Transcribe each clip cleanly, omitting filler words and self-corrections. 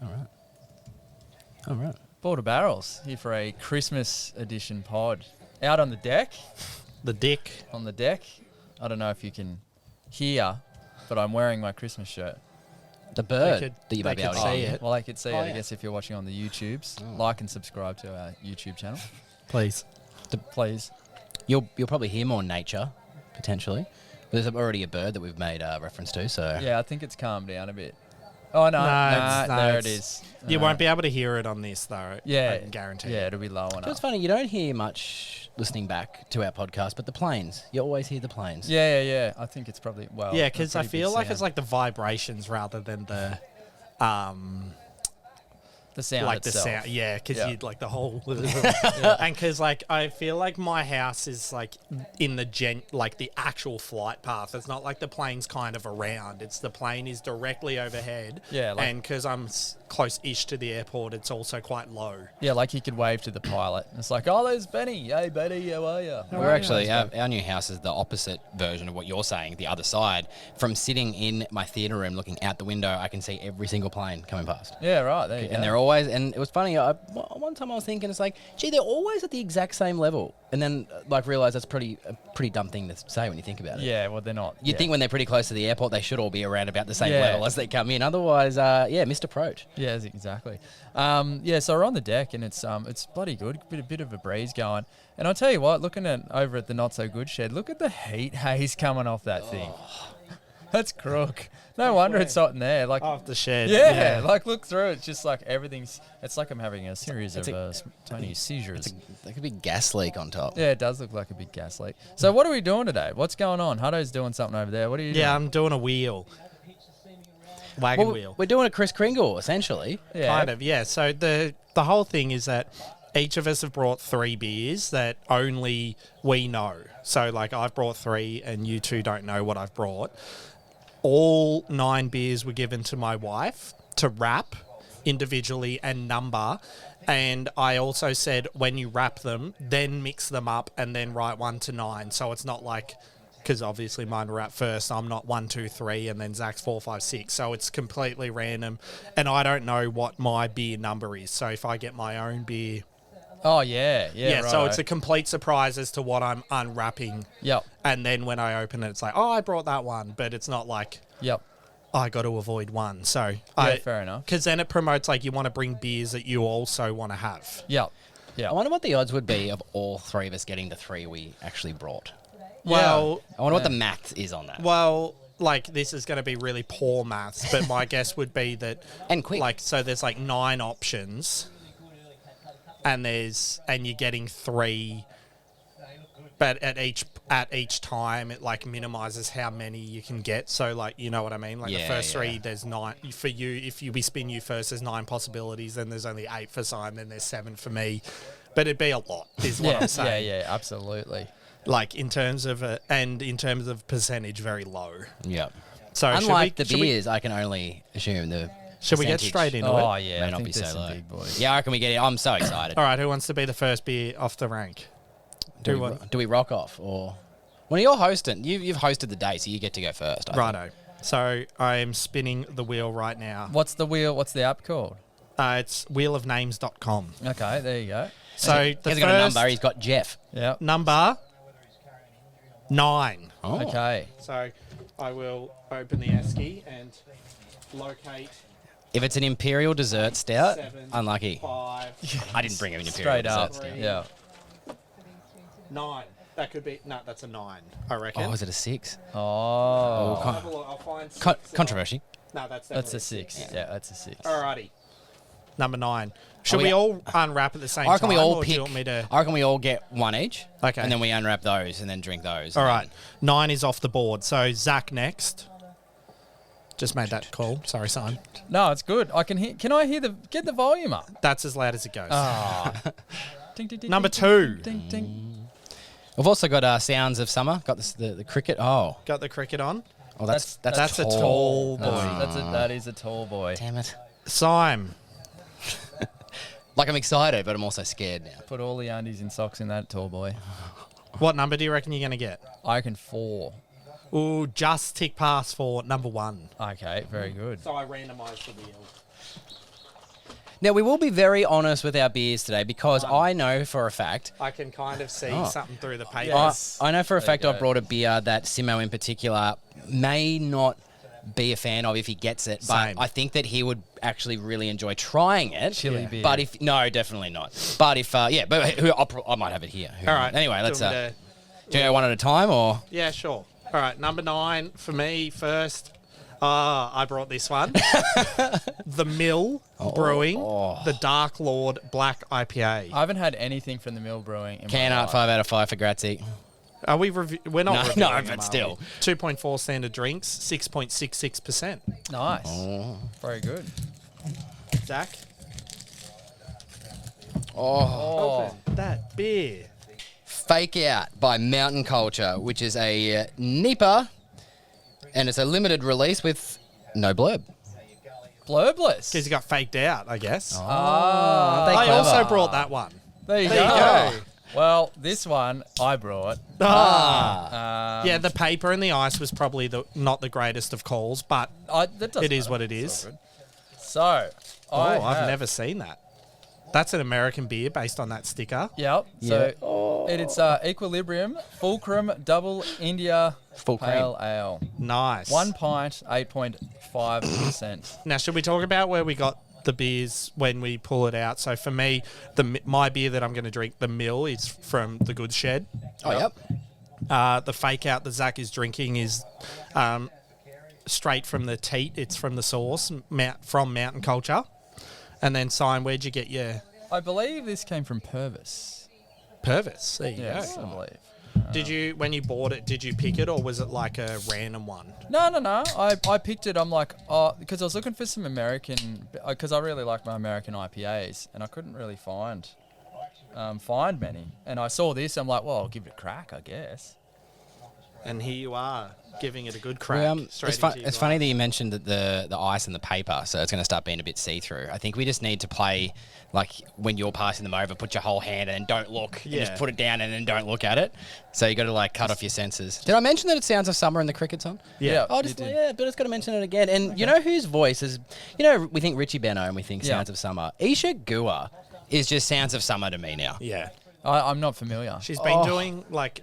All right. Border Barrels here for a Christmas edition pod. Out on the deck. The dick. On the deck. I don't know if you can hear, but I'm wearing my Christmas shirt. The bird They could- that you they might be able could to see hear. it. Well, I could see it, I yeah. guess, if you're watching on the YouTubes. Oh. Like and subscribe to our YouTube channel, Please. please. You'll probably hear more nature, potentially. There's already a bird that we've made reference to, so... Yeah, I think it's calmed down a bit. Oh, no, No, there it it's- is. You won't be able to hear it on this, though. Yeah, I can guarantee. Yeah, it'll be low enough. So it's funny, you don't hear much listening back to our podcast, but the planes. You always hear the planes. Yeah. I think it's probably, well... Yeah, a because I pretty big feel like sound. it's like the vibrations rather than the the sound like itself. the sound. Yeah, because Yeah. you like the whole and because like I feel like my house is like in the like the actual flight path. It's not like the plane's kind of around. It's the plane is directly overhead. Yeah, like- and because I'm close-ish to the airport, it's also quite low. Yeah, like you could wave to the pilot. It's like, oh, there's Benny. Hey, Benny, how are you? We're actually, our new house is the opposite version of what you're saying, the other side. From sitting in my theatre room looking out the window, I can see every single plane coming past. Yeah, right. There you go. And they're always, and it was funny, one time I was thinking, it's like, gee, they're always at the exact same level. And then, like, realised that's a pretty dumb thing to say when you think about it. Yeah, well, they're not. You'd think when they're pretty close to the airport, they should all be around about the same Yeah. level as they come in. Otherwise, missed approach. Yeah, exactly. So we're on the deck, and it's bloody good. Bit of a breeze going. And I'll tell you what, looking over at the Not So Good shed, look at the heat haze coming off that thing. That's crook. No wonder it's hot in there. Like, Off the shed. yeah, like look through it. It's just like everything's. It's like I'm having a series It's of tiny seizures. There could be gas leak on top. Yeah, it does look like a big gas leak. So what are we doing today? What's going on? Hutto's doing something over there. What are you doing? Yeah, I'm doing a wheel. Wagon Well, wheel. we're doing a Kris Kringle, essentially. Yeah. Kind of, yeah. So the whole thing is that each of us have brought 3 beers that only we know. So, like, I've brought 3 and you 2 don't know what I've brought. All 9 beers were given to my wife to wrap individually and number. And I also said when you wrap them, then mix them up and then write 1 to 9. So it's not like... Because obviously mine were at first. I'm not 1, 2, 3, and then Zach's 4, 5, 6. So it's completely random, and I don't know what my beer number is. So if I get my own beer, Oh yeah. so it's a complete surprise as to what I'm unwrapping. Yep. And then when I open it, it's like, oh, I brought that one, but it's not like Yep. I got to avoid one. So Fair enough. Because then it promotes like you want to bring beers that you also want to have. Yep. I Yeah. wonder what the odds would be of all 3 of us getting the 3 we actually brought. Well, I wonder what the math is on that. Well, like this is going to be really poor maths, but my guess would be that And quick. Like so, there's like 9 options, and you're getting 3, but at each time it like minimizes how many you can get. So like you know what I mean? Like the Yeah, first yeah. 3, there's 9 for you. If we spin you first, there's 9 possibilities. Then there's only 8 for Simon. Then there's 7 for me. But it'd be a lot, is what I'm saying. Yeah, absolutely. Like in terms of percentage, very low. Yep. So Unlike the should we- beers, I can only assume the Should we get percentage straight into Oh it? yeah, may I not think be there's so some low. big boys. Yeah, I reckon we get it. I'm so excited. All right, who wants to be the first beer off the rank? do we rock off or? Well, you're hosting. You've hosted the day, so you get to go first. I think. Righto. So I am spinning the wheel right now. What's the wheel? What's the app called? It's wheelofnames.com. Okay, there you go. So He the hasn't got a first number. He's got Jeff. Yeah. number 9. Oh. Okay. So I will open the ASCII and locate If it's an Imperial dessert stout, 7, unlucky. 5, I didn't bring him an Imperial Straight up. dessert stout. Yeah. 9. That could be that's a 9. I reckon. Oh, is it a 6? Oh. I'll have a look. I'll find 6 Controversy. No, that's That's definitely a 6. Yeah, that's a 6. Alrighty. Number 9. Should we- we all unwrap at the same I reckon time? we all or do pick. you want me to... I reckon we all get 1 each. Okay. And then we unwrap those and then drink those. All and right. 9 is off the board. So Zach next. Just made that call. Sorry, son. No, it's good. I can hear. Can I hear get the volume up? That's as loud as it goes. Ah. Ding, ding, ding, Number ding, 2. Ding, ding. We've also got Sounds of Summer. Got the cricket. Oh, Got the cricket on. that's That's a tall boy. That is a tall boy. Damn it. Sime. Like I'm excited, but I'm also scared now. Put all the undies and socks in that tall boy. What number do you reckon you're going to get? I reckon 4. Ooh, just tick past for number 1. Okay, very good. So I randomised the wheel. Now, we will be very honest with our beers today because I know for a fact, I can kind of see something through the paper. Yes. I know for a There fact you I go. brought a beer that Simmo in particular may not be a fan of if he gets it, but Same. I think that he would actually really enjoy trying it. Chili beer. But if no, definitely not. But if I might have it here. Who All knows? right. Anyway, Do let's you want me do you go one at a time or? Yeah, sure. All right, number 9 for me first. I brought this one. The Mill Brewing, the Dark Lord Black IPA. I haven't had anything from the Mill Brewing in Can my art life. 5 out of 5 for Gratzy. Are we? We're not. No, reviewing no, them, but are still. we? 2.4 standard drinks, 6.66%. Nice. Very good. Zach, Oh, open that beer. Fake Out by Mountain Culture, which is a NEIPA, and it's a limited release with no blurb. Blurbless. Because you got faked out, I guess. Ah, They I clever. also brought that one. there you There go. you go. Well, this one I brought. Yeah, the paper and the ice was probably not the greatest of calls, but That doesn't it is matter. what it It's is. all good. So, I've never seen that. That's an American beer based on that sticker. Yep. So it's Equilibrium Fulcrum Double India Full cream. Pale Ale. Nice. 1 pint, 8.5%. Now, should we talk about where we got the beers when we pull it out? So for me, my beer that I'm going to drink, the Mill, is from the Good Shed. Oh, yep. The Fake Out that Zach is drinking is straight from the teat. It's from the source, from Mountain Culture. And then, Sign, where'd you get your I believe this came from Purvis. Purvis? There you Yes, go. I believe. Did you, when you bought it, did you pick it or was it like a random one? No. I picked it. I'm like, because I was looking for some American, because I really like my American IPAs, and I couldn't really find many. And I saw this. I'm like, well, I'll give it a crack, I guess. And here you are, giving it a good crack. Well, straight it's into your it's funny glass. that you mentioned that the ice and the paper, so it's going to start being a bit see-through. I think we just need to play, like, when you're passing them over, put your whole hand and don't look, and just Yeah. put it down and then don't look at it. So you got to, like, cut off your senses. Did I mention that it sounds of summer in the cricket's on? Yeah. Oh, you just, did. yeah, but it's got to mention it again. And you know whose voice is, we think Richie Benno and we think Yeah. Sounds of Summer. Isha Gua is just Sounds of Summer to me now. Yeah. I'm not familiar. She's been doing, like,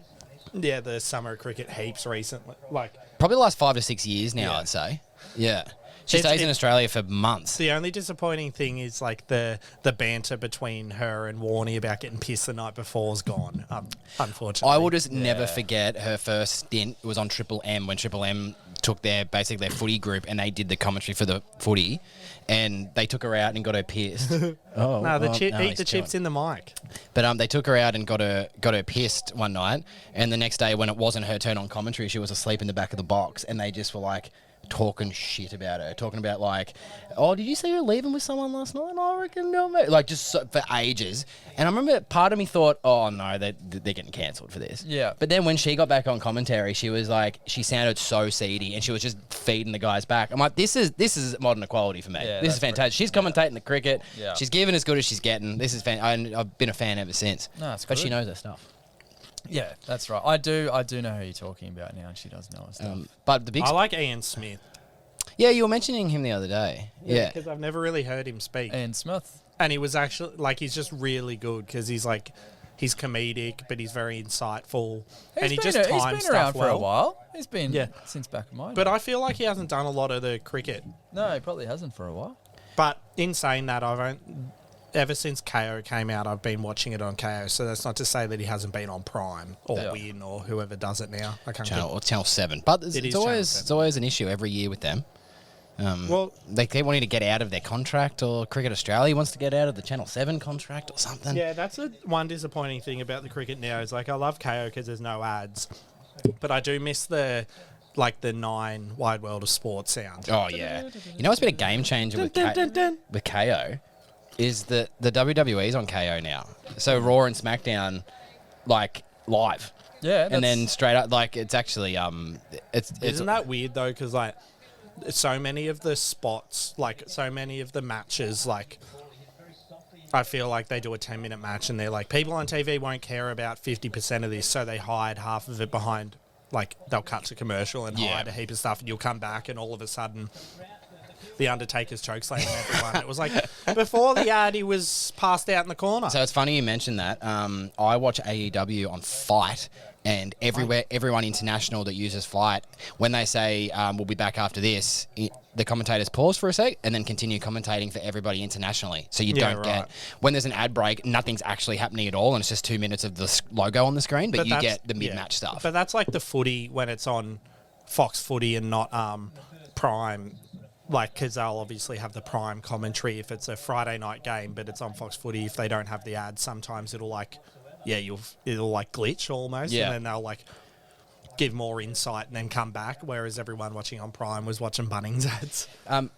the summer cricket heaps recently. Like, Probably the last 5 to 6 years now, Yeah. I'd say. Yeah. She It's- stays in Australia for months. the only disappointing thing is, like, the banter between her and Warney about getting pissed the night before is gone, unfortunately. I will just never forget her first stint was on Triple M when Triple M took their footy group and they did the commentary for the footy, and they took her out and got her pissed. No, eat the chips in the mic. But they took her out and got her pissed one night, and the next day when it wasn't her turn on commentary, she was asleep in the back of the box, and they just were like talking shit about her, talking about like, oh, did you see her leaving with someone last night? I reckon no, mate. Like just for ages. And I remember part of me thought, oh no, they're getting cancelled for this. Yeah. But then when she got back on commentary, she was like, she sounded so seedy, and she was just feeding the guys back. I'm like, this is modern equality for me. Yeah, This is that's fantastic. She's commentating the cricket. Yeah. She's giving as good as she's getting. This is I've been a fan ever since. No, it's but she good. knows her stuff. Yeah, that's right. I do know who you're talking about now, and she does know her stuff. But the big, I like Ian Smith. yeah, you were mentioning him the other day. Yeah. Because I've never really heard him speak. Ian Smith. And he was actually, like, he's just really good because he's comedic, but he's very insightful. And he just he's times been stuff around for well. a while. He's been Yeah. since back in my But day. I feel like he hasn't done a lot of the cricket. No, he probably hasn't for a while. But in saying that, ever since KO came out, I've been watching it on KO. So that's not to say that he hasn't been on Prime or Yeah. Win or whoever does it now. I can't Channel 7. But It is it's Channel 7. always an issue every year with them. Well, They keep wanting to get out of their contract, or Cricket Australia wants to get out of the Channel 7 contract or something. yeah, that's one disappointing thing about the cricket now. Is like I love KO because there's no ads, but I do miss the 9 Wide World of Sport sound. Oh, yeah. You know what's been a game changer with, with KO is that the WWE's on KO now. So Raw and SmackDown, like, live. Yeah, And then that's- straight up, like, it's actually, it's Isn't that weird though? Because like so many of the spots, like so many of the matches, like I feel like they do a 10-minute match and they're like, people on TV won't care about 50% of this, so they hide half of it behind. Like they'll cut to commercial and Yeah. hide a heap of stuff, and you'll come back and all of a sudden the Undertaker's chokeslam and everyone. It was like before the ad, he was passed out in the corner. So it's funny you mentioned that. I watch AEW on Fight, and everyone international that uses Fight, when they say we'll be back after this, the commentators pause for a sec and then continue commentating for everybody internationally. So you don't get, when there's an ad break, nothing's actually happening at all, and it's just 2 minutes of the logo on the screen, but you get the mid-match stuff. But that's like the footy when it's on Fox Footy and not Prime. Like, because they'll obviously have the Prime commentary if it's a Friday night game, but it's on Fox Footy. If they don't have the ads, sometimes it'll like, it'll like glitch almost, and then they'll like give more insight and then come back. Whereas everyone watching on Prime was watching Bunnings ads.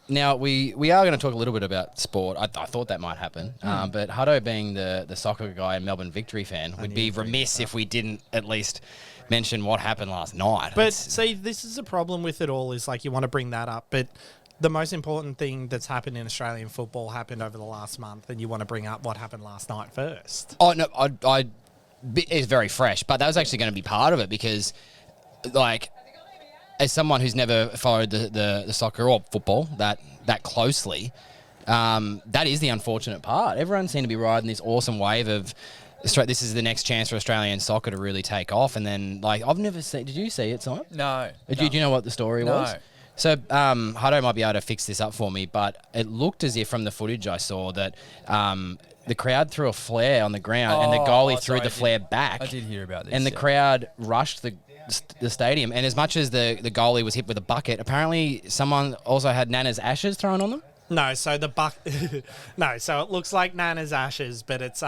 Now we are going to talk a little bit about sport. I thought that might happen, but Hudo, being the soccer guy and Melbourne Victory fan, would be remiss if we didn't at least mention what happened last night. But see, this is a problem with it all. Is like you want to bring that up, but the most important thing that's happened in Australian football happened over the last month, and you want to bring up what happened last night first. Oh, no, it's very fresh, but that was actually going to be part of it because, like, as someone who's never followed the soccer or football that closely, that is the unfortunate part. Everyone seemed to be riding this awesome wave of this is the next chance for Australian soccer to really take off, and then, like, I've never seen... Did you see it, Simon? No. Do you know what the story was? No. So, Hudo might be able to fix this up for me, but it looked as if from the footage I saw that the crowd threw a flare on the ground and the goalie threw the flare back. I did hear about this. And the crowd rushed the stadium. And as much as the goalie was hit with a bucket, apparently someone also had Nana's ashes thrown on them. No, so so it looks like Nana's ashes, but it's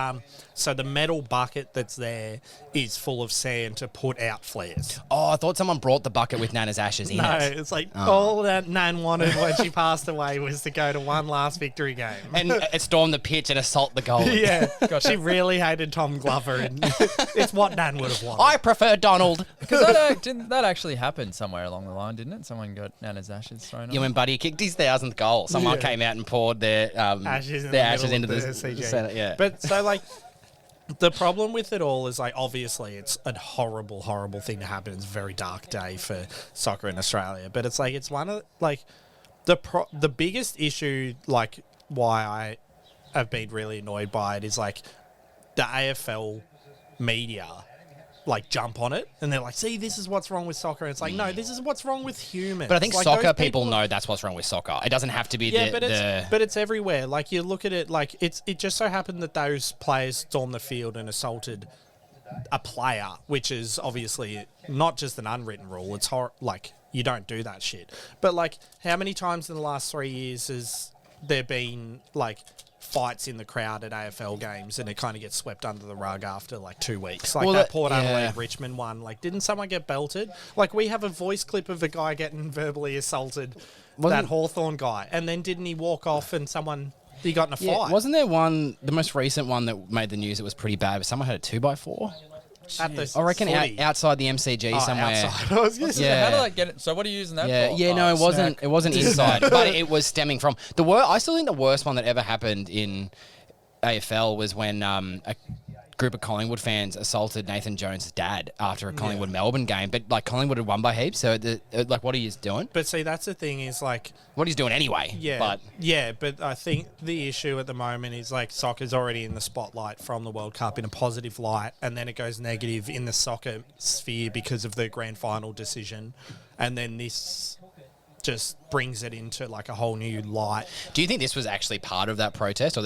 so the metal bucket that's there is full of sand to put out flares. Oh, I thought someone brought the bucket with Nana's ashes in it. No, it's like all that Nan wanted when she passed away was to go to one last victory game. And storm the pitch and assault the goalie. Yeah, she really hated Tom Glover, and it's what Nan would have wanted. I prefer Donald. Because didn't that actually happen somewhere along the line, didn't it? Someone got Nana's ashes thrown on. Yeah, when Buddy kicked his 1,000th goal, someone came out and poured their ashes into the CG. Senate. Yeah, but so like. The problem with it all is, like, obviously it's a horrible, horrible thing to happen. It's a very dark day for soccer in Australia. But it's like, it's one of, like, the biggest issue, like, why I have been really annoyed by it is, like, the AFL media, like, jump on it and they're like, see, this is what's wrong with soccer. And it's like, no, this is what's wrong with humans. but I think like, soccer people know that's what's wrong with soccer. It doesn't have to be but it's everywhere. Like, you look at it, like, it just so happened that those players stormed the field and assaulted a player, which is obviously not just an unwritten rule. It's like, you don't do that shit. But, like, how many times in the last 3 years has there been, like, fights in the crowd at AFL games and it kind of gets swept under the rug after like 2 weeks? Like, that Port Adelaide Richmond one, like, didn't someone get belted? Like, we have a voice clip of a guy getting verbally assaulted, that Hawthorn guy, and then didn't he walk off and he got in a fight? Wasn't there one, the most recent one that made the news, it was pretty bad, but someone had a 2x4? At the I reckon outside the MCG somewhere. Outside. I was gonna say. How did I get it? So what are you using that for? Yeah, no, it wasn't. It wasn't inside, but it was stemming from the worst. I still think the worst one that ever happened in AFL was when a group of Collingwood fans assaulted Nathan Jones' dad after a Collingwood Melbourne game. But, like, Collingwood had won by heaps, so like, what are you doing? But see, that's the thing is, like, what he's doing anyway. Yeah, but I think the issue at the moment is, like, soccer's already in the spotlight from the World Cup in a positive light, and then it goes negative in the soccer sphere because of the grand final decision, and then this just brings it into, like, a whole new light. Do you think this was actually part of that protest, or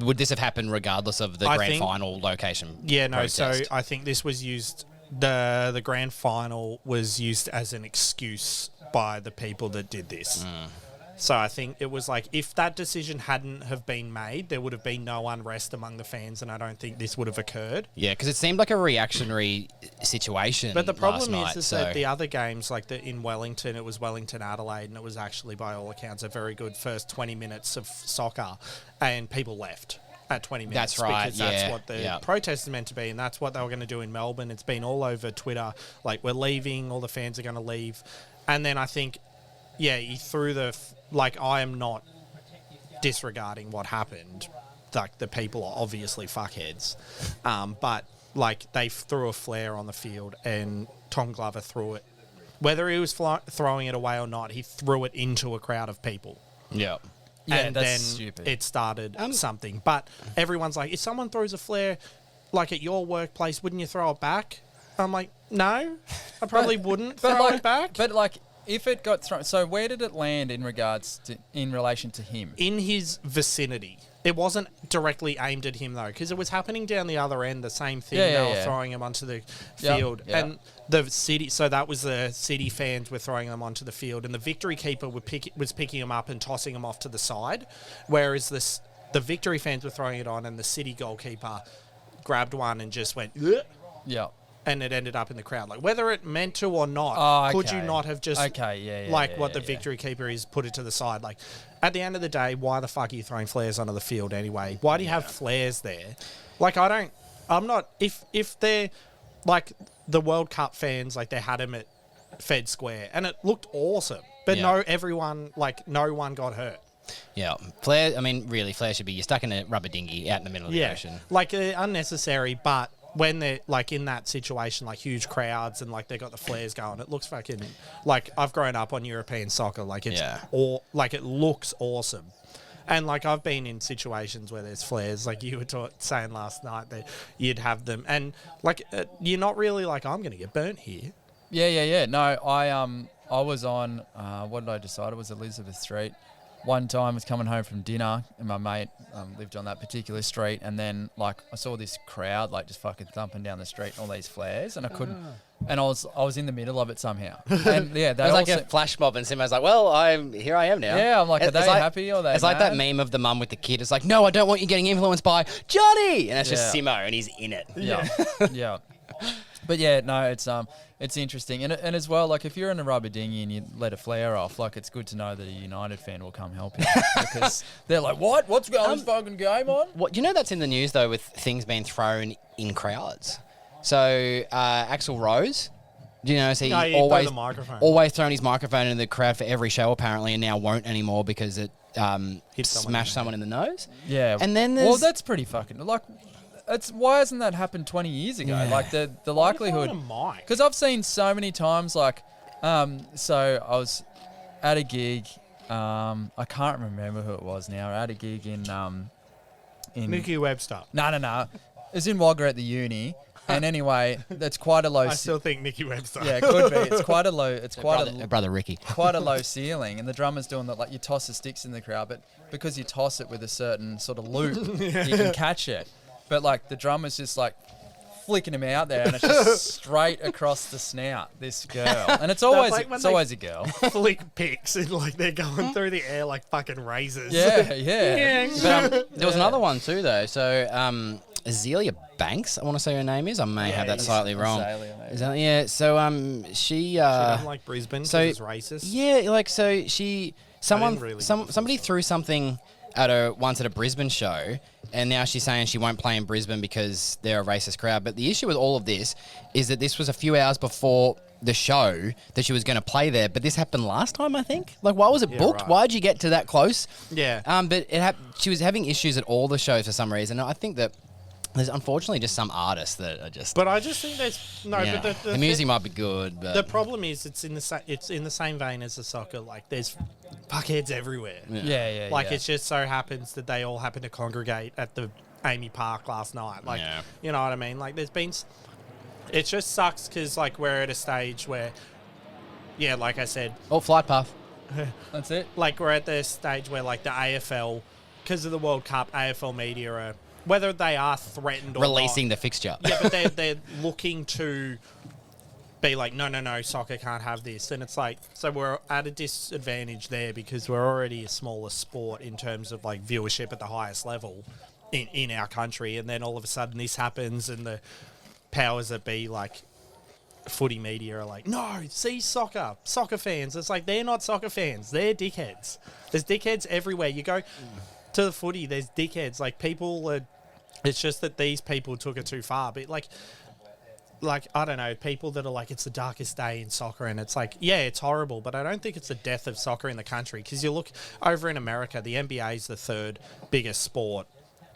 would this have happened regardless of the grand final location? Yeah, no. Protest? So I think this was used. The grand final was used as an excuse by the people that did this. So I think it was like, if that decision hadn't have been made, there would have been no unrest among the fans, and I don't think this would have occurred. Yeah, because it seemed like a reactionary situation. But the problem is that the other games, like in Wellington, it was Wellington Adelaide, and it was actually, by all accounts, a very good first 20 minutes of soccer, and people left at 20 minutes. That's right. Because that's what the protest is meant to be, and that's what they were going to do in Melbourne. It's been all over Twitter, like, we're leaving, all the fans are going to leave. And then I think, he threw like, I am not disregarding what happened. Like, the people are obviously fuckheads. But, like, they threw a flare on the field and Tom Glover threw it. Whether he was throwing it away or not, he threw it into a crowd of people. Yeah. Yeah, and that's then stupid. it started something. But everyone's like, if someone throws a flare, like at your workplace, wouldn't you throw it back? I'm like, no, I probably wouldn't throw it back. But like, if it got thrown, so where did it land in relation to him? In his vicinity. It wasn't directly aimed at him though, because it was happening down the other end. The same thing. They were throwing him onto the field, and the city. So that was the city fans were throwing them onto the field, and the victory keeper was picking them up and tossing them off to the side, whereas the victory fans were throwing it on, and the city goalkeeper grabbed one and just went. Ugh, Yeah. and it ended up in the crowd. Like, whether it meant to or not, could you not have just, what the victory keeper is, put it to the side? Like, at the end of the day, why the fuck are you throwing flares onto the field anyway? Why do you have flares there? Like, I'm not, if they're, like, the World Cup fans, like, they had them at Fed Square, and it looked awesome. But no one got hurt. Yeah, flare. I mean, really, flare should be you're stuck in a rubber dinghy out in the middle of the ocean. Like unnecessary. But when they're like in that situation, like huge crowds and like they got the flares going, it looks fucking like I've grown up on European soccer. Like it's like it looks awesome. And like I've been in situations where there's flares, like you were saying last night that you'd have them, and like you're not really like I'm gonna get burnt here. Yeah. No, I was on what did I decide? It was Elizabeth Street. One time I was coming home from dinner and my mate lived on that particular street, and then like I saw this crowd like just fucking thumping down the street and all these flares, and I couldn't, and I was in the middle of it somehow. And yeah, they it was like a flash mob, and Simmo's like, "Well, here I am now." Yeah, I'm like, are they happy or are they? It's like that meme of the mum with the kid. It's like, "No, I don't want you getting influenced by Johnny," and it's just Simmo, and he's in it. Yeah, yeah. But yeah, no, it's interesting, and as well, like if you're in a rubber dinghy and you let a flare off, like it's good to know that a United fan will come help you because they're like, what's going this fucking game on? What, do you know that's in the news though with things being thrown in crowds? So Axl Rose, do you know, so he always thrown his microphone in the crowd for every show apparently, and now won't anymore because it smashed someone in the nose. Yeah, and then that's pretty fucking like. Why hasn't that happened 20 years ago? Yeah. Like the likelihood, because I've seen so many times. Like, so I was at a gig. I can't remember who it was now. At a gig in Mickey Webster. No. It's in Wagga at the uni. And anyway, that's quite a low. I still think Mickey Webster. Yeah, it could be. It's quite a low. It's quite a brother Ricky. Quite a low ceiling, and the drummer's doing that. Like you toss the sticks in the crowd, but because you toss it with a certain sort of loop, you can catch it. But like the drummer's just like flicking him out there, and it's just straight across the snout. This girl, and it's always a girl. Flick picks and like they're going through the air like fucking razors. Yeah. But, there was another one too though. So Azealia Banks, I want to say her name is. I may have that slightly wrong. Yeah. So she doesn't like Brisbane because it's racist. Yeah, like so somebody threw something at her once at a Brisbane show, and now she's saying she won't play in Brisbane because they're a racist crowd. But the issue with all of this is that this was a few hours before the show that she was going to play there. But this happened last time, I think. Like, why was it booked? Right. Why'd you get to that close? Yeah. But she was having issues at all the shows for some reason. I think that there's unfortunately just some artists that are just. But I just think there's no. Yeah, but the music might be good. But the problem is it's in the same vein as the soccer. Like there's fuckheads everywhere. Yeah. Like it just so happens that they all happen to congregate at the Amy Park last night. Like you know what I mean? Like there's been. It just sucks because like we're at a stage where, like I said. Oh, flight path. That's it. Like we're at the stage where like the AFL, because of the World Cup, AFL media are. Whether they are threatened or releasing the fixture. Yeah, but they're looking to be like, no, soccer can't have this. And it's like, so we're at a disadvantage there because we're already a smaller sport in terms of like viewership at the highest level in our country. And then all of a sudden this happens and the powers that be like footy media are like, no, see soccer fans. It's like, they're not soccer fans. They're dickheads. There's dickheads everywhere. You go to the footy, there's dickheads. Like people are. It's just that these people took it too far. But like I don't know, people that are like, it's the darkest day in soccer, and it's like, yeah, it's horrible, but I don't think it's the death of soccer in the country. Because you look over in America, the NBA is the third biggest sport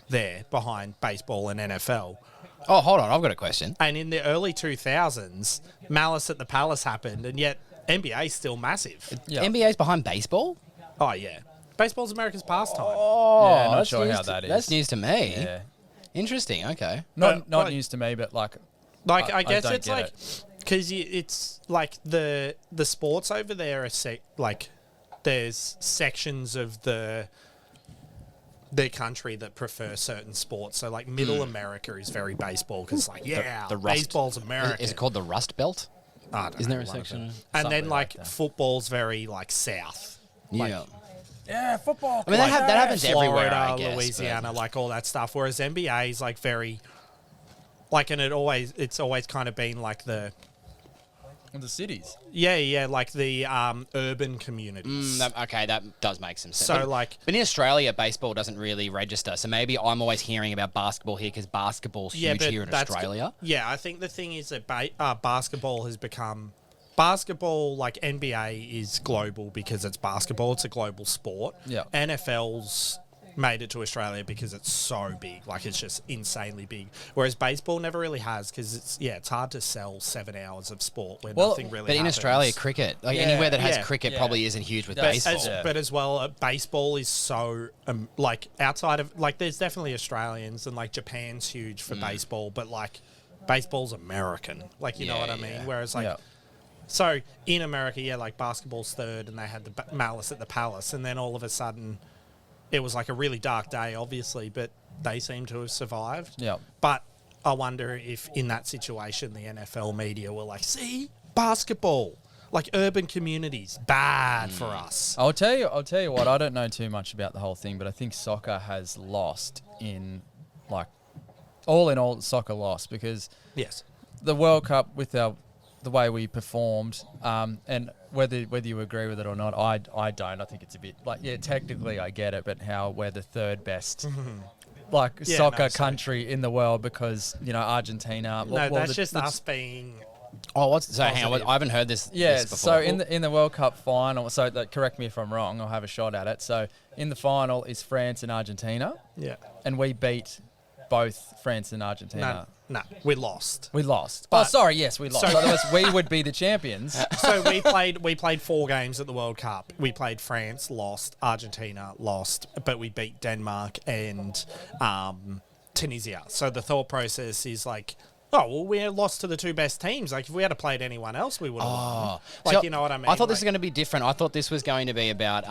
there behind baseball and NFL. Oh, hold on, I've got a question. And in the early 2000s, Malice at the Palace happened, and yet NBA is still massive. NBA's behind baseball? Oh yeah. Baseball's America's pastime. Oh, Yeah, not that's sure news how to- that is. That's news to me. Yeah. Interesting. Okay. Not like- news to me, but like I guess don't it's get like because it's like the sports over there are like there's sections of their country that prefer certain sports. So like Middle America is very baseball because like the Rust- baseball's American. Is it called the Rust Belt? I don't Isn't know, there a one of section? them. And Something then like like that. football's very like south. Like, Yeah. football. I mean, that happens Florida, everywhere, I guess. Louisiana, like all that stuff. Whereas NBA is like very, like, and it's always kind of been like the cities. like the urban communities. That does make some sense. So, But- like- but in Australia, baseball doesn't really register. So maybe I'm always hearing about basketball here because basketball's huge here in Australia. Yeah, I think the thing is that basketball has become. Basketball, like NBA, is global because it's basketball. It's a global sport. Yeah. NFL's made it to Australia because it's so big. Like, it's just insanely big. Whereas baseball never really has because it's hard to sell 7 hours of sport where nothing really But in happens. Australia, cricket, like Yeah, anywhere that has yeah, cricket, yeah. probably isn't huge with But baseball. But as well, baseball is so like outside of like there's definitely Australians and like Japan's huge for baseball, but like baseball's American, like you know what I mean. Yeah. Whereas like Yeah. so in America, like basketball's third, and they had the Malice at the Palace, and then all of a sudden, it was like a really dark day, obviously, but they seem to have survived. Yeah. But I wonder if in that situation, the NFL media were like, "See, basketball." Like urban communities, bad for us. I'll tell you what. I don't know too much about the whole thing, but I think soccer has lost in, like, all in all, soccer lost because Yes. the World Cup with the way we performed, and whether you agree with it or not, I don't. I think it's a bit like technically I get it, but how we're the third best. Like Yeah, soccer no, so- country in the world because Argentina. No, that's just us being. Oh, hang on, Positive. I haven't heard this. Yeah, this before. so in the World Cup final, so correct me if I'm wrong, I'll have a shot at it. So in the final is France and Argentina, Yeah. and we beat both France and Argentina. No, we lost. We lost. But- Yes, we lost. So- Otherwise, we would be the champions. So we played 4 games at the World Cup. We played France, lost. Argentina, lost. But we beat Denmark and Tunisia. So the thought process is like, oh, well, we lost to the 2 best teams. Like, if we had played anyone else, we would have won. Like, So, you know what I mean? I thought this was Like- going to be different. I thought this was going to be about,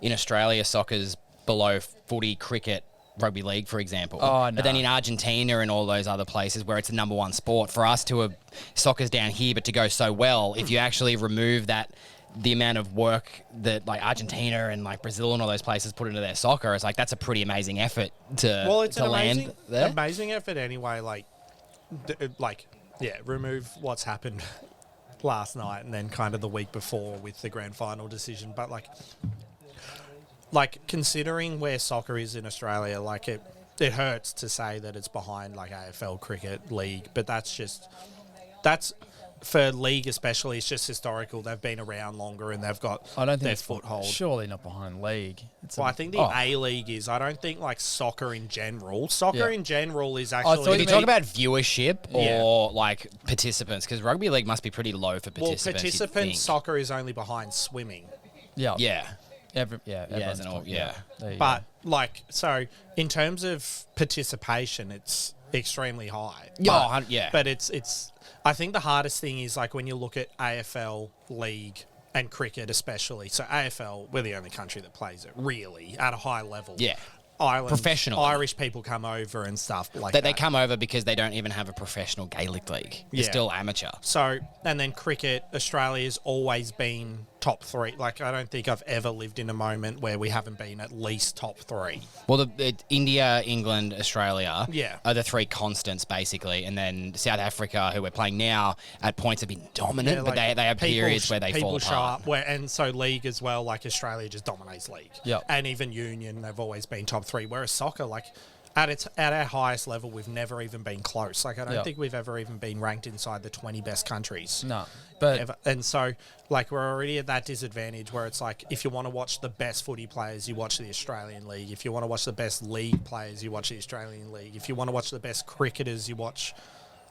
in Australia, soccer's below footy, cricket, rugby league, for example. Oh, But then no. in Argentina and all those other places where it's the number 1 sport, for us to have soccer's down here, but to go so well, if you actually remove the amount of work that like Argentina and like Brazil and all those places put into their soccer, it's like that's a pretty amazing effort to it's to an land there. amazing effort anyway. Like, remove what's happened last night and then kind of the week before with the grand final decision. But like considering where soccer is in Australia, like it hurts to say that it's behind like AFL, cricket, league, but that's for league especially. It's just historical. They've been around longer and they've got I don't think their it's foothold. Surely not behind league. It's Well, I think the A League is. I don't think like soccer in general. Soccer Yeah. in general is thought actually. If you talk about viewership Yeah. or like participants, because rugby league must be pretty low for well, participants. you'd participant think. soccer is only behind swimming. Yeah. Yeah. Everyone's and all- talking- yeah. There you But like, so in terms of participation, it's extremely high. Yeah, yeah. But it's. I think the hardest thing is like when you look at AFL, league, and cricket especially. So AFL, we're the only country that plays it really at a high level. Yeah. Ireland, Professionally. Irish people come over and stuff like They that. come over because they don't even have a professional Gaelic league. They're Yeah. still amateur. So, and then cricket, Australia's always been top 3. Like, I don't think I've ever lived in a moment where we haven't been at least top 3. Well, India, England, Australia Yeah. are the 3 constants, basically. And then South Africa, who we're playing now, at points have been dominant, Yeah, but like, they have people periods where they people fall show apart. up. And so league as well, like Australia just dominates league. Yep. And even union, they've always been top 3. Whereas soccer, like, at our highest level, we've never even been close. Like, I don't Yep. think we've ever even been ranked inside the 20 best countries. No. But Ever. And so, like, we're already at that disadvantage where it's like, if you want to watch the best footy players, you watch the Australian League. If you want to watch the best league players, you watch the Australian League. If you want to watch the best cricketers, you watch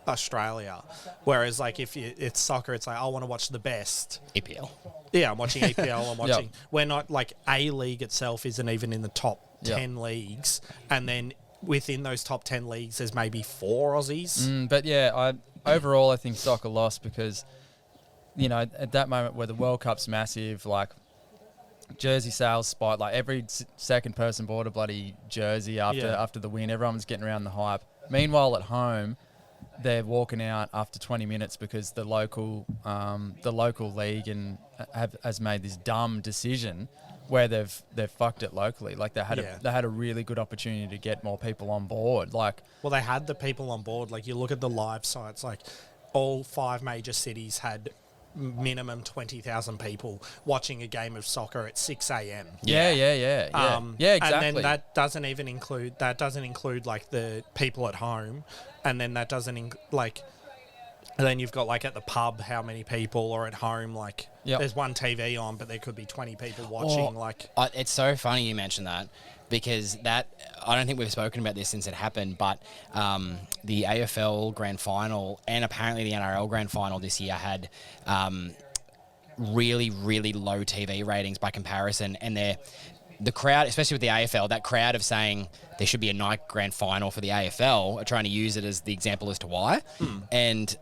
Australia. Whereas like if it's soccer, it's like I want to watch the best. EPL. Yeah, I'm watching EPL. I'm watching. Yep. We're not like A League itself isn't even in the top 10 leagues, and then within those top 10 leagues, there's maybe 4 Aussies. But yeah, overall I think soccer lost because, you know, at that moment where the World Cup's massive, like jersey sales spike, like every second person bought a bloody jersey after the win. Everyone's getting around the hype. Meanwhile, at home, they're walking out after 20 minutes because the local league has made this dumb decision where they've fucked it locally. Like they had a really good opportunity to get more people on board. Like, well, they had the people on board. Like you look at the live sites, like all 5 major cities had minimum 20,000 people watching a game of soccer at 6 a.m. Yeah, exactly. And then that doesn't include like the people at home, and then that doesn't and then you've got like at the pub how many people, or at home like there's one TV on but there could be 20 people watching. It's so funny you mentioned that, because that, I don't think we've spoken about this since it happened, but the AFL Grand Final and apparently the NRL Grand Final this year had really, really low TV ratings by comparison, and the crowd, especially with the AFL, that crowd of saying there should be a night grand final for the AFL are trying to use it as the example as to why. And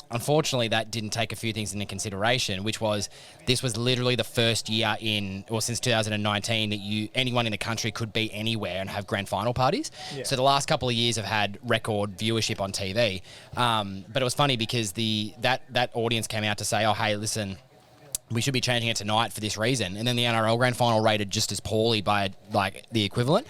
unfortunately, that didn't take a few things into consideration, which was this was literally the first year since 2019 that anyone in the country could be anywhere and have grand final parties. Yeah. So the last couple of years have had record viewership on TV. But it was funny because that audience came out to say, oh, hey, listen, we should be changing it tonight for this reason. And then the NRL Grand Final rated just as poorly by like the equivalent.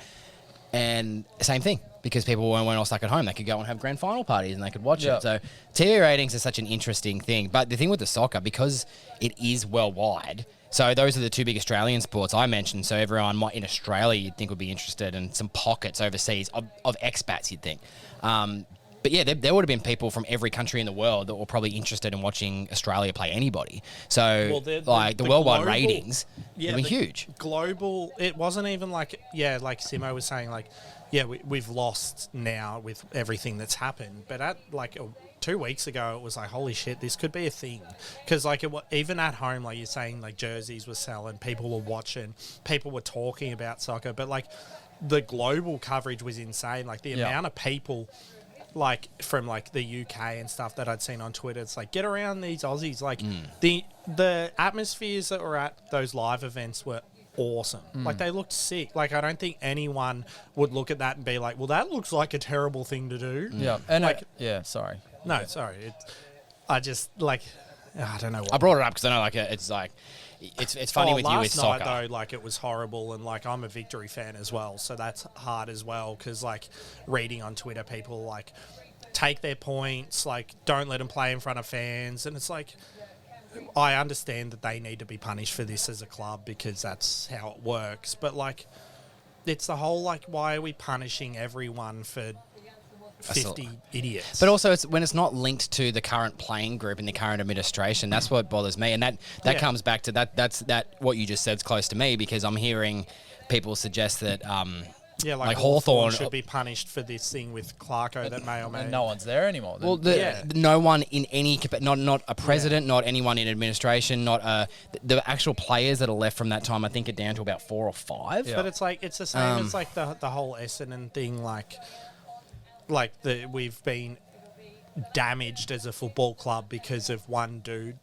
And same thing, because people weren't all stuck at home. They could go and have Grand Final parties and they could watch it. So TV ratings are such an interesting thing. But the thing with the soccer, because it is worldwide, so those are the 2 big Australian sports I mentioned. So everyone in Australia you'd think would be interested, and some pockets overseas of expats you'd think. But yeah, there would have been people from every country in the world that were probably interested in watching Australia play anybody. So, the worldwide ratings would be huge. Global, it wasn't even like Simmo was saying, we've lost now with everything that's happened. But at 2 weeks ago, it was like, holy shit, this could be a thing. Because even at home, like you're saying, like jerseys were selling, people were watching, people were talking about soccer. But the global coverage was insane. Like the amount of people from the UK and stuff that I'd seen on Twitter, it's like, get around these Aussies. The atmospheres that were at those live events were awesome. They looked sick. I don't think anyone would look at that and be like, well, that looks like a terrible thing to do. Yeah. And sorry. No, sorry. I just I don't know what. I brought it up because I know it's funny with you with soccer. Last night though, it was horrible, and I'm a Victory fan as well, so that's hard as well, because reading on Twitter, people take their points, don't let them play in front of fans, and it's I understand that they need to be punished for this as a club because that's how it works, but it's the whole why are we punishing everyone for 50 idiots? But also, it's when it's not linked to the current playing group and the current administration. That's what bothers me, and that comes back to that. That's what you just said is close to me, because I'm hearing people suggest that Hawthorn should be punished for this thing with Clarko that may or may. And no one's there anymore. Well, no one in any not a president, not anyone in administration, not the actual players that are left from that time. I think are down to about 4 or 5. Yeah. But it's the same as the whole Essendon thing, we've been damaged as a football club because of one dude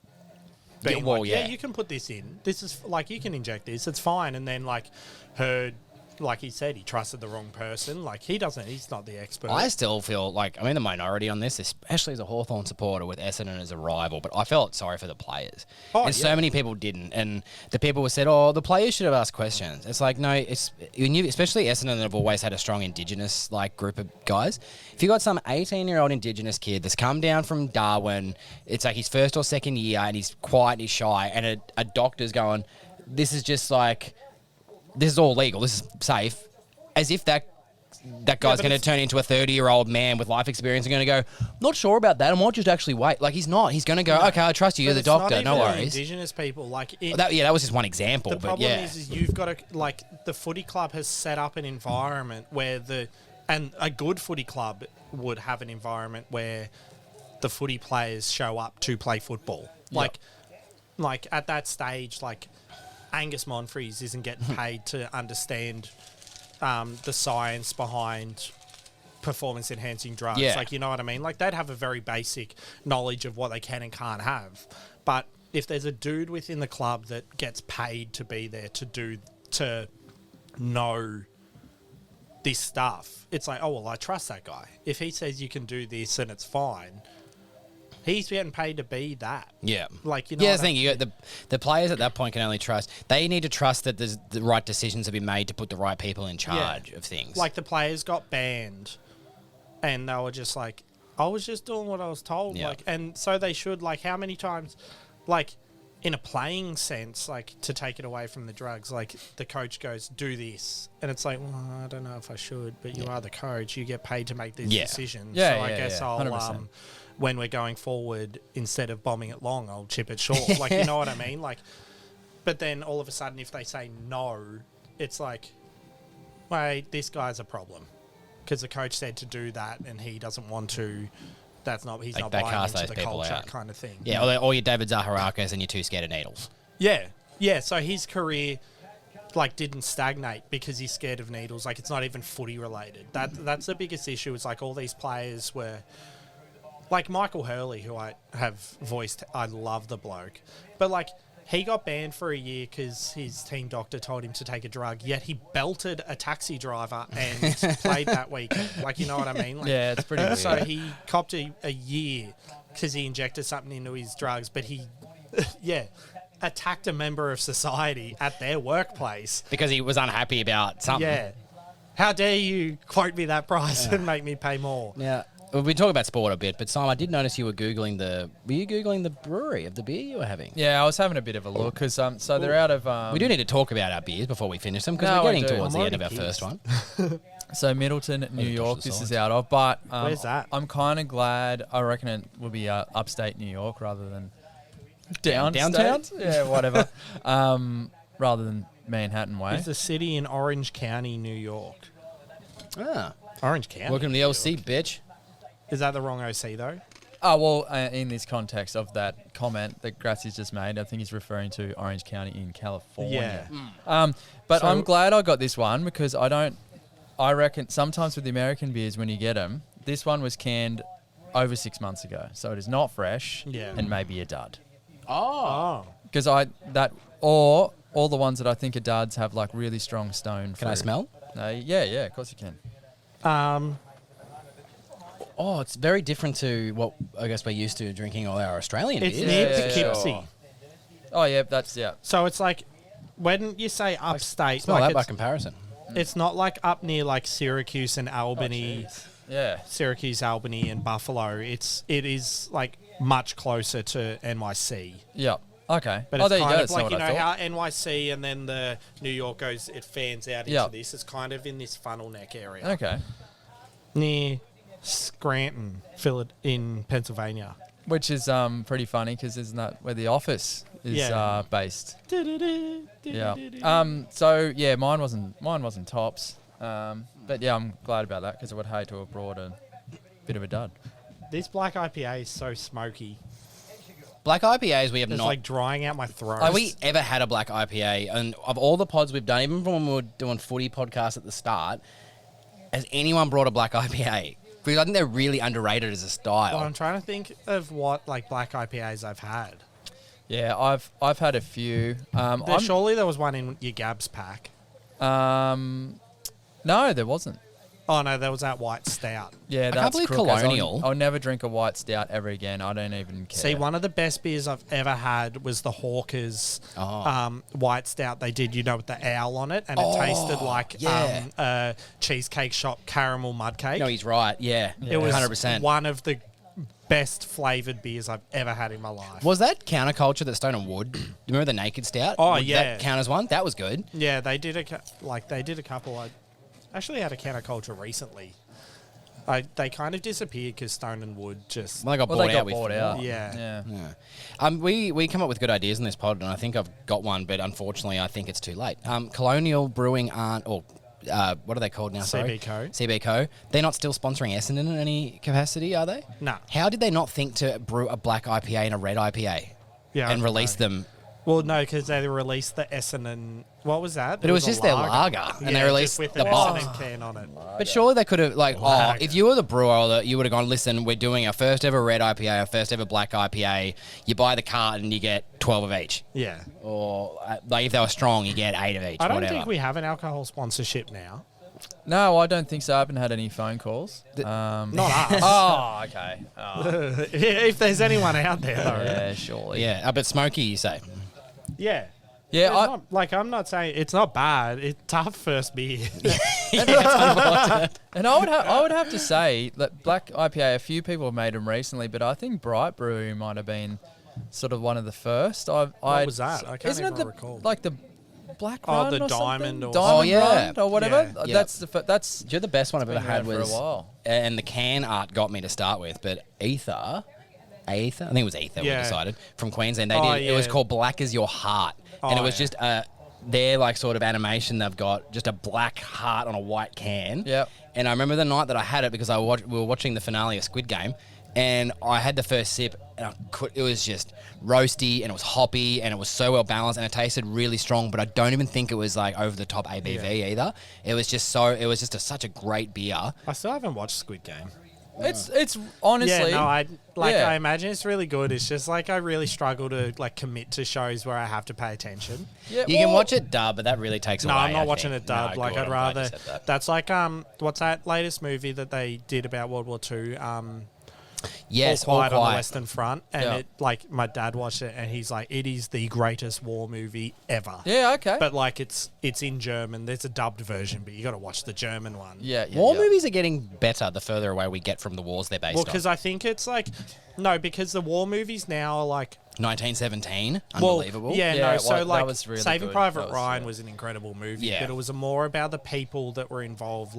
being you can put this in. This is you can inject this. It's fine. And then heard, he said, he trusted the wrong person. He's not the expert. I still feel I'm in the minority on this, especially as a Hawthorn supporter with Essendon as a rival, but I felt sorry for the players. So many people didn't. And the people who said, the players should have asked questions. It's no, especially Essendon that have always had a strong Indigenous group of guys. If you got some 18-year-old Indigenous kid that's come down from Darwin, it's his first or second year and he's quiet and he's shy, and a doctor's going, this is just this is all legal, this is safe, as if that guy's going to turn into a 30-year-old man with life experience and going to go, not sure about that, I might just actually wait. He's not. He's going to go, okay, I trust you, you're the doctor, no worries. Indigenous people, that was just one example. The problem is you've got to, the footy club has set up an environment where the And a good footy club would have an environment where the footy players show up to play football. Like at that stage, like Angus Monfries isn't getting paid to understand the science behind performance enhancing drugs. Yeah. Like, you know what I mean? Like, they'd have a very basic knowledge of what they can and can't have. But if there's a dude within the club that gets paid to be there to know this stuff, it's like, oh, well, I trust that guy. If he says you can do this and it's fine, he's getting paid to be that. Yeah. Like, you know. Yeah, the thing, you got the players at that point can only trust. They need to trust that the right decisions have been made to put the right people in charge of things. Like, the players got banned, and they were just like, I was just doing what I was told. Yeah. Like, and so they should. Like, how many times, like, in a playing sense, like, to take it away from the drugs, like, the coach goes, do this. And it's like, well, I don't know if I should, but you are the coach. You get paid to make these decisions. Yeah, so I guess I'll, 100%. when we're going forward, instead of bombing it long, I'll chip it short. Like, you know what I mean? Like, but then all of a sudden, if they say no, it's like, wait, this guy's a problem. Because the coach said to do that and he doesn't want to. He's Like, not they buying cast into those the people culture out. kind of thing. yeah, or your David Zaharakis and you're too scared of needles. Yeah. Yeah. So his career, like, didn't stagnate because he's scared of needles. Like, it's not even footy related. That's the biggest issue. It's like all these players were, like Michael Hurley, who I have voiced. I love the bloke, but like, he got banned for a year because his team doctor told him to take a drug, yet he belted a taxi driver and played that weekend. Like, you know what I mean? Like, Yeah, it's pretty weird. so he copped a year because he injected something into his drugs, but he, attacked a member of society at their workplace. Because he was unhappy about something. Yeah. How dare you quote me that price and make me pay more? Now, we talk about sport a bit, but Simon, I did notice you were Googling the brewery of the beer you were having? Yeah, I was having a bit of a look because so they're out of. We do need to talk about our beers before we finish them because No, we're I getting do. towards I'm the end of our already first one. So Middleton, New push York, the this is sides. out of. But Where's that? I'm kind of glad. I reckon it will be upstate New York rather than Downtown? downstate. Yeah, whatever. Rather than Manhattan way. It's a city in Orange County, New York. Ah, Orange County? welcome to the LC, bitch. Is that the wrong OC, though? Oh, well, in this context of that comment that Gratzy's just made, I think he's referring to Orange County in California. But So- I'm glad I got this one because I reckon sometimes with the American beers when you get them, this one was canned over 6 months ago. So it is not fresh Yeah. and maybe a dud. Oh. Because or all the ones that I think are duds have like really strong stone Can I fruit. smell? Yeah, of course you can. Oh, it's very different to what I guess we're used to drinking all our Australian It's beers. near Yeah, Poughkeepsie. sure. Oh, yeah, that's, yeah. So it's like, when you say upstate, Smell like that by it's, comparison. it's not like up near like Syracuse and Albany, Yeah. Syracuse, Albany and Buffalo. It is like much closer to NYC. Yeah. Okay. But oh, it's there you kind go. of That's like, not you what I know thought. how NYC and then the New York goes, it fans out into Yeah. this. It's kind of in this funnel neck area. Okay. Near Scranton, in Pennsylvania. Which is pretty funny because isn't that where the office is Yeah. based? Yeah. So yeah, mine wasn't tops. But yeah, I'm glad about that because I would hate to have brought a bit of a dud. This black IPA is so smoky. Black IPAs we have It's not. like drying out my throat. Have we ever had a black IPA? And of all the pods we've done, even from when we were doing footy podcasts at the start, has anyone brought a black IPA? Because I think they're really underrated as a style. Well, I'm trying to think of what like black IPAs I've had. Yeah, I've had a few. Surely there was one in your Gabs pack. No, there wasn't. Oh no, there was that white stout. Yeah, can't that's believe crookers. Colonial. I'll never drink a white stout ever again. I don't even care. See, one of the best beers I've ever had was the Hawkers white stout they did, with the owl on it, and it tasted like yeah. a cheesecake shop caramel mud cake. No, he's right. Yeah, It was 100%. one of the best flavoured beers I've ever had in my life. Was that counterculture that Stone and Wood? You remember the Naked Stout? Oh, Would yeah. that count as one? That was good. Yeah, they did a couple. I actually had a counterculture recently. They kind of disappeared because Stone and Wood just... Well, they got Well, bought they got out with. bought out. Yeah. Yeah. We come up with good ideas in this pod, and I think I've got one, but unfortunately, I think it's too late. Colonial Brewing what are they called now? Sorry, CB Co. CB Co. They're not still sponsoring Essendon in any capacity, are they? No. How did they not think to brew a black IPA and a red IPA Yeah, and release them? Well, no, because they released the Essendon. What was that? But it was just their lager, and they released just with the the box. Essendon can on it. But surely they could have, like, Lager. if you were the brewer, you would have gone, listen, we're doing our first ever red IPA, our first ever black IPA. You buy the carton, you get 12 of each. Yeah. Or, like, if they were strong, you get 8 of each, I don't whatever. think we have an alcohol sponsorship now. No, I don't think so. I haven't had any phone calls. Not us. Oh, okay. Oh, If there's anyone out there, though. yeah, surely. Yeah, but smoky, you say. Yeah. Yeah, I'm not saying it's not bad. It's tough first beer. and I would have to say that black IPA, a few people have made them recently, but I think Bright Brewery might have been sort of one of the first. What was that? I can't Isn't even it recall. like the Black Oh, Run the or Diamond something? or Diamond Oh, yeah. Run or whatever. Yeah. That's that's You're the best one I've ever been had around for a was, while. and the can art got me to start with, but Ether, I think it was Ether, we Yeah. decided, from Queensland. Oh, It was yeah. called Black as Your Heart. And it Oh, was yeah. just their like sort of animation they've got, just a black heart on a white can. Yep. And I remember the night that I had it because we were watching the finale of Squid Game, and I had the first sip, and it was just roasty, and it was hoppy, and it was so well balanced, and it tasted really strong. But I don't even think it was like over the top ABV either. It was just such a great beer. I still haven't watched Squid Game. It's honestly. Yeah, no, I Yeah. imagine it's really good. It's just like I really struggle to like commit to shows where I have to pay attention. Yeah, You can well, watch it dub, but that really takes No, away. I'm not I watching think. it dubbed. No, Like good, I'd I'm glad you rather. said that. That's like what's that latest movie that they did about World War II? Yes, All Quiet on the Quiet. Western Front, and Yeah. it like my dad watched it, and he's like, it is the greatest war movie ever. Yeah, okay. But like it's in German. There's a dubbed version, but you got to watch the German one. yeah, War yeah. movies are getting better the further away we get from the wars they're based Well, on. because I think it's like because the war movies now are like 1917, well, unbelievable. yeah, Yeah, no. well, So that like was really Saving good. Private That was, Ryan yeah. was an incredible movie, Yeah. but it was more about the people that were involved.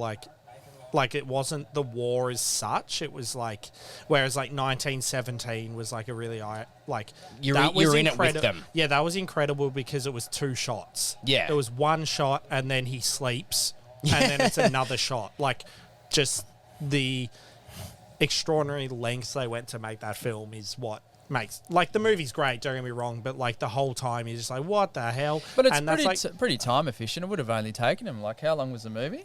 Like it wasn't the war as such. It was like, whereas like 1917 was like a really like You're that was in it with them. Yeah, that was incredible because it was 2 shots. Yeah. it was 1 shot and then he sleeps and then it's another shot. Like just the extraordinary lengths they went to make that film is what makes like the movie's great. Don't get me wrong, but like the whole time you're just like, what the hell? But it's and that's like pretty time efficient. It would have only taken him like how long was the movie?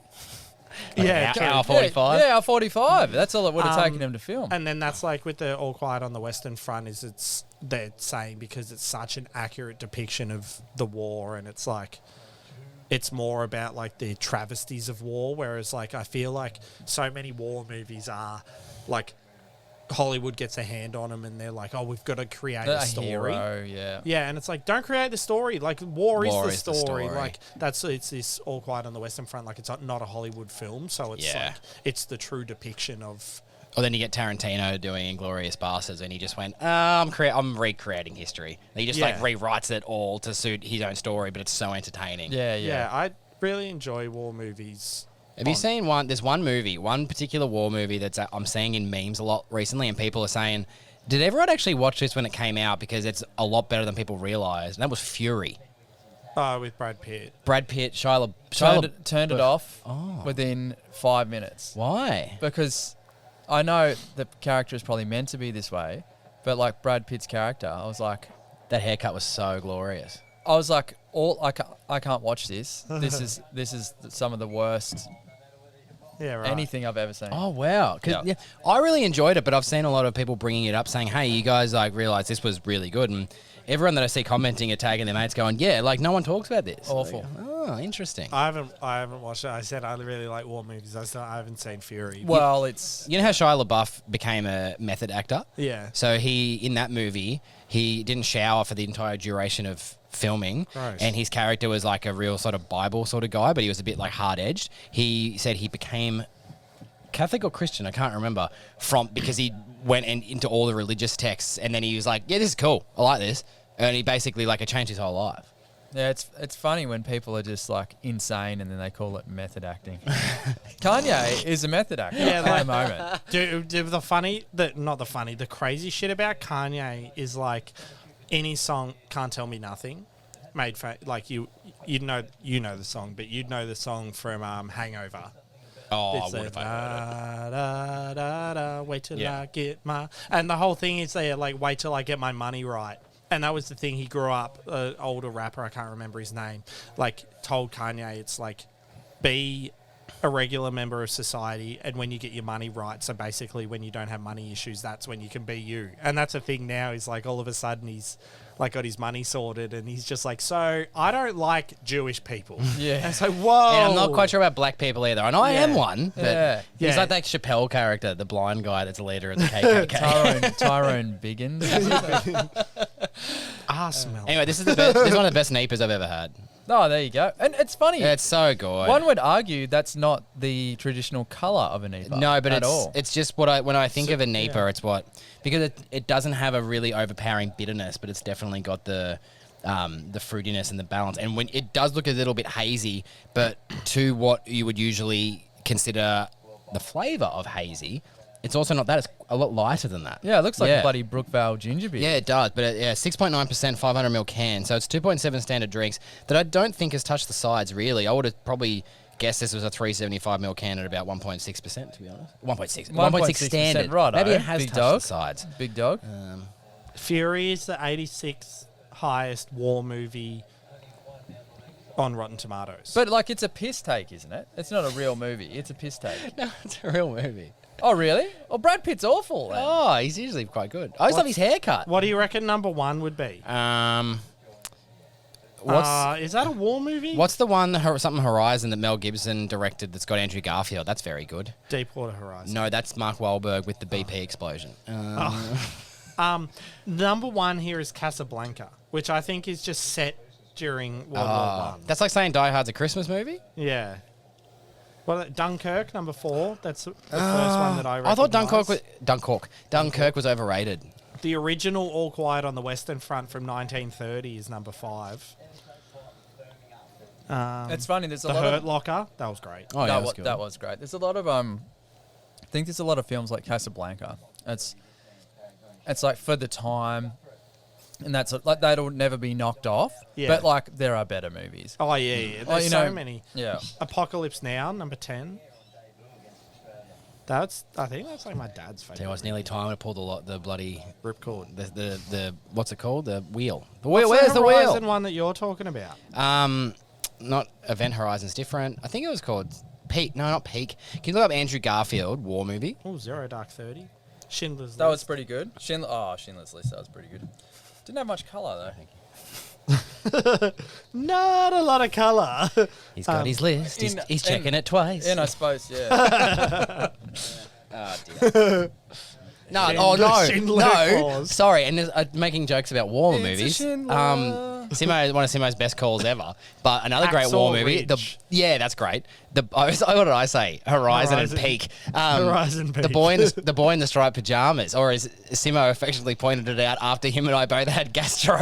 yeah, true. hour 45. Yeah, 45. That's all it would have taken him to film. And then that's like with the All Quiet on the Western Front is they're saying because it's such an accurate depiction of the war, and it's like it's more about like the travesties of war, whereas like I feel like so many war movies are like Hollywood gets a hand on them and they're like, oh, we've got to create a story. Hero, yeah. Yeah, and it's like, don't create the story. Like, war is War the is the story. story. Like, it's this All Quiet on the Western Front. Like, it's not a Hollywood film, so it's Yeah. like, it's the true depiction of. Or then you get Tarantino doing Inglourious Basterds, and he just went, I'm recreating history. And he just like Yeah. rewrites it all to suit his own story, but it's so entertaining. Yeah, Yeah, yeah. I really enjoy war movies. Have you seen one? There's one particular war movie that's I'm seeing in memes a lot recently, and people are saying, did everyone actually watch this when it came out? Because it's a lot better than people realize. And that was Fury. With Brad Pitt. Brad Pitt, Shia Turned it off Oh. within 5 minutes. Why? Because I know the character is probably meant to be this way, but like Brad Pitt's character, I was like, That haircut was so glorious. I can't watch this. This is some of the worst Yeah, right. anything I've ever seen. Oh, wow. 'Cause, Yeah. yeah, I really enjoyed it, but I've seen a lot of people bringing it up saying, hey, you guys like realize this was really good. And everyone that I see commenting are tagging their mates going, yeah, like no one talks about this. Awful. Like, oh, interesting. I haven't watched it. I said I really like war movies. I haven't seen Fury. Well, it's You know how Shia LaBeouf became a method actor? Yeah. So in that movie, he didn't shower for the entire duration of filming. Gross. And his character was like a real sort of Bible sort of guy, but he was a bit like hard-edged. He said he became Catholic or Christian, I can't remember, because he went into all the religious texts, and then he was like, yeah, this is cool. I like this. And he basically, like, it changed his whole life. yeah, it's funny when people are just like insane and then they call it method acting. Kanye is a method actor Yeah, at the moment. The crazy shit about Kanye is like in his song "Can't Tell Me Nothing." like you'd know the song, but you'd know the song from Hangover. Oh, It's I would like, have. da, da, da, da, wait till Yeah. I get my... And the whole thing is there, like, wait till I get my money right. And that was the thing. He grew up, older rapper, I can't remember his name, like, told Kanye, it's like, be a regular member of society, and when you get your money right, so basically when you don't have money issues, that's when you can be you. And that's the thing now, is like, all of a sudden he's like got his money sorted, and he's just like, so I don't like Jewish people. Yeah. And it's like, whoa. And I'm not quite sure about black people either. I know I am Yeah. one, but Yeah. he's Yeah. like that Chappelle character, the blind guy that's a leader of the KKK. Tyrone Biggins. Smell. Anyway, this is one of the best NEIPAs I've ever had. Oh, there you go. And it's funny. It's so good. One would argue that's not the traditional colour of an NEIPA. No, but at all. it's just when I think of a NEIPA, it's because it doesn't have a really overpowering bitterness, but it's definitely got the fruitiness and the balance. And when it does look a little bit hazy, but to what you would usually consider the flavour of hazy, it's also not that. It's a lot lighter than that. Yeah, it looks like a bloody Brookvale ginger beer. Yeah, it does. But 6.9%, 500ml can. So it's 2.7 standard drinks that I don't think has touched the sides, really. I would have probably guessed this was a 375ml can at about 1.6%, to be honest. 1.6. 1.6 standard. Right, Maybe it has Big touched dog. the sides. Big dog. Fury is the 86th highest war movie on Rotten Tomatoes. But like, it's a piss take, isn't it? It's not a real movie. It's a piss take. No, it's a real movie. Oh, really? Well, Brad Pitt's awful. Then. Oh, he's usually quite good. I always love his haircut. what do you reckon number one would be? Is that a war movie? What's the one, something Horizon, that Mel Gibson directed that's got Andrew Garfield? That's very good. Deepwater Horizon. No, that's Mark Wahlberg with the BP explosion. Number one here is Casablanca, which I think is just set during World War One. That's like saying Die Hard's a Christmas movie? Yeah. Well, Dunkirk, number 4. That's the first one that I I thought recognise. Dunkirk was overrated. The original All Quiet on the Western Front from 1930 is number 5. It's funny. There's a The lot Hurt of Locker, that was great. Oh, yeah, that, that's good. that was great. There's a lot of I think there's a lot of films like Casablanca. It's like for the time, and that's like that'll never be knocked off. Yeah. But like there are better movies. Oh, yeah. There's you so know, many. Yeah. Apocalypse Now, number 10. I think that's like my dad's Tell you favourite. what, it's nearly time to pull the bloody Ripcord. the what's it called? The wheel. The What's wheel. Where's the Horizon wheel? one that you're talking about? Not Event Horizon's different. I think it was called Peak. No, not Peak. Can you look up Andrew Garfield war movie? Oh, Zero Dark 30. Schindler's List. That was pretty good. Schindler's List. That was pretty good. Didn't have much colour though. Not a lot of colour. He's got his list. He's in- checking it twice. And I suppose, yeah. Oh, dear. No, Schindler no. Clause. Sorry, and making jokes about war It's a movies. Schindler. Simmo, one of Simmo's best calls ever. But another great war Hacksaw movie. Ridge. That's great. What did I say? Horizon and Peak. Horizon The Peak. boy in the striped pajamas, or as Simmo affectionately pointed it out after him and I both had gastro.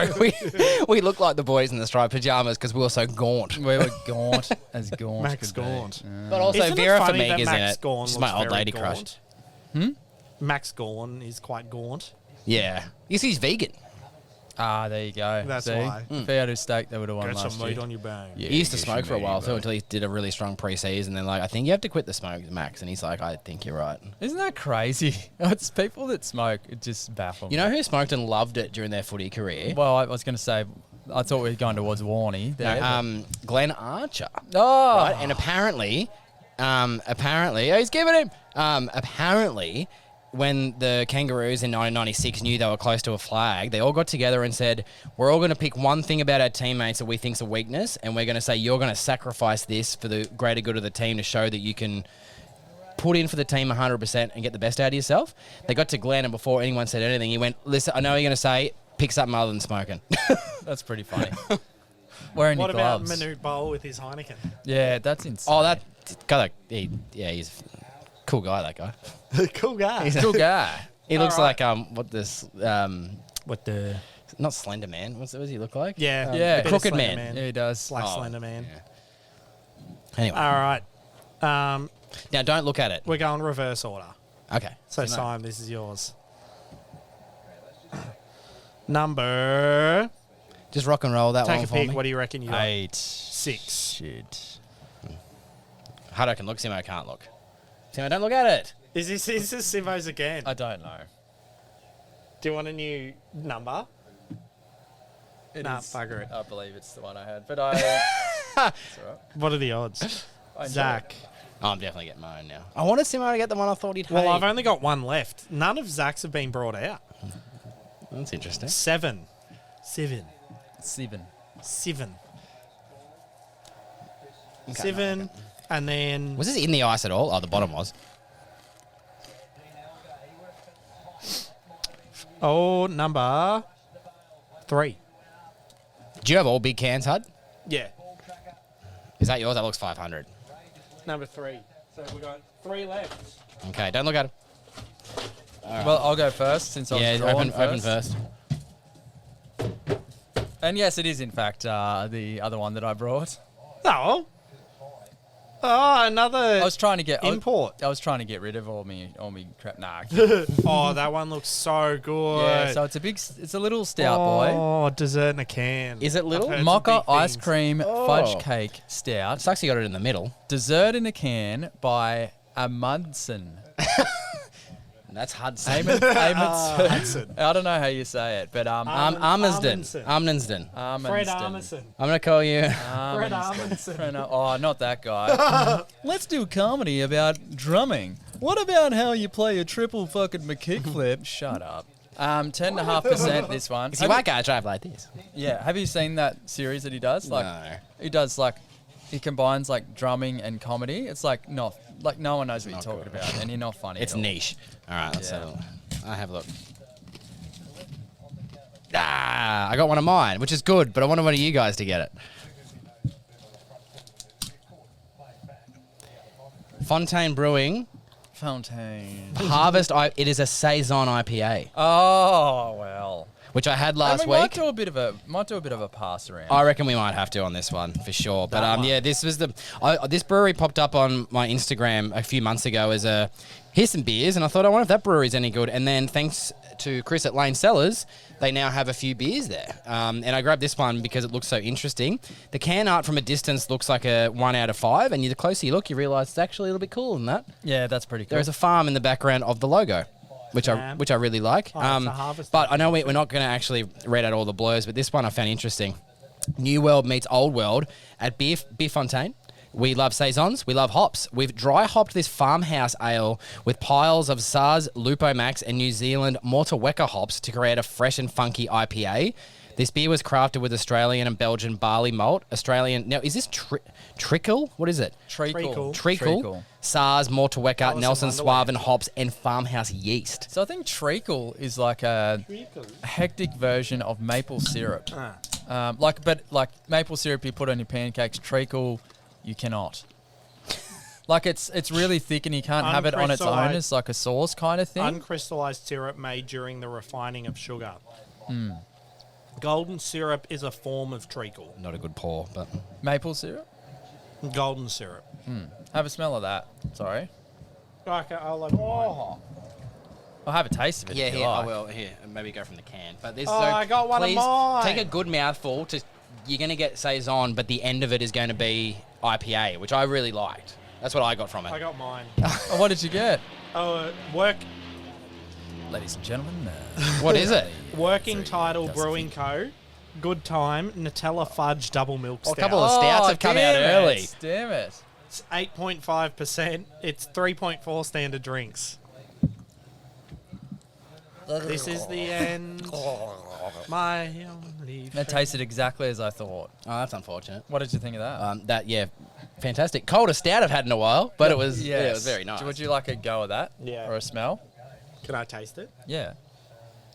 We looked like the boys in the striped pajamas because we were so gaunt. We were gaunt as gaunt. Max could be. Gaunt. But also Isn't it Vera funny Farmiga that is in Max it. Gorn She's looks my old very lady gaunt? crush. Max Gorn is quite gaunt. Yeah, you see, he's vegan. Ah, there you go. That's See? why. If he had his steak, they would have won Get last some meat year. on your bone. Yeah, He used to get smoke some for a meat, while bro. too until he did a really strong pre-season. Then I think you have to quit the smoke, Max. And he's like, I think you're right. Isn't that crazy? It's people that smoke. It just baffles me. You know who smoked and loved it during their footy career? Well, I was going to say, I thought we were going towards Warney. There, Glenn Archer. oh, Right? And apparently, oh, he's giving him. Apparently, when the Kangaroos in 1996 knew they were close to a flag, they all got together and said, we're all going to pick one thing about our teammates that we think's a weakness, and we're going to say you're going to sacrifice this for the greater good of the team to show that you can put in for the team 100% and get the best out of yourself. They got to Glenn, and before anyone said anything, he went, listen, I know what you're going to say, pick something other than smoking. that's pretty funny. Wearing What your about gloves. Manute Bowl with his Heineken? Yeah, that's insane. Oh, that guy, he's a cool guy, that guy. Cool guy. cool guy. He looks Alright. like, What the? not Slender Man. What does he look like? Yeah. Yeah. a bit of Crooked Slender Man. Yeah, he does. Black Oh, Slender Man. yeah. Anyway, All right. now don't look at it. We're going reverse order. Okay. So, no. Simon, this is yours. Number Just rock and roll that Take one a for pick. me. What do you reckon you got? 8. 6. Shit. Hudo can look, Simmo can't look. Simmo, don't look at it. Is this Simmo's again? I don't know. Do you want a new number? Nah, bugger it. I believe it's the one I had, but I. It's all right. What are the odds? I enjoy Zach. Oh, I'm definitely getting mine now. I wanted Simmo to get the one I thought he'd hate. Well, I've only got one left. None of Zach's have been brought out. That's interesting. 7. 7. 7. Okay, 7. no, And then... Was this in the ice at all? Oh, the bottom was. Oh, number 3. Do you have all big cans, Hud? Yeah. Is that yours? That looks 500. Number 3. So we've got 3 left. Okay, don't look at it. Well, I'll go first since I was Yeah, drawn open first. And yes, it is in fact the other one that I brought. No. Oh, another I was trying to get import. I was trying to get rid of all me crap. Nah. Oh, that one looks so good. Yeah, so it's a little stout boy. Oh, dessert in a can. Is it little? I've heard some Mocha big ice things. cream Oh. fudge cake stout. Sucks you got it in the middle. Dessert in a can by Amundsen. That's Hudson. Amundsen. I don't know how you say it, but Amundsen. Fred Amundsen. Armisen. I'm going to call you... Fred Armisen. Oh, not that guy. Let's do comedy about drumming. What about how you play a triple fucking kickflip? Shut up. 10.5% this one. See, white guy drive like this. Yeah, have you seen that series that he does? Like, No. he does like, he combines like drumming and comedy. It's like not like no one knows what you're talking about, and you're not funny. It's at all. niche. All right, let's Yeah. have a look. I'll have a look. Ah, I got one of mine, which is good, but I wanted one of you guys to get it. Fontaine Brewing Fontaine. Harvest. It is a Saison IPA, Oh well. which I had last And we week. might do a bit of a pass around. I reckon we might have to on this one for sure. But That one. yeah, this was this brewery popped up on my Instagram a few months ago as here's some beers, and I thought I wonder if that brewery's any good. And then thanks to Chris at Lane Cellars, they now have a few beers there. And I grabbed this one because it looks so interesting. The can art from a distance looks like a 1 out of 5, and the closer you look, you realise it's actually a little bit cooler than that. Yeah, that's pretty cool. There is a farm in the background of the logo, which I really like. Oh, it's a harvest But I know we're not going to actually read out all the blurs, but this one I found interesting. New World meets Old World at Beer Fontaine. We love saisons. We love hops. We've dry hopped this farmhouse ale with piles of SARS, Lupo Max, and New Zealand Mortaweka hops to create a fresh and funky IPA. This beer was crafted with Australian and Belgian barley malt. Now, is this Trickle? What is it? treacle. Treacle, SARS, Mortaweka, Alice Nelson in Suave, Wonderland. and hops, and farmhouse yeast. So I think treacle is like a hectic version of maple syrup. Like maple syrup you put on your pancakes. Treacle, you cannot. Like it's really thick and you can't have it on its own Uncrystallized- as like a sauce kind of thing. Uncrystallized syrup made during the refining of sugar. Golden syrup is a form of treacle. Not a good pour, but Maple syrup. Golden syrup. Have a smell of that. Sorry. Okay, I'll let mine. I'll have a taste of it. yeah, if you here I like. will. Here, maybe go from the can. But this, I got one of please mine. take a good mouthful. You're going to get saison, but the end of it is going to be IPA, which I really liked. That's what I got from it. I got mine. Oh, what did you get? Work Ladies and gentlemen. What is it? Working Title Brewing Co. Good time Nutella Fudge Double Milk Oh, a Stout. couple of stouts have come out early. Damn it. It's 8.5%. It's 3.4 standard drinks. This is the end. My only That tasted exactly as I thought. Oh, that's unfortunate. What did you think of that? Yeah, fantastic. Coldest stout I've had in a while, but it was yeah, it was very nice. Would you like a go of that? Yeah. Or a smell? Can I taste it? Yeah.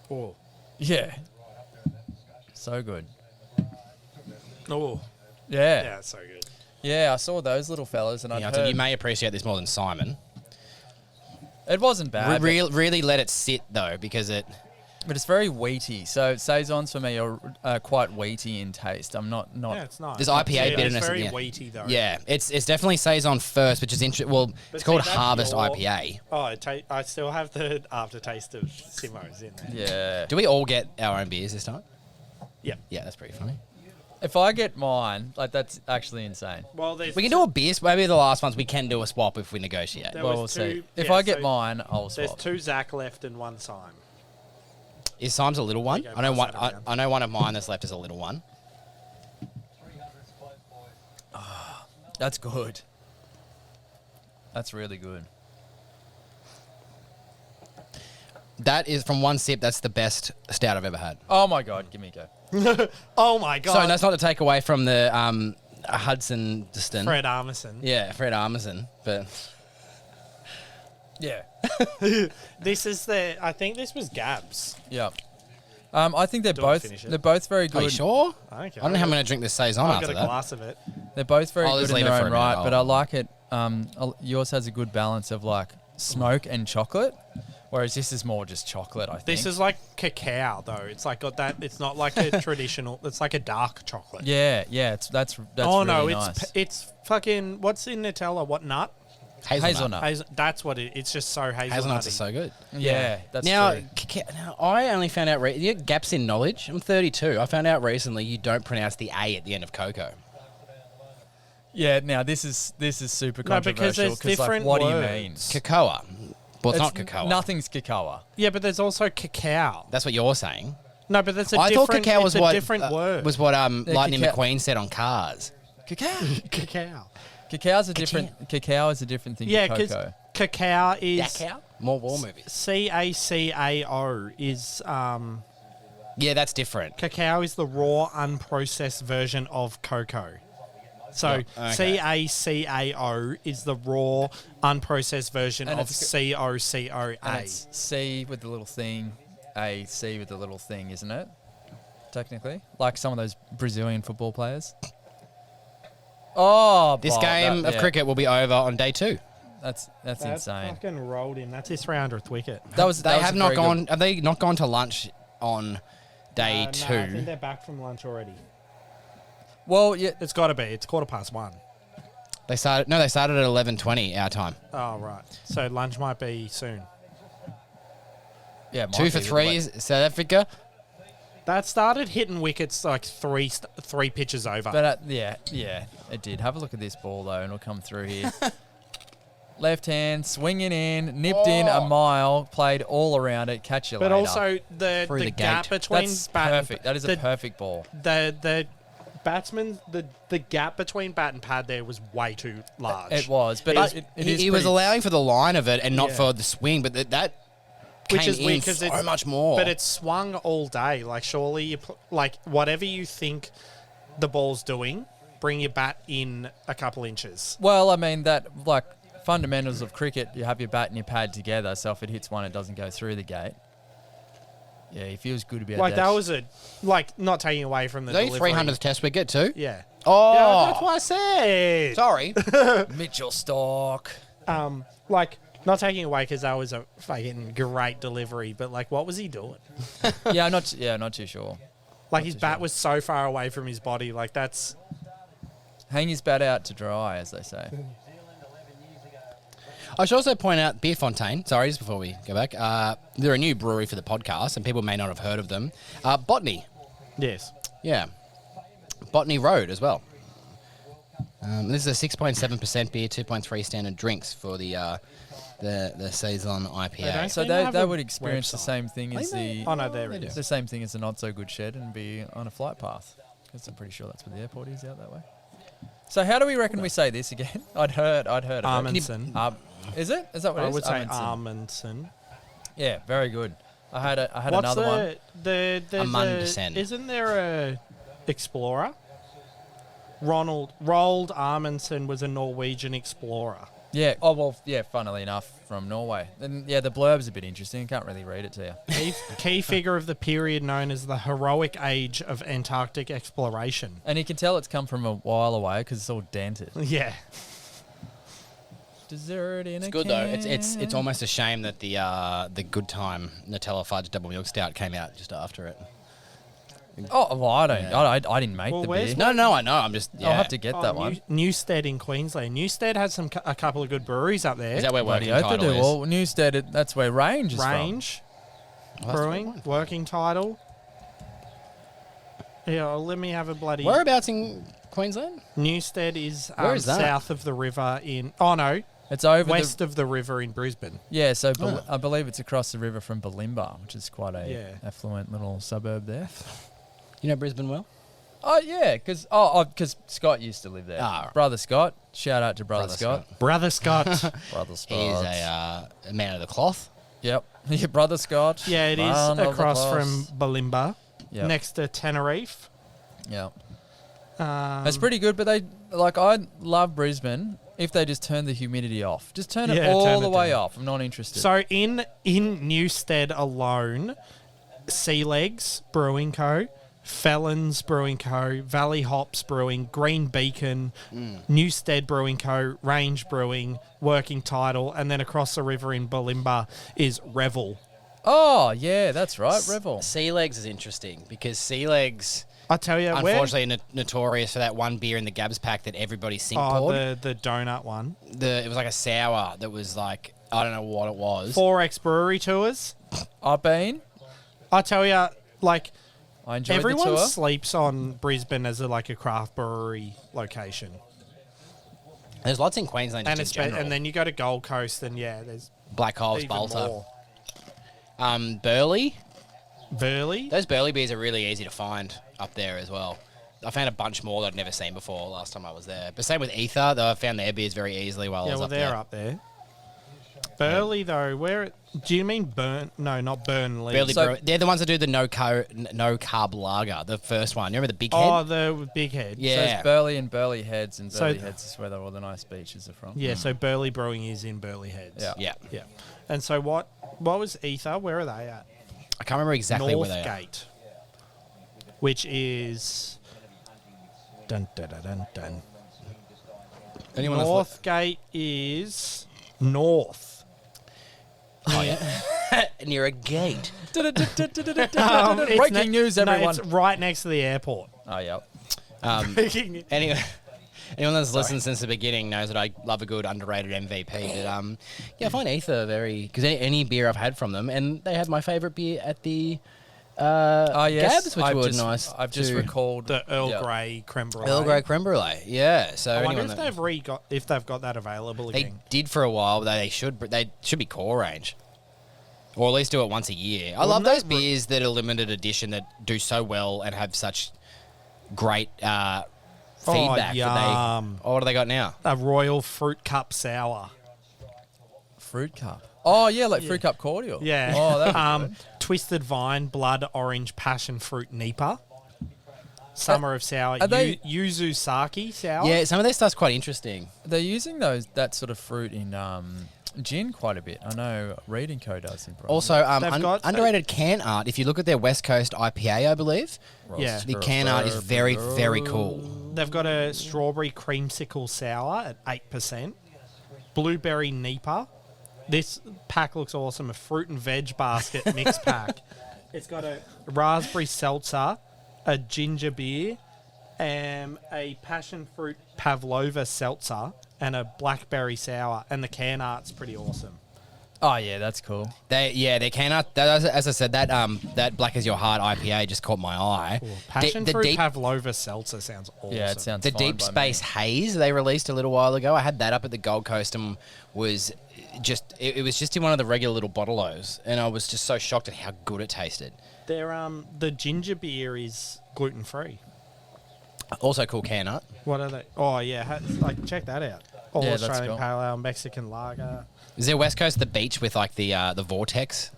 Oh. Yeah. So good. Oh. Yeah. Yeah, it's so good. Yeah, I saw those little fellas and I Yeah, heard you may appreciate this more than Simon. it wasn't bad, Really let it sit though, because it. but it's very wheaty. So saisons for me are quite wheaty in taste. I'm not. Yeah, it's nice. There's IPA Yeah, bitterness It's at very the end. wheaty though. Yeah, it's definitely saison first, which is interesting. Well, But it's called see, that's Harvest your- IPA. Oh, I still have the aftertaste of Simmo's in there. Yeah. Do we all get our own beers this time? Yeah. Yeah, that's pretty funny. If I get mine, like that's actually insane. Well, there's We can do a beer. Maybe the last ones we can do a swap if we negotiate. There Well, was we'll two- see. If yeah, I get so mine, I'll There's swap. 2 Zach left and 1 Simon. Is Simon's a little one? There you I go, know one. pass that around. I know one of mine that's left is a little one. That's good. That's really good. That is from one sip. That's the best stout I've ever had. Oh my god, give me a go. Oh my God. So that's not to take away from the Hudson Distin. Fred Armisen. Yeah, Fred Armisen. But Yeah. This is I think this was Gabs. Yeah. I think they're Do you want both to finish it? they're both very good. are you sure? Okay. I don't know how I'm going to drink this saison I've after got a that. glass of it. They're both very I'll good just in leave their it for own a minute. right, but I'll- I like it. Yours has a good balance of like smoke and chocolate, whereas this is more just chocolate. I think This is like cacao though. It's like got that. It's not like a traditional. It's like a dark chocolate. yeah. That's oh really no, nice. it's fucking. What's in Nutella? What nut? Hazelnut. That's what it's just so hazelnut. Hazelnuts are so good. Yeah, that's Now, true. now, I only found out. You get gaps in knowledge. I'm 32. I found out recently you don't pronounce the A at the end of cocoa. Yeah, now this is super No, because controversial there's like, different what words. do you mean? Cocoa. Well, it's not cocoa. Nothing's cocoa. Yeah, but there's also cacao. That's what you're saying. No, but that's a I different. thought cacao was it's a what different word. was what Lightning cacao- McQueen said on Cars. Cacao. cacao. Cacao's a different. Cacao is a different thing. Yeah, to because cocoa. cacao is Cacao? More war movies. CACAO is Yeah, that's different. cacao is the raw unprocessed version of cocoa. So Yeah, okay. CACAO is the raw unprocessed version And of it's- COCOA. And it's C with the little thing, A, C with the little thing, isn't it? Technically. Like some of those Brazilian football players. Oh, This game of cricket will be over on day 2. That's That's insane. fucking rolled him. That's his 300th wicket. That was They that was have a not very gone. good- Have they not gone to lunch on day No, 2? I think they're back from lunch already. Well, yeah. It's got to be. It's 1:15. They started. No, they started at 11:20 our time. Oh, right. So lunch might be soon. Yeah, might 2 for be, 3 is South Africa. That started hitting wickets like three pitches over. But yeah, it did. Have a look at this ball though, and it'll come through here. Left hand, swinging in, nipped in a mile, played all around it. Catch you But later. also the Through the gap gate. between That's bat perfect. That is the, a perfect ball. the batsman the gap between bat and pad there was way too large. It was, but But it he, is he was pretty- allowing for the line of it and not Yeah. for the swing. But that Which came is weird in because so much more. But it swung all day. Like surely you like whatever you think the ball's doing, bring your bat in a couple inches. Well, I mean that like fundamentals of cricket. You have your bat and your pad together, so if it hits one, it doesn't go through the gate. Yeah, he feels good about Like that. that was not taking away from the the delivery. 300th test wicket too. Yeah. Oh, Yeah, that's what I said. sorry. Mitchell Stark. Like not taking away because that was a fucking great delivery, but like what was he doing? Yeah, I'm not too sure. Like his bat was so far away from his body. Like that's Hang his bat out to dry, as they say. I should also point out Beer Fontaine. Sorry, just before we go back, they're a new brewery for the podcast, and people may not have heard of them. Botany, yes. yeah, Botany Road as well. This is a 6.7% beer, 2.3 standard drinks for the saison They IPA. don't So seem to have they a would experience the website. same thing as the Oh no, there They it do. is. the same thing as the not so good shed and be on a flight path. Because I'm pretty sure that's where the airport is out that way. So how do we reckon we say this again? I'd heard of it. Amundsen. Is it? Is that what it I is? would say Amundsen. Amundsen. Yeah, very good. I had What's another one. there's Amundsen. Isn't there a explorer? Roald Amundsen was a Norwegian explorer. Yeah. Oh well. Yeah. Funnily enough, from Norway. And yeah, the blurb's a bit interesting. Can't really read it to you. Key figure of the period known as the heroic age of Antarctic exploration. And you can tell it's come from a while away because it's all dented. Yeah. Dessert in It's a good though. can. It's almost a shame that the Good Time Nutella Fudge Double Milk Stout came out just after it. Oh well, I don't. Yeah. I didn't make Well, the where's beer. No, I know. I'm just. Yeah. I'll have to get that one. Newstead in Queensland. Newstead has a couple of good breweries up there. Is that where Bloody working oath they title do. is? Well, Newstead, that's where Range is Range Oh, that's Brewing, the one. working title. Yeah, well, let me have a bloody. Whereabouts in Queensland? Newstead is, Where is that? south of the river in. Oh no, It's over west of the river in Brisbane. Yeah, so Oh. I believe it's across the river from Bulimba, which is quite a Yeah. affluent little suburb there. You know Brisbane well? Oh yeah, because Scott used to live there. Ah. Brother Scott, shout out to Brother Scott. Brother Scott. Brother Scott. He's a man of the cloth. Yep, yeah, Brother Scott. Yeah, it is Man of the across cloth. from Bulimba, Yep. next to Tenerife. Yeah, Um, it's pretty good, but I love Brisbane if they just turn the humidity off. Just turn it Yeah, all turn the it way down. off. I'm not interested. So in Newstead alone, Sea Legs Brewing Co., Felons Brewing Co., Valley Hops Brewing, Green Beacon, Newstead Brewing Co., Range Brewing, Working Title, and then across the river in Bulimba is Revel. oh yeah, that's right, Revel. Sea Legs is interesting because Sea Legs, I tell you, unfortunately, notorious for that one beer in the Gabs pack that everybody sink poured. the donut one. It was like a sour that was like, I don't know what it was. 4X Brewery Tours. I've been. I tell you, like, I enjoyed everyone the tour. sleeps on Brisbane as a craft brewery location. There's lots in Queensland And, just in general. and then you go to Gold Coast, and yeah, there's Black Holes, even Bolter. more. Burley. Burley. Those Burley beers are really easy to find up there as well. I found a bunch more that I'd never seen before last time I was there. But same with Ether, though I found their beers very easily while I Yeah, was well, up they're there. up there. Burley, though, where... Do you mean Burn... No, not Burnley. Burley So- Brew- they're the ones that do the no carb lager, the first one. You remember the big Oh, head? the Big Head. So Yeah. it's Burley and Burley Heads, and So- Burley Heads is where all the nice beaches are from. Yeah, so Burley Brewing is in Burley Heads. Yeah. Yeah. Yeah. And so what was Ether? Where are they at? I can't remember exactly where they are. Northgate. Which is... Dun, dun, dun, dun, dun. Anyone else? Northgate is north. Oh, yeah. Near a gate. It's Breaking news, everyone. No, it's right next to the airport. Oh, yeah. Breaking news. Anyway, anyone that's listened since the beginning knows that I love a good underrated MVP. But yeah, I find Ether very... Because any beer I've had from them, and they had my favourite beer at the Oh, yes. Gabs, which was nice. I've just too. recalled The Earl yeah. Grey creme brulee. Earl Grey creme brulee. Yeah, so I wonder anyone if that- they've got that available they again. did for a while, but they should be core range. Or at least do it once a year. I love Wouldn't those they re- beers that are limited edition that do so well and have such great feedback. yum. What do they got now? A Royal Fruit Cup Sour. Fruit cup. Oh, yeah, like fruit cup cordial. Yeah. Oh, that Twisted Vine, Blood Orange, Passion Fruit NEIPA. Summer of Sour. are they- Yuzu Sake Sour. Yeah, some of their stuff's quite interesting. they're using that sort of fruit in gin quite a bit. I know Reed & Co does in Brighton. Also, They've got- underrated can art. If you look at their West Coast IPA, I believe, Yeah. the can art is very, very cool. They've got a Strawberry Creamsicle Sour at 8%. Blueberry NEIPA. This pack looks awesome. A fruit and veg basket mix pack. It's got a raspberry seltzer, a ginger beer, a passion fruit pavlova seltzer, and a blackberry sour. And the can art's pretty awesome. Oh, yeah, that's cool. Their can art. As I said, that Black as Your Heart IPA just caught my eye. Passion the fruit deep, pavlova seltzer sounds awesome. Yeah, it sounds the fine Deep by Space me. Haze they released a little while ago. I had that up at the Gold Coast and was just it was just in one of the regular little bottle-os, and I was just so shocked at how good it tasted. The ginger beer is gluten free. Also cool can art. What are they? Oh yeah, check that out. All Yeah, that's Australian cool. Pale Ale, Mexican Lager. Is there West Coast the beach with like the vortex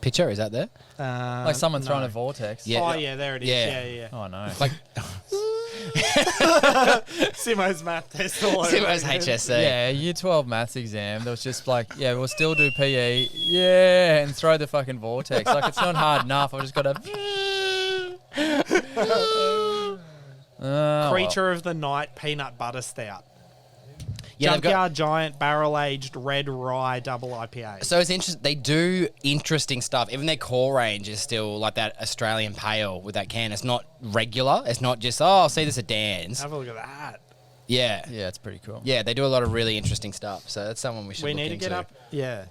picture? Is that there? Like someone throwing a vortex. Yeah. Oh yeah, there it is. Yeah. Yeah. Oh, no. Like Simo's math test all over. Simo's again. HSC. Yeah, year 12 maths exam. There was just like, yeah, we'll still do PE. Yeah, and throw the fucking vortex. Like, it's not hard enough. I've just got to... Creature of the Night Peanut Butter Stout. Yeah, they've got, Junkyard Giant Barrel Aged Red Rye Double IPA. so it's interesting. They do interesting stuff. Even their core range is still like that Australian pale with that can. It's not regular. It's not just see this at Dan's. Have a look at that. Yeah. Yeah, it's pretty cool. Yeah, they do a lot of really interesting stuff. So that's someone we should We look need to into. get up. Yeah.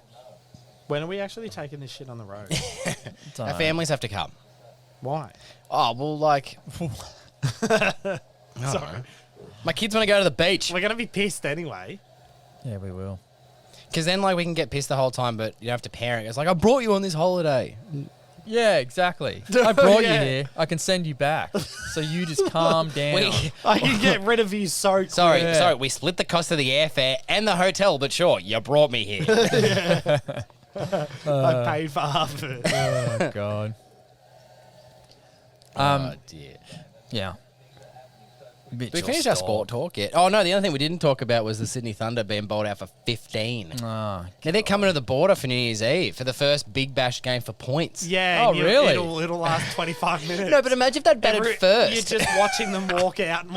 When are we actually taking this shit on the road? Dunno. Our families have to come. Why? Oh, well, like... Sorry. My kids want to go to the beach. We're going to be pissed anyway. Yeah, we will. Because then, like, we can get pissed the whole time, but you don't have to parent. It's like, I brought you on this holiday. Yeah, exactly. I brought Yeah. you here. I can send you back. So you just calm down. I can get rid of you so quick. Sorry, we split the cost of the airfare and the hotel, but sure, you brought me here. I paid for half of it. Oh, God. Oh, dear. Yeah. Did we finish our sport talk yet? Oh, no, the other thing we didn't talk about was the Sydney Thunder being bowled out for 15. Oh, Now, they're coming to the Border for New Year's Eve for the first Big Bash game for points. Yeah. Oh, and really? It'll last 25 minutes. No, but imagine if they'd batted first. You're just watching them walk out and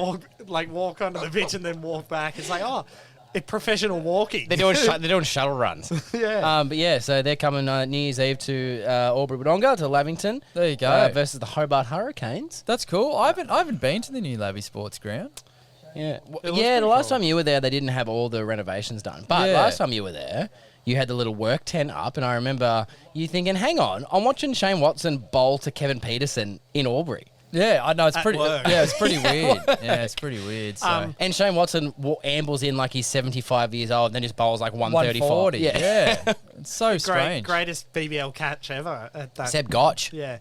walk onto the pitch and then walk back. It's like, oh, it's professional walking. They're doing shuttle runs. Yeah. But yeah, so they're coming New Year's Eve to Albury-Wodonga, to Lavington. There you go. Versus the Hobart Hurricanes. That's cool. I haven't been to the new Labby Sports Ground. Yeah, looks the pretty last cool. time you were there, they didn't have all the renovations done. But Yeah. last time you were there, you had the little work tent up, and I remember you thinking, hang on, I'm watching Shane Watson bowl to Kevin Peterson in Albury. Yeah, I know. It's At pretty. work. Yeah, it's pretty weird. Yeah, it's pretty weird. So. And Shane Watson ambles in like he's 75 years old, and then just bowls like 135. 140. Yeah. It's so strange. Greatest BBL catch ever at that. Seb Gotch. Yeah.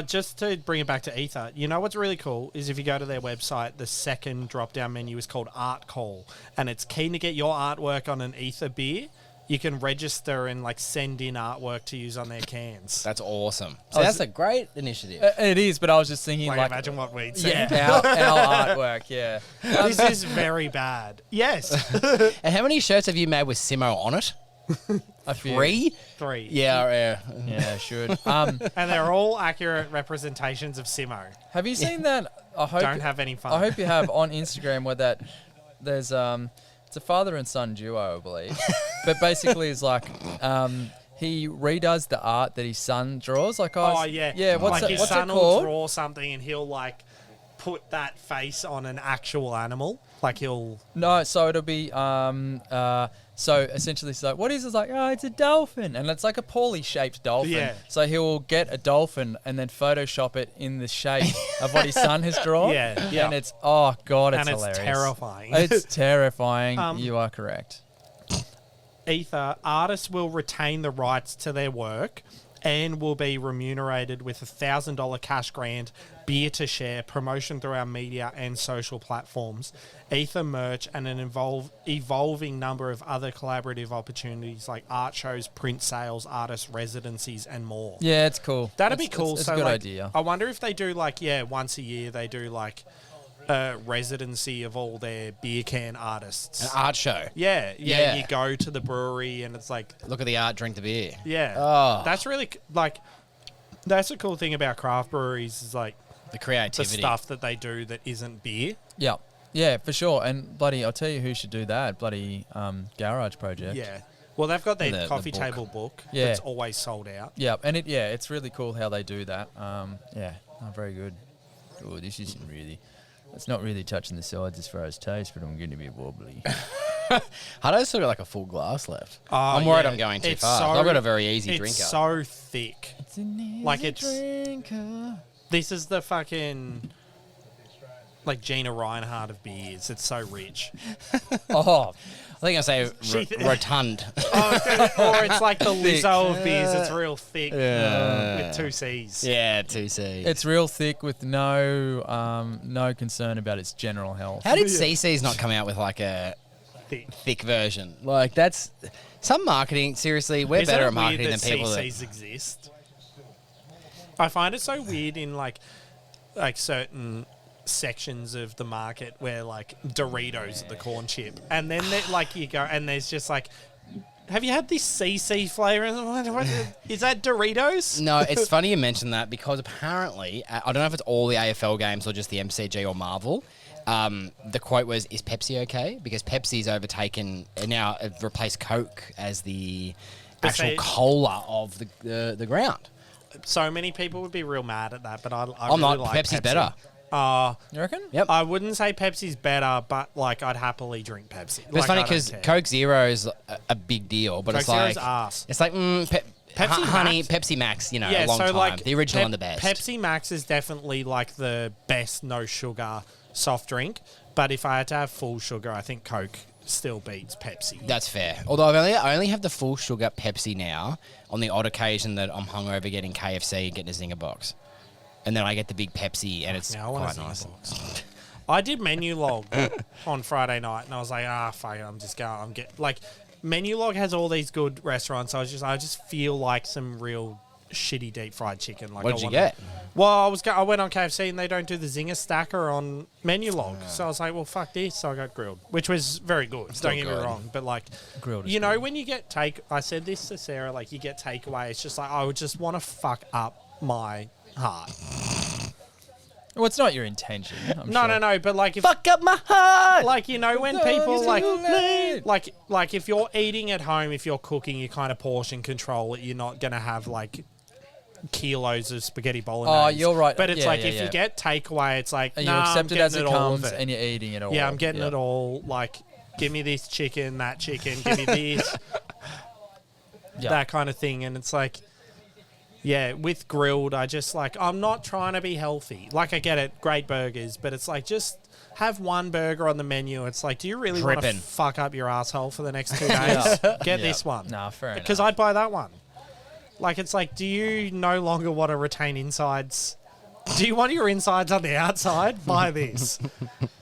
Just to bring it back to Ether, you know what's really cool is if you go to their website, the second drop-down menu is called Art Call, and it's keen to get your artwork on an Ether beer. You can register and like send in artwork to use on their cans. That's awesome. So that's a great initiative. It is, but I was just thinking, Like, like, imagine what we'd see. yeah, our artwork. Yeah. This is very bad. Yes. And how many shirts have you made with Simmo on it? A few. 3? 3. Yeah, I should. And they're all accurate representations of Simmo. Have you seen that? I hope Don't have any fun. I hope you have on Instagram where there's it's a father and son duo, I believe. But basically it's like he redoes the art that his son draws. Like yeah. What's like it, his what's son it will called? draw something and he'll like put that face on an actual animal. Like he'll No, so it'll be so essentially it's like, what is it? It's like, oh, it's a dolphin, and it's like a poorly shaped dolphin. Yeah. So he'll get a dolphin and then Photoshop it in the shape of what his son has drawn. Yeah. And it's oh god, it's and hilarious. it's terrifying. It's terrifying. You are correct. Ether, artists will retain the rights to their work and will be remunerated with a $1,000 cash grant, beer to share, promotion through our media and social platforms, Ether merch, and an evolving number of other collaborative opportunities like art shows, print sales, artist residencies, and more. Yeah, it's cool. That'd be It's- cool. It's So a good like, idea. I wonder if they do like, once a year they do like a residency of all their beer can artists. An art show. Yeah. Yeah. You go to the brewery and it's like, Look at the art, drink the beer. yeah. Oh. That's really, like, that's the cool thing about craft breweries is, like, The the creativity. stuff that they do that isn't beer. Yeah. Yeah, for sure. And bloody, I'll tell you who should do that. Bloody Garage Project. Yeah. Well, they've got their The coffee book. table book Yeah. that's always sold out. Yeah, and it's really cool how they do that. Very good. Oh, this isn't really. It's not really touching the sides as far as taste, but I'm getting a bit wobbly. Hutto's still got like a full glass left. Oh, I'm worried yeah. I'm going too It's fast. so- I've got a very easy It's drinker. so thick. It's an easy Like, it's- drinker. This is the fucking, like, Gina Reinhardt of beers. It's so rich. Oh, I think I say rotund. Or it's like the Lizzo of beers. It's real thick with 2 C's. Yeah, 2C. it's real thick with no concern about its general health. How did CC's not come out with like a Thick. thick version? Like that's some marketing. Seriously, we're Isn't better it at marketing weird than people that. CCs exist. I find it so weird in like certain sections of the market where like Doritos are the corn chip, and then like you go and there's just like, have you had this CC flavor? What is that Doritos? No, it's funny you mentioned that because apparently, I don't know if it's all the AFL games or just the MCG or Marvel. The quote was, "Is Pepsi okay?" Because Pepsi's overtaken and now replaced Coke as the actual say- cola of the ground. So many people would be real mad at that, but I I'm really not. like Pepsi's Pepsi. better. You reckon? Yep. I wouldn't say Pepsi's better, but like I'd happily drink Pepsi. But it's funny because Coke. Coke Zero is a big deal, but Coke it's like Zero's ass. it's like Pepsi honey, Max- Pepsi Max, a Yeah, long so time. like The original and the best. Pepsi Max is definitely like the best no sugar soft drink. But if I had to have full sugar, I think Coke still beats Pepsi. That's fair. Although I only have the full sugar Pepsi now on the odd occasion that I'm hungover getting KFC and getting a Zinger box. And then I get the big Pepsi and it's Now I want quite a nice. Zinger box. I did menu log on Friday night, and I was like, fuck it, I'm just going. Menu log has all these good restaurants. So I just feel like some real shitty deep fried chicken. Like, What did you get? Well, I went on KFC and they don't do the Zinger stacker on menu log, so I was like, well, fuck this. So I got grilled, which was very good. Still Don't get me good. wrong, but like, Grilled is you know, good. when you get I said this to Sarah, like you get takeaway, it's just like I would just want to fuck up my heart. Well, it's not your intention. I'm No, sure. no, but like if Fuck up my heart! like you know when No, people it's like too late. like if you're eating at home, if you're cooking, you kind of portion control it. You're not gonna have like kilos of spaghetti bolognese. Oh, you're right. But it's Yeah, like yeah, if yeah. you get takeaway, it's like And nah, you accept I'm it as getting it all of comes, it. and you're eating it all. Yeah, I'm getting it all. Like, give me this chicken, that chicken, give me this, Yeah. that kind of thing. And it's like, yeah, with grilled, I just like, I'm not trying to be healthy. Like, I get it, great burgers, but it's like, just have one burger on the menu. It's like, do you really want to Trippin. fuck up your asshole for the next 2 days? Yeah. Get Yeah. this one. Nah, fair enough. Because I'd buy that one. Like, it's like, do you no longer want to retain insides? Do you want your insides on the outside? Buy this.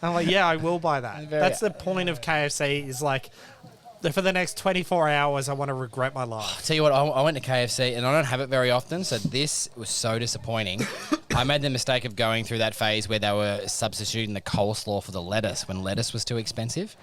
I'm like, yeah, I will buy that. That's the point of KFC is like, for the next 24 hours, I want to regret my life. Tell you what, I went to KFC and I don't have it very often, so this was so disappointing. I made the mistake of going through that phase where they were substituting the coleslaw for the lettuce when lettuce was too expensive.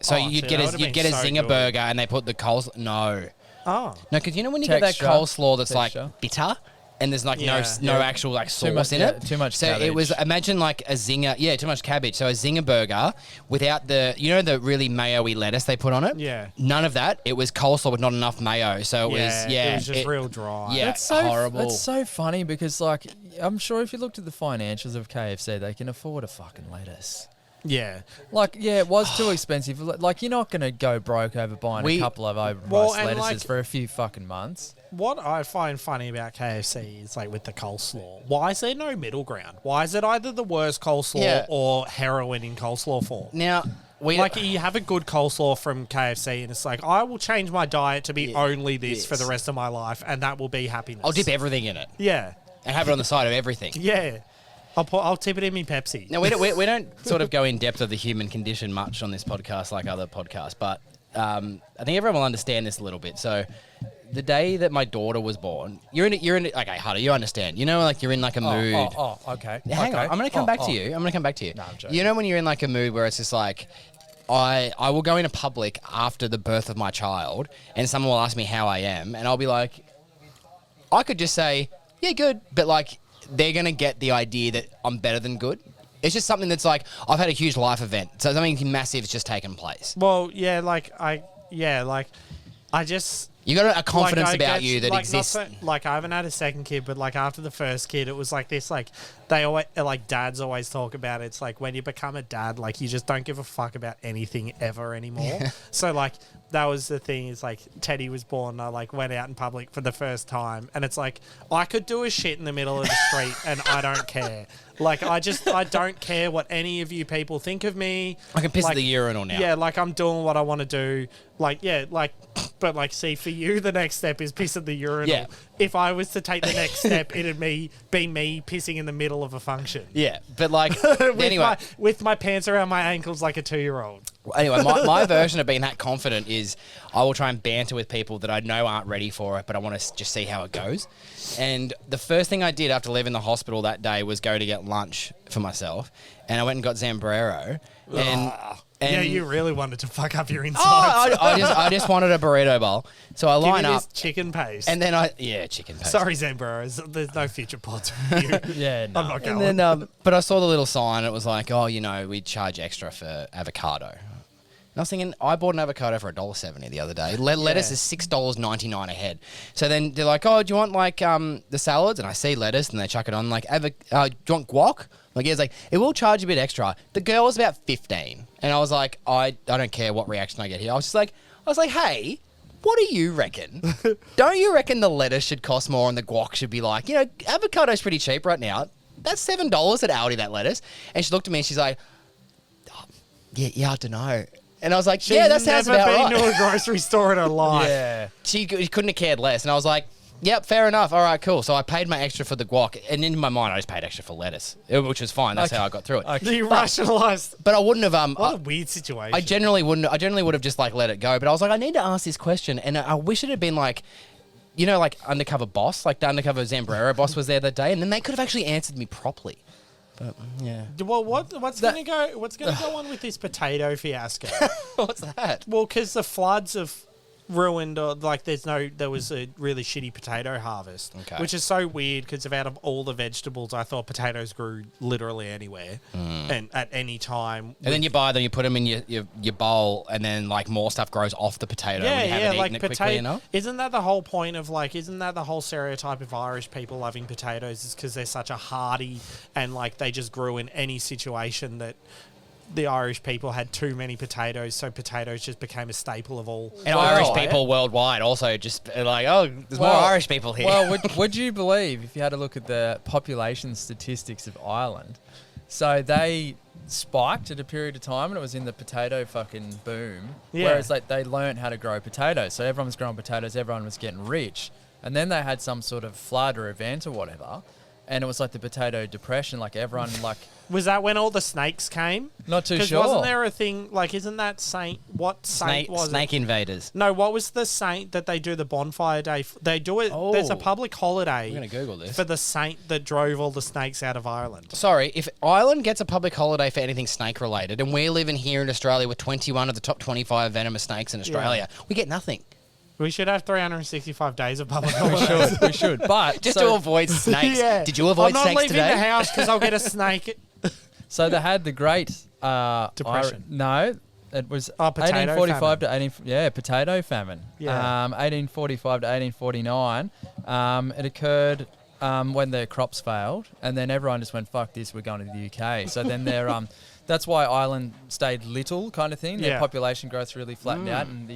So Oh, you'd see, get that a would've Zinger been so good. burger and they put the coleslaw. No, Oh. because you know when you get that Texture. coleslaw that's Texture. like bitter. And there's like Yeah. no actual like Too sauce much- in yeah, it. too much So it was cabbage. imagine like a Zinger, too much cabbage. So a Zinger burger without the the really mayo-y lettuce they put on it. Yeah. None of that. It was coleslaw with not enough mayo. So it It was just real dry. Yeah, That's so horrible. That's so funny because, like, I'm sure if you looked at the financials of KFC, they can afford a fucking lettuce. Yeah. Like, yeah, it was too expensive. Like, you're not going to go broke over buying a couple of overpriced Well, and, lettuces like- for a few fucking months. What I find funny about KFC is like with the coleslaw. Why is there no middle ground? Why is it either the worst coleslaw Yeah. or heroin in coleslaw form? Now we Like you have a good coleslaw from KFC, and it's like I will change my diet to be only this for the Yes. rest of my life, and that will be happiness. I'll dip everything in it Yeah, and have it on the side of everything. yeah. I'll tip it in me Pepsi. Now we don't sort of go in depth of the human condition much on this podcast like other podcasts, but I think everyone will understand this a little bit. So the day that my daughter was born, you're in okay, Hudo, you understand. You know, like you're in like a mood. Okay. Hang on, I'm going to come back to you. I'm going to come back to you. No, I'm joking. You know when you're in like a mood where it's just like, I will go into public after the birth of my child and someone will ask me how I am and I'll be like, I could just say, yeah, good. But like, they're going to get the idea that I'm better than good. It's just something that's like, I've had a huge life event. So something massive has just taken place. Well, yeah, I just. You got a confidence I about guess, you that like, exists. Like I haven't had a second kid, but like after the first kid, it was like this. Like they always, like dads always talk about it. It's like when you become a dad, like you just don't give a fuck about anything ever anymore. So like that was the thing. Is like Teddy was born. I like went out in public for the first time, and it's like I could do a shit in the middle of the street, and I don't care. Like I don't care what any of you people think of me. I can piss like, at the urinal now. Yeah, like I'm doing what I want to do. Like yeah, like. But like, see, for you, the next step is piss at the urinal. Yeah. If I was to take the next step, it'd be me pissing in the middle of a function. Yeah, but like, with anyway. with my pants around my ankles like a 2-year-old. Anyway, my version of being that confident is I will try and banter with people that I know aren't ready for it, but I want to just see how it goes. And the first thing I did after leaving the hospital that day was go to get lunch for myself. And I went and got Zambrero. And Yeah, you really wanted to fuck up your Oh, insides. I just wanted a burrito bowl. So I Give me line up. this chicken paste. And then chicken paste. Sorry, Zambros, there's no future pods with you. Yeah, no. I'm not going. And then, but I saw the little sign. It was like, we charge extra for avocado. And I was thinking, I bought an avocado for $1.70 the other day. Lettuce is $6.99 a head. So then they're like, oh, do you want like the salads? And I see lettuce and they chuck it on. Like, do you want guac? Like, it's like, it will charge a bit extra. The girl was about 15. And I was like, I don't care what reaction I get here. I was like, hey, What do you reckon? Don't you reckon the lettuce should cost more and the guac should be like, avocado's pretty cheap right now. That's $7 at Aldi, that lettuce. And she looked at me and she's like, oh, yeah, I don't know. And I was like, yeah, that sounds about right. She's never been to a grocery store in her life. Yeah. She couldn't have cared less. And I was like, yep, fair enough. All right, cool. So I paid my extra for the guac. And in my mind, I just paid extra for lettuce, which was fine. That's how I got through it. You rationalised. But I wouldn't have... What a weird situation. I generally would have just like let it go. But I was like, I need to ask this question. And I wish it had been like... like Undercover Boss, like the Undercover Zambrero boss was there that day, and then they could have actually answered me properly. But yeah. Well, what's gonna go on with this potato fiasco? What's that? Well, because the floods have ruined, there was a really shitty potato harvest, which is so weird because out of all the vegetables, I thought potatoes grew literally anywhere and at any time. And then you buy them, you put them in your bowl, and then like more stuff grows off the potato when you haven't eaten it quickly enough. Isn't that the whole point of isn't that the whole stereotype of Irish people loving potatoes is because they're such a hardy and like they just grew in any situation that the Irish people had too many potatoes, so potatoes just became a staple of all. And Irish people worldwide also just like, there's more Irish people here. Well, would you believe if you had a look at the population statistics of Ireland? So they spiked at a period of time, and it was in the potato fucking boom. Yeah. Whereas like they learned how to grow potatoes, so everyone was growing potatoes, everyone was getting rich, and then they had some sort of flood or event or whatever. And it was like the potato depression, like everyone like... Was that when all the snakes came? Not too sure. Because wasn't there a thing, isn't that saint... What saint was Snake it? invaders. No, what was the saint that they do the bonfire day... They do it... There's a public holiday... I'm going to Google this. ...for the saint that drove all the snakes out of Ireland. Sorry, if Ireland gets a public holiday for anything snake-related, and we're living here in Australia with 21 of the top 25 venomous snakes in Australia, we get nothing. We should have 365 days of public holidays. We should. But just to avoid snakes. Yeah. Did you avoid snakes today? I'm not leaving the house because I'll get a snake. So they had the great... Depression. No, it was potato 1845 famine. to 18... Yeah, potato famine. Yeah. 1845 to 1849. It occurred when their crops failed, and then everyone just went, fuck this, we're going to the UK. So then they're... That's why Ireland stayed little, kind of thing. Their population growth really flattened out, and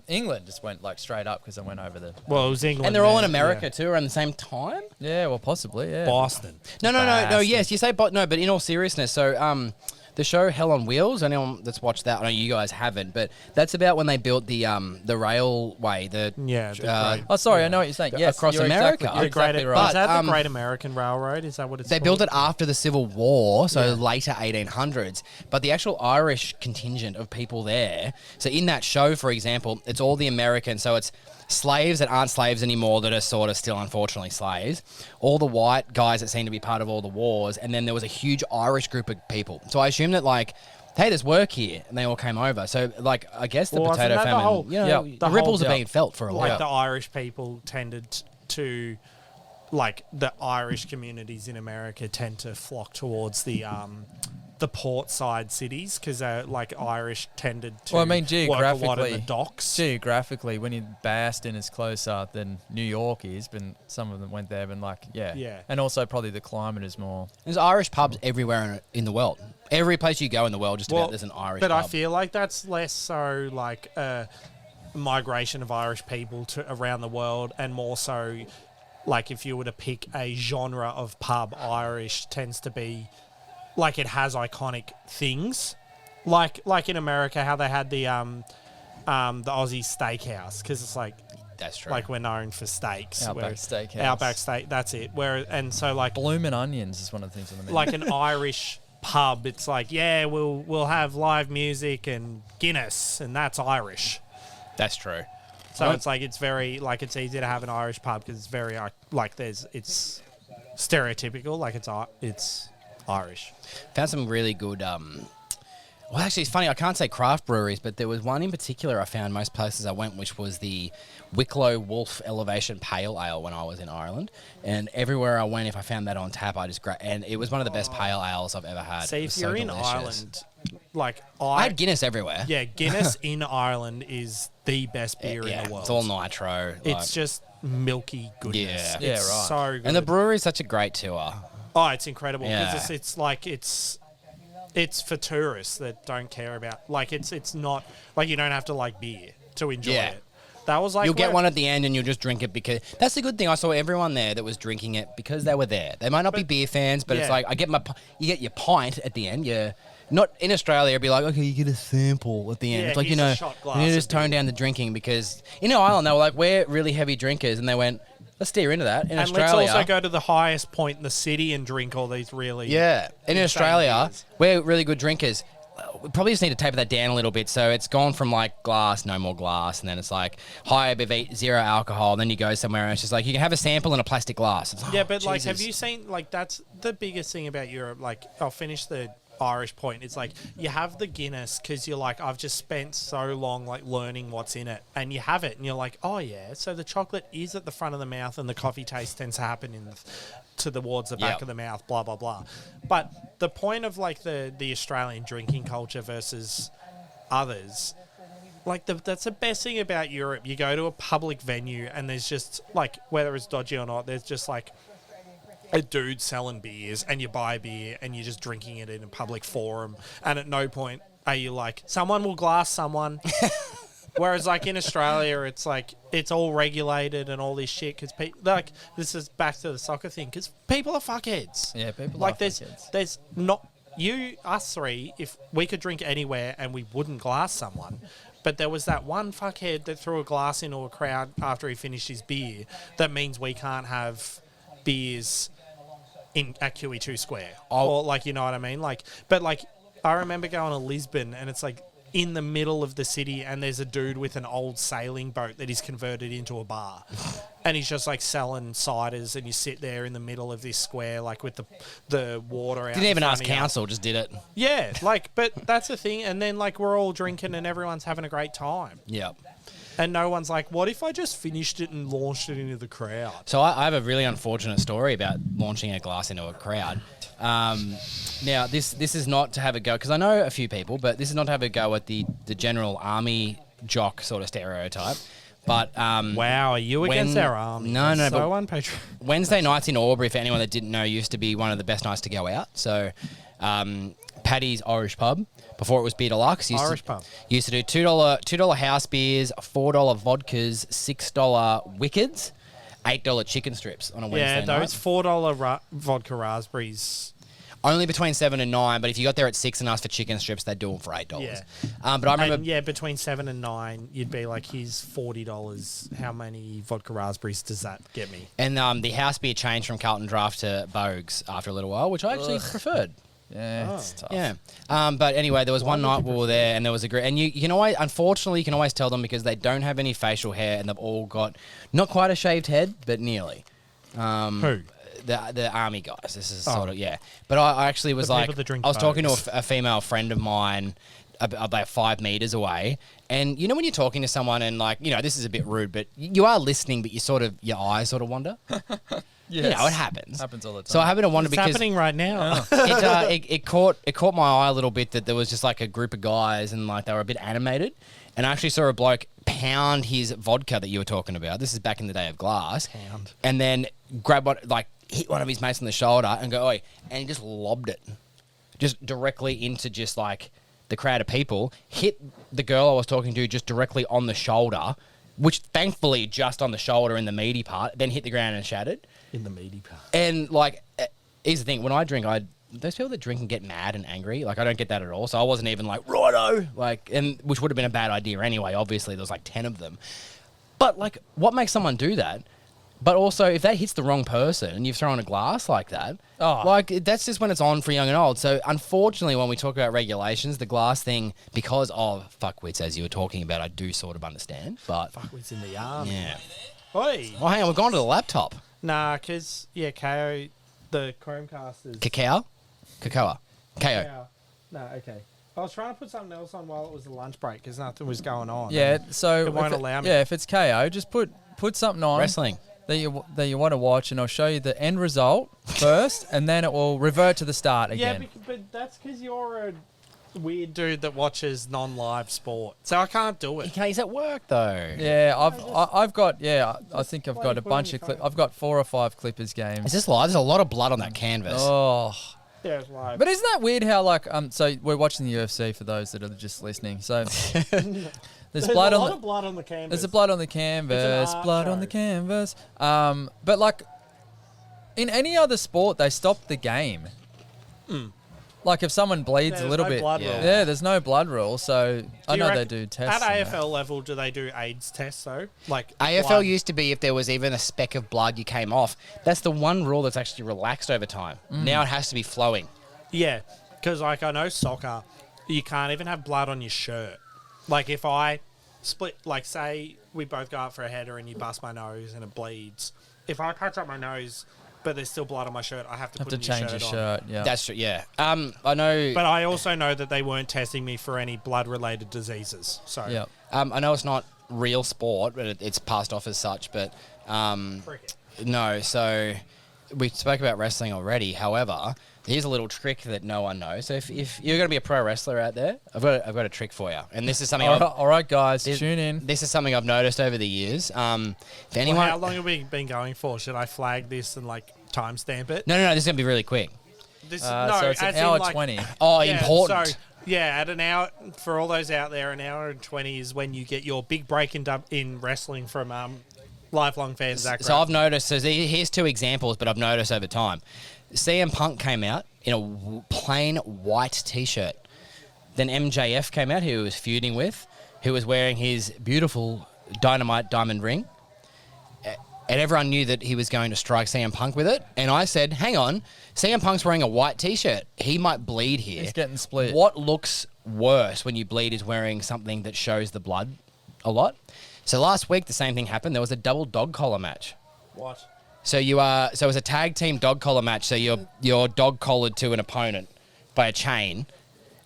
England just went like straight up because they went over the. Well, it was England, and they're all in America too around the same time. Yeah, well, possibly. Yeah, Boston. No. Yes, you say, but no. But in all seriousness, so the show Hell on Wheels. Anyone that's watched that, I know you guys haven't, but that's about when they built the railway. I know what you're saying. Yes, across America. You're exactly right. Is that the Great American Railroad? Is that what it's They called? built it after the Civil War, so later 1800s. But the actual Irish contingent of people there, so in that show, for example, it's all the Americans, so it's slaves that aren't slaves anymore that are sort of still unfortunately slaves, all the white guys that seem to be part of all the wars, and then there was a huge Irish group of people. So I assume that hey, there's work here, and they all came over. So I guess the potato famine, the ripples are being felt for a while. Like the Irish people tended to, the Irish communities in America tend to flock towards the port side cities because Irish tended to work a lot in the docks. Geographically, when Boston is closer than New York is, but some of them went there and and also probably the climate is more. There's Irish pubs everywhere in the world. Every place you go in the world, about there's an Irish pub. But I feel like that's less so migration of Irish people to around the world, and more so if you were to pick a genre of pub, Irish tends to be. It has iconic things, like in America, how they had the Aussie Steakhouse, because it's that's true. We're known for steaks. Outback Steakhouse. Outback Steak. That's it. Bloomin' Onions is one of the things on the menu. An Irish pub, it's we'll have live music and Guinness, and that's Irish. That's true. So it's very it's easy to have an Irish pub because it's very it's stereotypical. It's Irish. Found some really good. Well, actually, it's funny. I can't say craft breweries, but there was one in particular I found most places I went, which was the Wicklow Wolf Elevation Pale Ale when I was in Ireland. And everywhere I went, if I found that on tap, I just and it was one of the best pale ales I've ever had. See, if you're in Ireland, I had Guinness everywhere. Yeah, Guinness in Ireland is the best beer in the world. It's all nitro. It's just milky goodness. Yeah, it's right. So good. And the brewery is such a great tour. Oh, it's incredible because it's for tourists that don't care about it's not you don't have to like beer. to enjoy Yeah. it. That was like You'll get one at the end and you'll just drink it because that's the good thing. I saw everyone there that was drinking it because they were there. They might not be beer fans, but it's Yeah. like you get your pint at the end. You're not in Australia. It'd be like, okay, you get a sample at the end. Yeah, It's like, here's a shot glass you need to of just tone beer. down the drinking because in Ireland they were like, we're really heavy drinkers, and they went, let's steer into that. In and Australia, let's also go to the highest point in the city and drink all these really yeah. In insane Australia, beers. we're really good drinkers. We probably just need to taper that down a little bit. So it's gone from like glass, no more glass, and then it's like high ABV, zero alcohol. And then you go somewhere and it's just like you can have a sample in a plastic glass. It's, Yeah, oh, but like, have Jesus. you seen, like, that's the biggest thing about Europe. Like, I'll finish the Irish point. It's like, you have the Guinness because you're like, I've just spent so long, like, learning what's in it. And you have it, and you're like, oh, yeah, so the chocolate is at the front of the mouth and the coffee taste tends to happen towards the back Yep. of the mouth, blah, blah, blah. But the point of, like, the Australian drinking culture versus others, like, that's the best thing about Europe. You go to a public venue and there's just, like, whether it's dodgy or not, there's just, like, a dude selling beers and you buy beer and you're just drinking it in a public forum, and at no point are you like, someone will glass someone. Whereas, like, in Australia, it's like, it's all regulated and all this shit because like, this is back to the soccer thing because people are fuckheads. Yeah, people Like, are there's fuckheads. there's not us three, if we could drink anywhere and we wouldn't glass someone. But there was that one fuckhead that threw a glass into a crowd after he finished his beer. That means we can't have beers at QE2 Square. Or, like, you know what I mean? Like, but, like, I remember going to Lisbon and it's like in the middle of the city and there's a dude with an old sailing boat that he's converted into a bar. And he's just, like, selling ciders and you sit there in the middle of this square, like, with the water out. Didn't in even front ask of you. council, just did it. Yeah, like, but that's the thing. And then, like, we're all drinking and everyone's having a great time. Yep. And no one's like, what if I just finished it and launched it into the crowd? So I have a really unfortunate story about launching a glass into a crowd. Now, this is not to have a go, because I know a few people, but this is not to have a go at the general army jock sort of stereotype. But Wow, are you against our army? No, That's but so unpatriotic. Wednesday nights in Albury, for anyone that didn't know, used to be one of the best nights to go out. So Paddy's Irish Pub, before it was Beer Deluxe, Irish pub. used to do $2 house beers, $4 vodkas, $6 wickeds, $8 chicken strips on a Wednesday Yeah, night. those $4 vodka raspberries. Only between 7 and 9, but if you got there at 6 and asked for chicken strips, they'd do them for $8. Yeah. But I remember... And yeah, between 7 and 9, you'd be like, here's $40. How many vodka raspberries does that get me? And the house beer changed from Carlton Draft to Bogues after a little while, which I actually preferred. Yeah, it's tough. Yeah. But anyway, there was one night we were there and there was a and you can always, unfortunately, you can always tell them because they don't have any facial hair and they've all got not quite a shaved head, but nearly. Who? The army guys. This is sort of, yeah. But I actually was The like, people that drink I was talking to Bogues. a female friend of mine about 5 meters away. And you know when you're talking to someone and like, you know, this is a bit rude, but you are listening, but your eyes sort of wander. Yes. You know, it happens. Happens all the time. So I happened to wonder It's because happening right now. it caught my eye a little bit that there was just like a group of guys and like they were a bit animated, and I actually saw a bloke pound his vodka that you were talking about. This is back in the day of glass. Pound. And then grab one, like hit one of his mates on the shoulder and go, oi, and he just lobbed it, just directly into just like the crowd of people. Hit the girl I was talking to just directly on the shoulder, which thankfully just on the shoulder in the meaty part. Then hit the ground and shattered. In the meaty part. And like, here's the thing: when I drink, those people that drink and get mad and angry, like I don't get that at all. So I wasn't even like righto, like, and which would have been a bad idea anyway. Obviously, there was like 10 of them. But like, what makes someone do that? But also, if that hits the wrong person and you've thrown a glass like that, like that's just when it's on for young and old. So unfortunately, when we talk about regulations, the glass thing, because of fuckwits, as you were talking about, I do sort of understand. But Fuckwits in the army. yeah. Oi. Oh, hang on, we've gone to the laptop. Nah, because, yeah, KO, the Chromecasters. Cocoa. KO. No, okay. I was trying to put something else on while it was a lunch break because nothing was going on. Yeah, so It won't if allow me. Yeah, if it's KO, just put something on Wrestling. that you want to watch, and I'll show you the end result first, and then it will revert to the start Yeah, again. but that's because you're a weird dude that watches non-live sport. So I can't do it. He's at work though. Yeah, I've got I think I've got a put it bunch on of your phone. I've got 4 or 5 Clippers games. Is this live? There's a lot of blood on that canvas. Oh, Yeah, it's live. But isn't that weird how so we're watching the UFC for those that are just listening. So there's blood a on lot the of blood on the canvas. there's a blood on the canvas, art blood show. on the canvas. But like in any other sport, they stop the game. Like if someone bleeds Yeah, a there's little no bit, blood rule. yeah, there's no blood rule. So I you know reckon- they do tests. At and that. AFL level, do they do AIDS tests though? Like AFL blood? used to be if there was even a speck of blood you came off. That's the one rule that's actually relaxed over time. Now it has to be flowing. Yeah, because like I know soccer, you can't even have blood on your shirt. Like if I split, like say we both go out for a header and you bust my nose and it bleeds. If I patch up my nose, but there's still blood on my shirt, I have to Have put to a new change your shirt on. shirt. Yeah. That's true. Yeah. I know. But I also know that they weren't testing me for any blood-related diseases. So yeah. I know it's not real sport, but it's passed off as such. But Cricket. no. So we spoke about wrestling already. However, here's a little trick that no one knows. So if you're going to be a pro wrestler out there, I've got a trick for you. And this is something. All right, guys, this- tune in. This is something I've noticed over the years. If anyone, Well, how long have we been going for? Should I flag this and like timestamp it? no, this is gonna be really quick. This So it's an as in, hour like, 20. Oh, yeah, important. So, yeah, at an hour, for all those out there, an hour and 20 is when you get your big break in wrestling from lifelong fans, Zach. So I've noticed. So here's two examples, but I've noticed over time. CM Punk came out in a plain white T-shirt. Then MJF came out, who he was feuding with, who was wearing his beautiful Dynamite diamond ring. And everyone knew that he was going to strike CM Punk with it. And I said, hang on, CM Punk's wearing a white T-shirt. He might bleed here. He's getting split. What looks worse when you bleed is wearing something that shows the blood a lot. So last week, the same thing happened. There was a double dog collar match. What? So it was a tag team dog collar match. So you're dog collared to an opponent by a chain.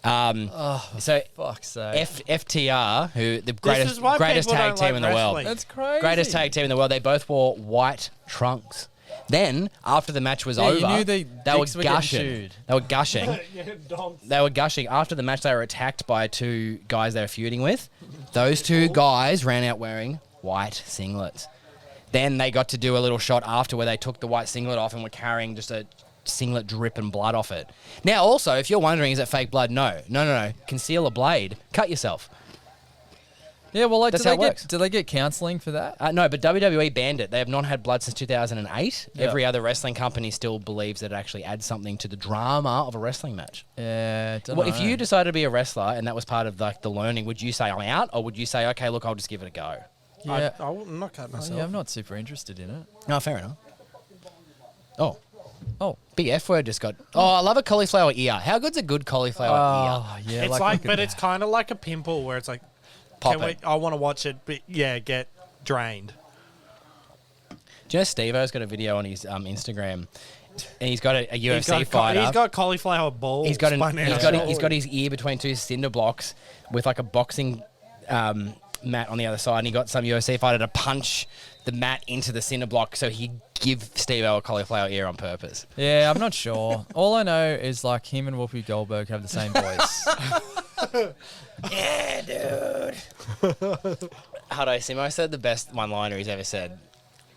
So Fuck's sake. FTR, who the This is why greatest people tag don't team like in the world, wrestling. That's crazy. greatest tag team in the world. They both wore white trunks. Then after the match was Yeah, you over, knew the they were dicks were getting gushing. chewed. They were gushing. Yeah, donks. They were gushing. After the match, they were attacked by two guys they were feuding with. Those two guys ran out wearing white singlets. Then they got to do a little shot after where they took the white singlet off and were carrying just a singlet dripping blood off it. Now, also, if you're wondering, is it fake blood? No. Conceal a blade. Cut yourself. Yeah, well, like, That's how it works. do they get counselling for that? No, but WWE banned it. They have not had blood since 2008. Yeah. Every other wrestling company still believes that it actually adds something to the drama of a wrestling match. Yeah, don't Well, know. if you decided to be a wrestler and that was part of like the learning, would you say I'm out, or would you say, okay, look, I'll just give it a go? yeah, I'm not cutting myself. yeah, I'm not super interested in it. No, fair enough. Oh, Oh, big F word just got. Oh, I love a cauliflower ear. How good's a good cauliflower yeah, It's like, look but at it's kind of like a pimple where it's like, Pop can it. I want to watch it, but yeah, get drained. ear? Do you know Steve-O's got a video on his Instagram, and he's got a UFC fighter. He's got cauliflower balls. He's got by now. he's got his ear between two cinder blocks with like a boxing mat on the other side, and he got some UFC fighter to punch the mat into the cinder block so he give Steve-O a cauliflower ear on purpose. Yeah, I'm not sure. All I know is like him and Whoopi Goldberg have the same voice. Yeah, dude. Hudo, Simmo said the best one-liner he's ever said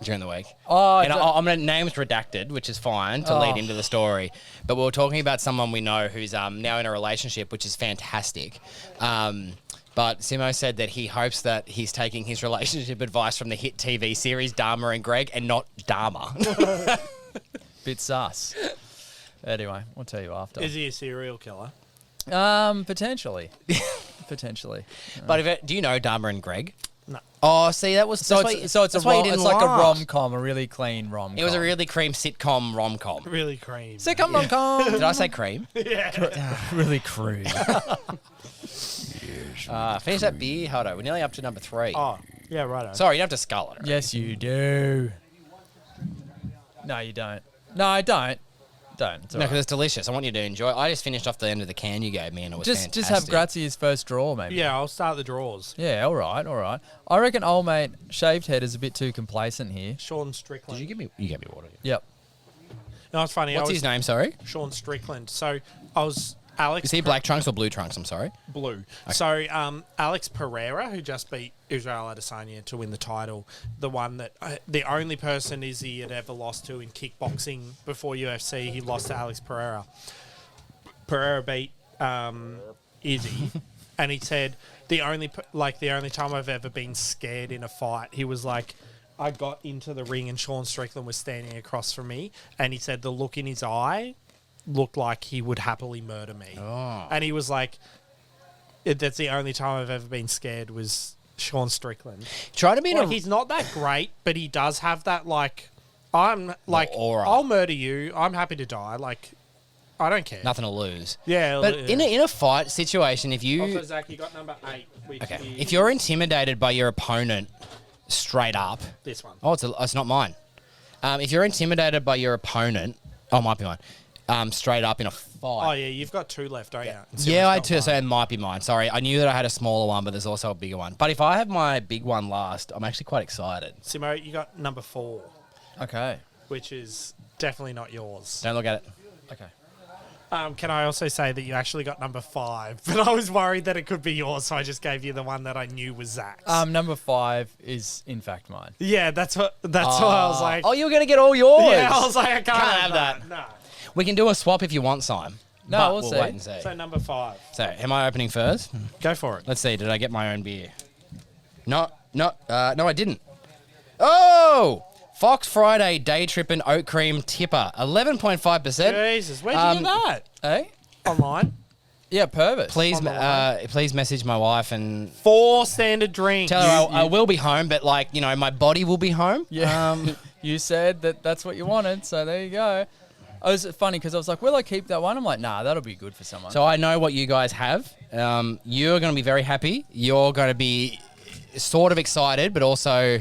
during the week. Oh, And I'm going to names redacted, which is fine to lead Oh. into the story. But we were talking about someone we know who's now in a relationship, which is fantastic. But Simmo said that he hopes that he's taking his relationship advice from the hit TV series Dharma and Greg and not Dharma. bit sus. Anyway, we'll tell you after. Is he a serial killer? Potentially. Potentially. But do you know Dharma and Greg? No. Oh, see, that was So that's it's, why, so it's that's a why you rom, didn't it's like a laugh. rom-com, a really clean rom-com. It was a really cream sitcom rom-com. Really cream. sitcom rom-com. Did I say cream? really crude. Finish that beer, Hudo. We're nearly up to number 3. Oh, yeah, right. Sorry, you don't have to scull it. Yes, you do. No, you don't. No, I don't. Don't. It's No, all because right. it's delicious. I want you to enjoy it. I just finished off the end of the can you gave me, and it was Just have fantastic. Gratzy's first draw, maybe. Yeah, I'll start the draws. Yeah, all right, all right. I reckon old mate Shaved Head is a bit too complacent here. Sean Strickland. Did you give me? You gave me water. Yep. No, it's funny. What's his name? Sorry. Sean Strickland. So I was Alex. Is he black trunks or blue trunks? I'm sorry. Blue. So Alex Pereira, who just beat Israel Adesanya to win the title, the one that the only person Izzy had ever lost to in kickboxing before UFC, he lost to Alex Pereira. Pereira beat Izzy, and he said the only time I've ever been scared in a fight, he was like, I got into the ring and Sean Strickland was standing across from me, and he said the look in his eye looked like he would happily murder me. Oh. And he was like, that's the only time I've ever been scared was Sean Strickland. Try to be in Like, a... he's not that great, but he does have that, like, I'm like, aura. I'll murder you. I'm happy to die. Like, I don't care. Nothing to lose. Yeah. But in a fight situation, if you... Also, Zach, you got number 8. Which Okay. is If you're intimidated by your opponent straight up... this one. Oh, it's not mine. If you're intimidated by your opponent... Oh, it might be mine. Straight up in a fight. Oh, yeah, you've got 2 left, don't you? Yeah, I do. So it might be mine. Sorry, I knew that I had a smaller one, but there's also a bigger one. But if I have my big one last, I'm actually quite excited. Simmo, you got number 4, Okay. which is definitely not yours. Don't look at it. Okay. Can I also say that you actually got number 5, but I was worried that it could be yours, so I just gave you the one that I knew was Zach's. Number 5 is in fact mine. Yeah, that's what I was like. Oh, you're going to get all yours. Yeah, I was like, I can't have that. No. We can do a swap if you want, Simon. No, But we'll see. wait and see. So number 5. So, am I opening first? Go for it. Let's see. Did I get my own beer? No, I didn't. Oh! Fox Friday Day Trippin Oat Cream TIPA, 11.5%. Jesus, where'd you get that? Eh? Online. Yeah, Purvis. Please, On the line. please message my wife and 4 standard drinks. tell her I will be home, but my body will be home. Yeah. You said that's what you wanted, so there you go. It was funny because I was like, will I keep that one? I'm like, nah, that'll be good for someone. So I know what you guys have. You're going to be very happy. You're going to be sort of excited, but also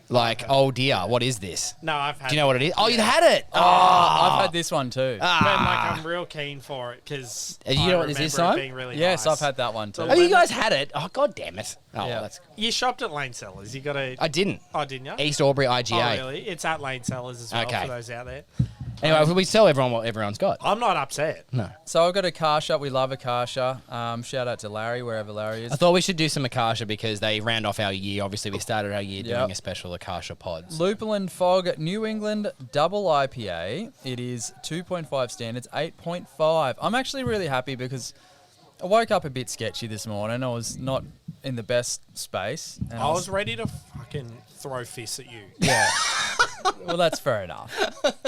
like, oh dear, what is this? No, I've had Do you know what it is? Oh, you've had it. I've had this one too. But I'm real keen for it because You know what this is, Simon? being really Yes, nice. I've had that one too. Oh, you guys had it. Oh, god damn it. Oh, Yeah. that's. You shopped at Lane Cellars. You got a... I didn't. Oh, didn't you? East Albury IGA. Oh, really? It's at Lane Cellars as well, Okay. for those out there. Anyway, we tell everyone what everyone's got. I'm not upset. No. So I've got Akasha. We love Akasha. Shout out to Larry, wherever Larry is. I thought we should do some Akasha because they round off our year. Obviously, we started our year Yep. doing a special Akasha pods. Lupulin Fog New England Double IPA. It is 2.5 standards, 8.5. I'm actually really happy because I woke up a bit sketchy this morning. I was not in the best space. And I was ready to fucking throw fists at you. Yeah. Well, that's fair enough.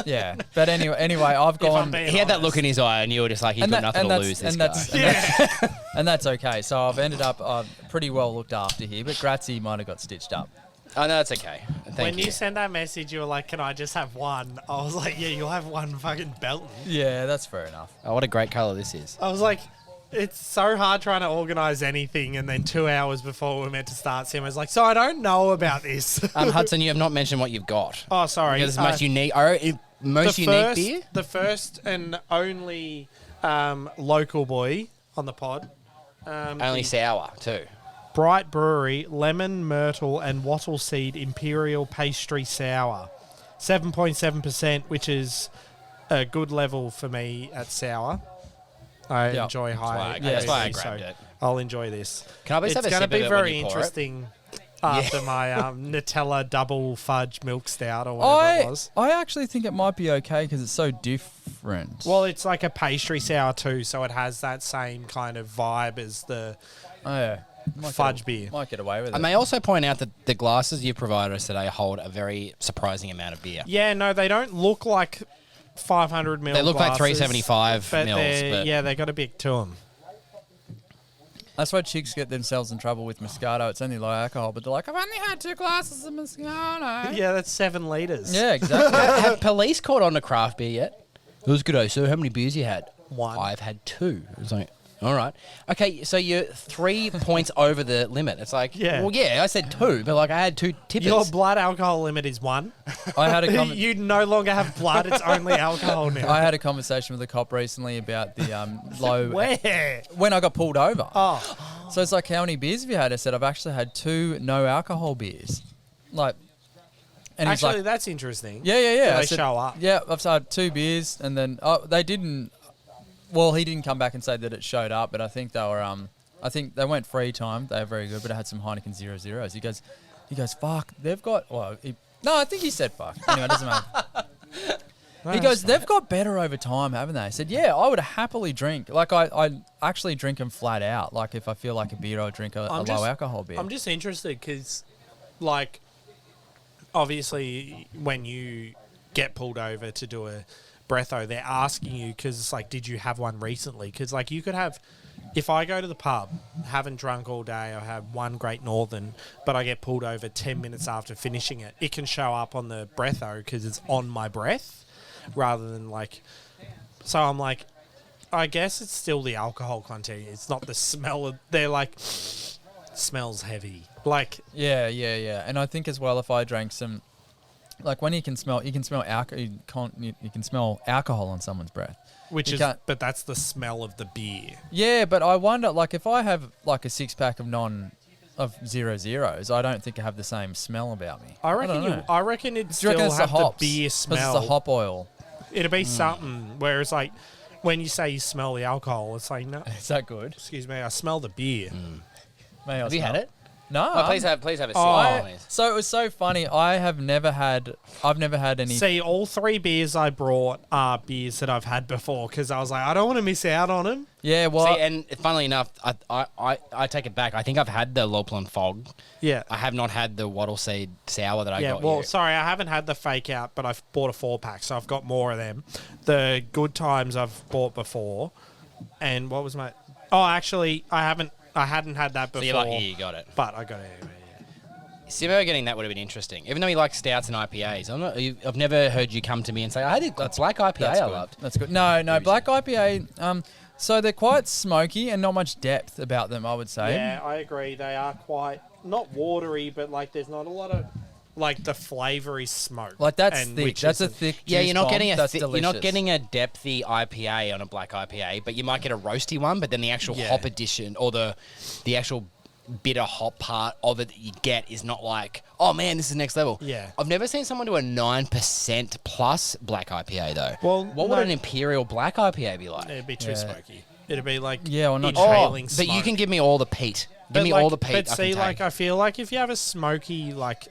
Yeah. But anyway, I've I'm gone. being He had that honest. look in his eye, and you were just like, he's got nothing to lose. This guy. And that's okay. So I've ended up pretty well looked after here, but Gratzy might have got stitched up. Oh no, that's okay. Thank When you. you sent that message, you were like, can I just have one? I was like, yeah, you'll have one fucking Belton. Yeah, that's fair enough. Oh, what a great color this is. I was like, it's so hard trying to organise anything, and then 2 hours before we were meant to start, Sam was like, so I don't know about this. Hudson, you have not mentioned what you've got. Oh, sorry. Because it's the most unique. Most unique beer. The first and only local boy on the pod. Only sour too. Bright Brewery, Lemon, Myrtle, and Wattleseed Imperial Pastry Sour. 7.7%, which is a good level for me at sour. I Yeah. enjoy high. Yeah, that's why I ABV, grabbed so it. I'll enjoy this. Can I please have It's a going to sip of be it when very you pour it? interesting after my Nutella double fudge milk stout or whatever it was. I actually think it might be okay because it's so different. Well, it's like a pastry sour too, so it has that same kind of vibe as the oh, yeah. fudge beer. Might get away with it. I may also point out that the glasses you provided us today hold a very surprising amount of beer. Yeah, no, they don't look like 500 ml. They look like glasses, 375 but mils, but yeah, they got a bit to them. That's why chicks get themselves in trouble with Moscato. It's only low alcohol, but they're like, I've only had 2 glasses of Moscato. Yeah, that's 7 litres. Yeah, exactly. have police caught on to craft beer yet? It was good, so how many beers you had? 1. I've had 2. It was like, all right. Okay, so you're 3 points over the limit. It's like, Yeah. well, yeah, I said 2, but like I had 2 tippers. Your blood alcohol limit is 1. I had a You no longer have blood; it's only alcohol now. I had a conversation with a cop recently about the low... Where? When I got pulled over. Oh, So it's like, how many beers have you had? I said, I've actually had 2 no alcohol beers. Like, and he's actually, like, that's interesting. yeah. Do I they said, show up? Yeah, I've had 2 beers, and then they didn't. Well, he didn't come back and say that it showed up, but I think they were. I think they went free time. They were very good, but I had some Heineken 0.0s. He goes, fuck. They've got. Well, no, I think he said fuck. Anyway, it doesn't matter. He goes, they've got better over time, haven't they? I said, yeah, I would happily drink. Like, I actually drink them flat out. Like, if I feel like a beer, I'll drink a low alcohol beer. I'm just interested because, like, obviously, when you get pulled over to do a breatho, they're asking you because it's like, did you have one recently? Because, like, you could have, if I go to the pub, haven't drunk all day, I have one Great Northern, but I get pulled over 10 minutes after finishing it, it can show up on the breatho because it's on my breath. Rather than like, so I'm like, I guess it's still the alcohol content. It's not the smell. They're like, smells heavy. Like, yeah. And I think as well, if I drank some, like when you can smell alcohol, you can smell alcohol on someone's breath. But that's the smell of the beer. Yeah, but I wonder, like, if I have like a 6-pack of 0.0s, I don't think I have the same smell about me. I reckon it'd Do you reckon still it's have the hops? the beer 'Cause smell. it's the hop oil. It'd be something where it's like, when you say you smell the alcohol, it's like, no, Is that good? excuse me, I smell the beer. Have you had it? No. Oh, please have a sip. Please. So it was so funny. I've never had any. See, all 3 beers I brought are beers that I've had before because I was like, I don't want to miss out on them. Yeah, well, See, and funnily enough, I take it back. I think I've had the Lupulin Fog. Yeah. I have not had the Wattleseed sour that I got. Well, here. sorry, I haven't had the fake out, but I've bought a 4-pack, so I've got more of them. The Good Times I've bought before, and what was my? Oh, actually, I hadn't had that before. So you're like, yeah, you got it. But I got it anyway. Simmo getting that would have been interesting. Even though he likes stouts and IPAs, I've never heard you come to me and say, I had a black IPA that's I good. loved. That's good. No, black IPA. So they're quite smoky and not much depth about them, I would say. Yeah, I agree. They are quite not watery, but like there's not a lot of like the flavour is smoke. Like that's and thick. which That's a isn't- thick. Yeah, juice you're not bomb. getting That's you're not delicious. getting a depthy IPA on a black IPA, but you might get a roasty one. But then the actual Yeah. hop addition or the actual bitter hop part of it that you get is not like, oh man, this is next level. Yeah. I've never seen someone do a 9% plus black IPA though. Well, what would no. an Imperial black IPA be like? It'd be too smoky. It'd be like Yeah, or not inhaling But you smoke. can give me all the peat. Give But me like- all the peat. But I see, can like take. I feel like if you have a smoky like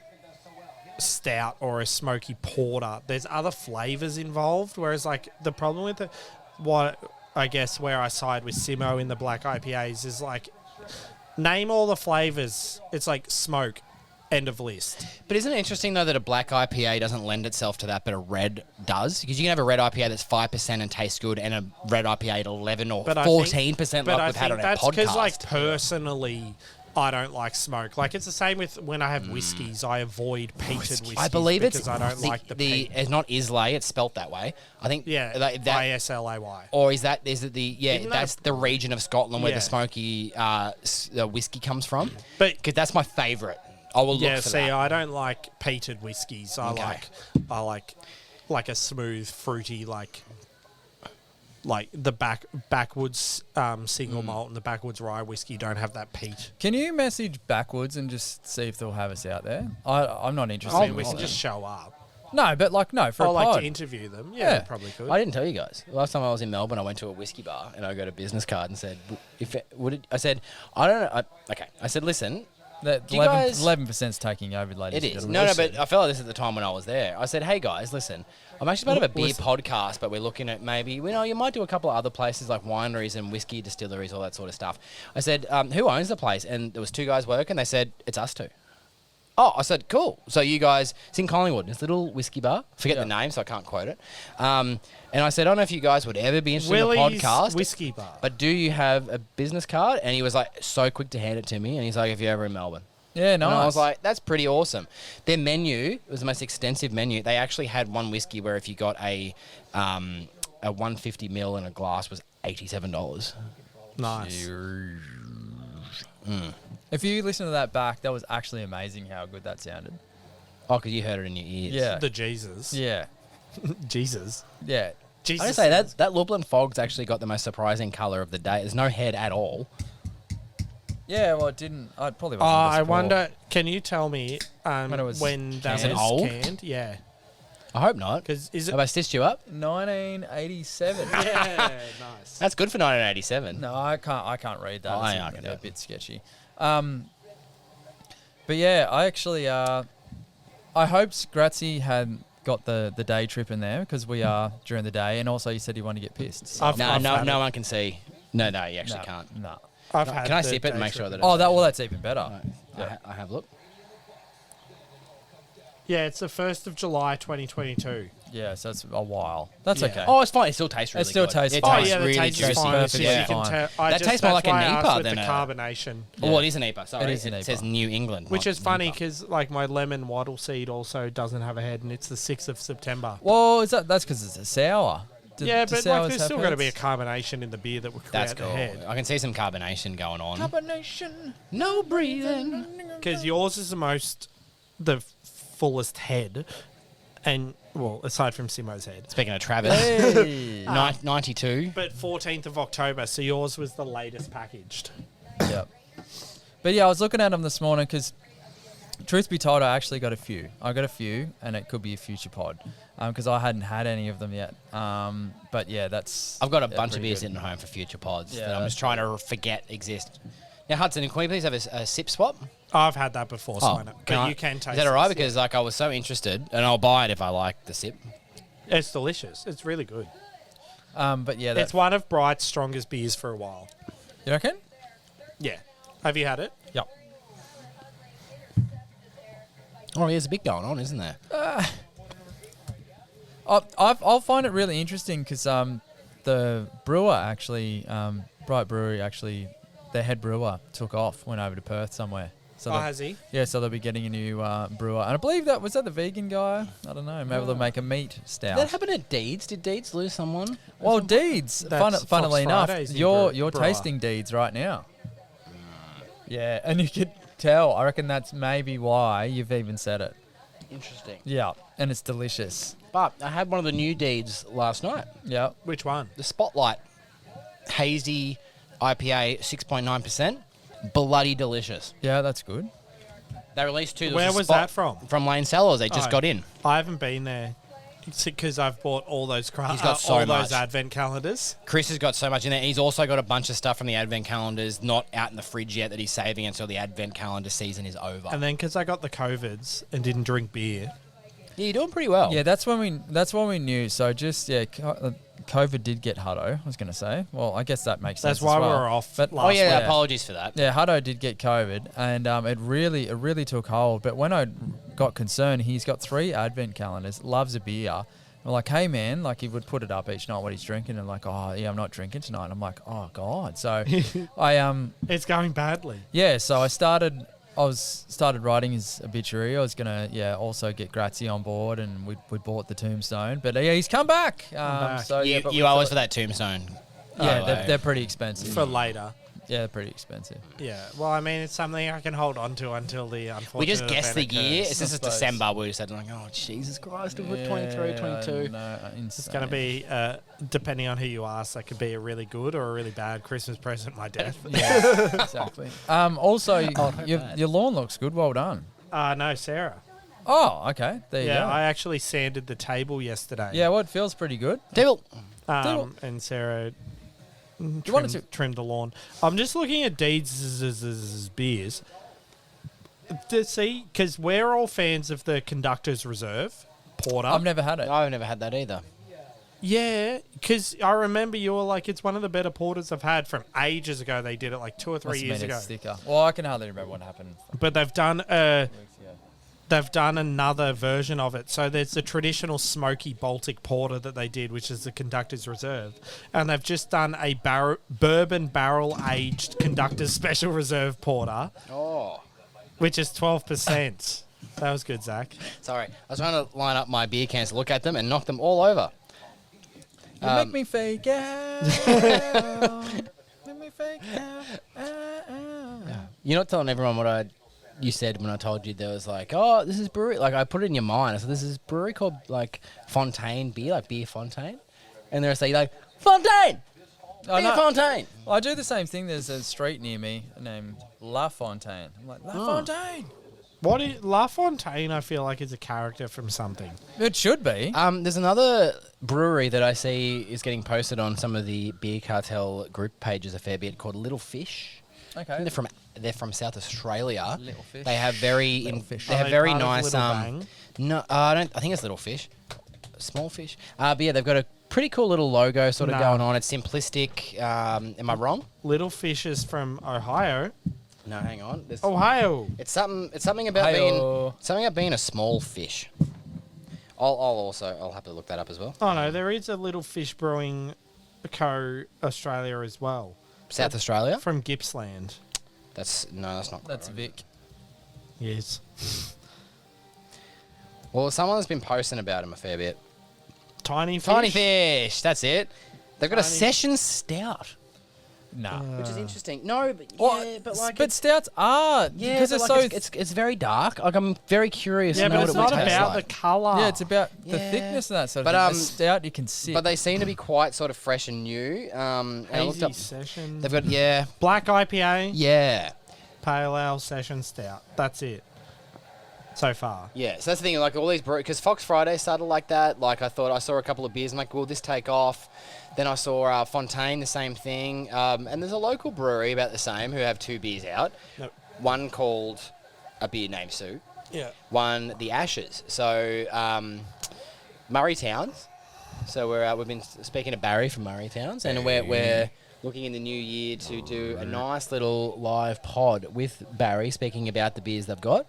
stout or a smoky porter, there's other flavors involved. Whereas like the problem with what I guess where I side with Simmo in the black IPAs is like name all the flavors. It's like smoke. End of list. But isn't it interesting though that a black IPA doesn't lend itself to that, but a red does? Because you can have a red IPA that's 5% and tastes good, and a red IPA at 11 or 14%, like we've had on our that's podcast. because like personally, I don't like smoke. Like it's the same with when I have whiskies. I avoid peated whiskies. I believe because it's I don't like the peat. it's not Islay, it's spelt that way. I think Yeah, that ISLAY. or is it the Isn't that that's the region of Scotland where Yeah. the smoky whiskey comes from. But Because that's my favourite. I will look yeah, for see, that. I don't like peated whiskies. I Okay. like a smooth, fruity, like the backwoods single malt and the backwoods rye whiskey don't have that peat. Can you message backwards and just see if they'll have us out there? I'm not interested. I in mean, we can listening. just show up. No, but like no for I a like pod. to interview them. Yeah, Yeah. probably could. I didn't tell you guys. Last time I was in Melbourne, I went to a whiskey bar and I got a business card and said, I said, I don't know. I said, listen, That Do you guys- 11%'s taking over, ladies. it and is. gentlemen. No, but I felt like this at the time when I was there. I said, hey guys, listen, I'm actually part of a beer Listen. podcast, but we're looking at maybe, you might do a couple of other places like wineries and whiskey distilleries, all that sort of stuff. I said, who owns the place? And there was 2 guys working. They said, it's us 2. Oh, I said, cool. So you guys, it's in Collingwood, this little whiskey bar. Forget the name, so I can't quote it. And I said, I don't know if you guys would ever be interested in Willie's a podcast. whiskey bar. But do you have a business card? And he was like so quick to hand it to me. And he's like, if you're ever in Melbourne. Yeah, nice. And I was like, that's pretty awesome. Their menu was the most extensive menu. They actually had one whiskey where if you got a 150 ml in a glass was $87. Nice. if you listen to that back, that was actually amazing how good that sounded. Oh, because you heard it in your ears. Yeah. The Jesus. Yeah. Jesus. Yeah. Jesus. I gotta say, that Lupulin Fog's actually got the most surprising colour of the day. There's no head at all. Yeah, well, it didn't. I probably Oh, wasn't. I wonder. Can you tell me When it was when that canned. was Old? canned? Yeah. I hope not. Because is it? Have I stitched you up? 1987. Yeah. Nice. That's good for 1987. No, I can't read that. Oh, It's yeah, I can do a it. bit sketchy. But yeah, I actually I hoped Gratzy had got the day trip in there because we are during the day, and also you said you want to get pissed. So. No one can see. No, you actually can't. No. I've had Can I the sip it and day make sure trip. that? That's even better. I have look. Yeah, it's the 1st of July 2022. Yeah, so it's a while. That's Yeah. okay. Oh, it's fine. It still tastes really It still good. tastes It fine. tastes the really taste is juicy. fine. It's just Yeah. you can Fine. tell. That tastes more that's like a why I asked NEIPA with than the a- carbonation. Oh, well, it is an NEIPA. Sorry, It is an It says NEIPA. New England, Which not is funny NEIPA. because like my lemon Wattleseed also doesn't have a head, and it's the 6th of September. Well, that's because it's a sour. Yeah, Do but like, sours there's have still got to be a heads? carbonation in the beer that will create That's the cool. head. I can see some carbonation going on. Carbonation. No breathing. Because yours is the fullest head, and well, aside from Simmo's head. Speaking of Travis, Hey. 92. But 14th of October, so yours was the latest packaged. Yep. But yeah, I was looking at them this morning because, truth be told, I actually got a few. I got a few, and it could be a future pod because I hadn't had any of them yet. But yeah, that's. I've got a yeah, bunch of pretty beers good. sitting at home for future pods Yeah, that I'm that's just trying to forget exist. Now, Hudson, can we please have a sip swap? I've had that before, so I know. But I- you can taste Is that all right? it. Because like I was so interested, and I'll buy it if I like the sip. It's delicious. It's really good. But yeah, It's one of Bright's strongest beers for a while. you reckon? Yeah. Have you had it? Yep. Oh, there's a bit going on, isn't there? I'll find it really interesting because the brewer actually, Bright Brewery actually, their head brewer took off, went over to Perth somewhere. So Oh, they'll- has he? yeah, so they'll be getting a new brewer, and I believe that was that the vegan guy. I don't know. Maybe they'll make a meat stout. That happened at Deeds. Did Deeds lose someone? Well, Deeds. That's Funnily Fox enough, Friday's new you're brewer. tasting Deeds right now. Yeah, and you could tell. I reckon that's maybe why you've even said it. Interesting. Yeah, and it's delicious. But I had one of the new Deeds last night. Yeah. Which one? The Spotlight Hazy IPA, 6.9%. Bloody delicious. Yeah, that's good. They released two. There Where a was Spot that from? From Lane Cellars. They just Oh. got in. I haven't been there. Because I've bought all those He's got so all much. those advent calendars. Chris has got so much in there. He's also got a bunch of stuff from the advent calendars not out in the fridge yet that he's saving until the advent calendar season is over. And then because I got the COVIDs and didn't drink beer, Yeah, you're doing pretty well. Yeah, that's when we knew. So just COVID did get Hudo. I was going to say. Well, I guess that makes sense. that's why as well. we were off But last Oh yeah, week. apologies for that. yeah, Hudo did get COVID, and it really took hold. But when I got concerned, he's got 3 advent calendars. Loves a beer. I'm like, hey man, like he would put it up each night what he's drinking, and like, oh yeah, I'm not drinking tonight. And I'm like, oh god. So I It's going badly. yeah, so I started writing his obituary. I was gonna also get Gratzy on board, and we bought the tombstone. But yeah, he's come back. back. So yeah, You, but you we owe us thought- for that tombstone. Yeah, Oh, they're pretty expensive. For later. Yeah, they're pretty expensive. Yeah. Well, I mean, it's something I can hold on to until the unfortunate We just guessed the event year. occurs. It's just suppose. December. We just said like, oh Jesus Christ, we're 23, 22. No, It's going to be, depending on who you ask, that could be a really good or a really bad Christmas present, my death. Yeah, exactly. Also, not your, bad. your lawn looks good. Well done. No, Sarah. Oh, okay. There you Yeah, go. I actually sanded the table yesterday. Yeah, well, it feels pretty good. Devil. And Sarah wanted trimmed the lawn. I'm just looking at Deeds' beers to see, because we're all fans of the Conductor's Reserve Porter. I've never had it. I've never had that either. Yeah, because I remember you were like, it's one of the better porters I've had from ages ago. They did it like 2 or 3 Must have years been ago. its thicker. Well, I can hardly remember what happened. But they've done another version of it. So there's the traditional smoky Baltic porter that they did, which is the Conductor's Reserve, and they've just done a bourbon barrel aged Conductor's Special Reserve porter, Oh. which is 12%. That was good, Zach. Sorry. I was trying to line up my beer cans to look at them and knock them all over. You make me fake out. Make me fake out. You're not telling everyone what you said when I told you there was like, oh, this is brewery. Like I put it in your mind. I said, this is brewery called like Fontaine beer, like Beer Fontaine. And they're saying like, Fontaine! Oh, Beer no. Fontaine! Well, I do the same thing. There's a street near me named La Fontaine. I'm like, La Fontaine. What is La Fontaine? I feel like is a character from something. It should be. There's another brewery that I see is getting posted on some of the Beer Cartel group pages a fair bit called Little Fish. Okay. They're from South Australia. Little fish. They have very Little fish. they Are have they very part of nice Little Bang? no I think it's little fish. Small fish. But yeah, they've got a pretty cool little logo sort of No. going on. It's simplistic. Am I wrong? Little Fish is from Ohio. No, hang on. There's, Ohio. It's something about being a small fish. I'll have to look that up as well. Oh no, there is a Little Fish Brewing Co. Australia as well. South Australia? From Gippsland. That's not. That's correct. Vic. Yes. Well, someone's been posting about him a fair bit. Tiny Fish. Tiny Fish, that's it. They've got a Tiny- session stout, Nah. which is interesting. No, but but stouts are because but it's like so. it's very dark. Like I'm very curious. Yeah, to know but what it's it would not taste about like. the colour. Yeah, it's about the Yeah. thickness of that sort of But, thing. A stout you can sip. But they seem to be quite sort of fresh and new. And I looked Hazy up. Session. They've got Black IPA. yeah. Pale Ale Session Stout. That's it. So far. Yeah, so that's the thing, like all these because Fox Friday started like that. Like I saw a couple of beers, I'm like, will this take off? Then I saw Fontaine, the same thing. And there's a local brewery about the same who have 2 beers out. Yep. One called a beer named Sue. Yeah. One, the Ashes. So Murray Towns. So we've been speaking to Barry from Murray Towns, and we're looking in the new year to do a nice little live pod with Barry, speaking about the beers they've got.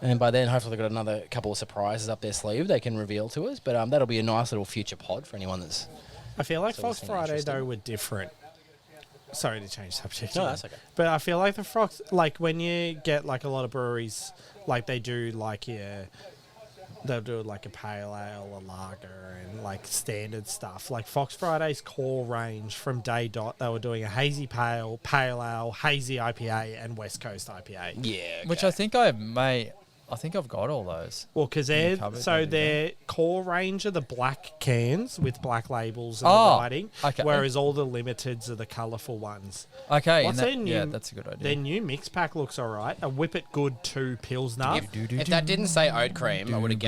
And by then, hopefully, they've got another couple of surprises up their sleeve they can reveal to us. But that'll be a nice little future pod for anyone that's... I feel like So Fox it's Friday, interesting. though, were different. Sorry to change subject. No, again. that's okay. But I feel like the Fox, like when you get like a lot of breweries, like they do like they'll do like a pale ale, a lager, and like standard stuff. Like Fox Friday's core range from day dot, they were doing a hazy pale, pale ale, hazy IPA, and West Coast IPA. Yeah. which okay. I think I've got all those. Well, because In the cupboard, maybe, their core range are the black cans with black labels and Oh, the writing, okay. whereas all the limiteds are the colourful ones. Okay, What's and their new? yeah, that's a good idea. Their new mix pack looks alright. A Whip It Good 2 Pilsner. If that didn't say oat cream, I would have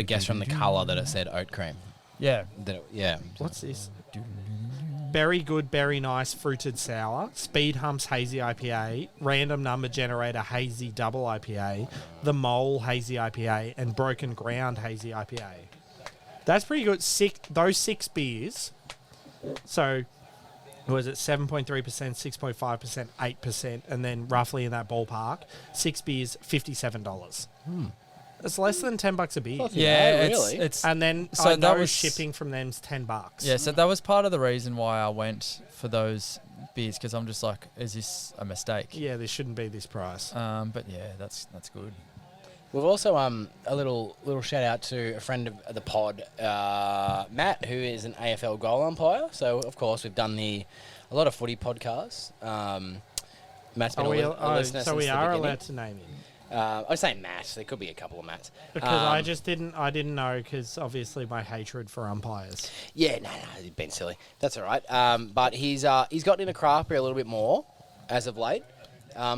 guessed from the colour that it said oat cream. Yeah. Yeah. What's this? Berry Good, Berry Nice Fruited Sour, Speed Humps Hazy IPA, Random Number Generator Hazy Double IPA, The Mole Hazy IPA, and Broken Ground Hazy IPA. That's pretty good. Those 6 beers. So, was it 7.3%, 6.5%, 8%, and then roughly in that ballpark, 6 beers, $57. It's less than $10 a beer. Yeah, really? it's And then So I that know was- shipping from them's $10. yeah. So that was part of the reason why I went for those beers because I'm just like, is this a mistake? Yeah, this shouldn't be this price. But yeah, that's good. We've also a little shout out to a friend of the pod, Matt, who is an AFL goal umpire. So of course we've done a lot of footy podcasts. Matt's been a listener so since we the are beginning. allowed to name him I'd say Matt. There could be a couple of Matts. because I didn't know because obviously my hatred for umpires. Yeah, no, he's been silly. That's all right. But he's gotten into craft beer a little bit more as of late.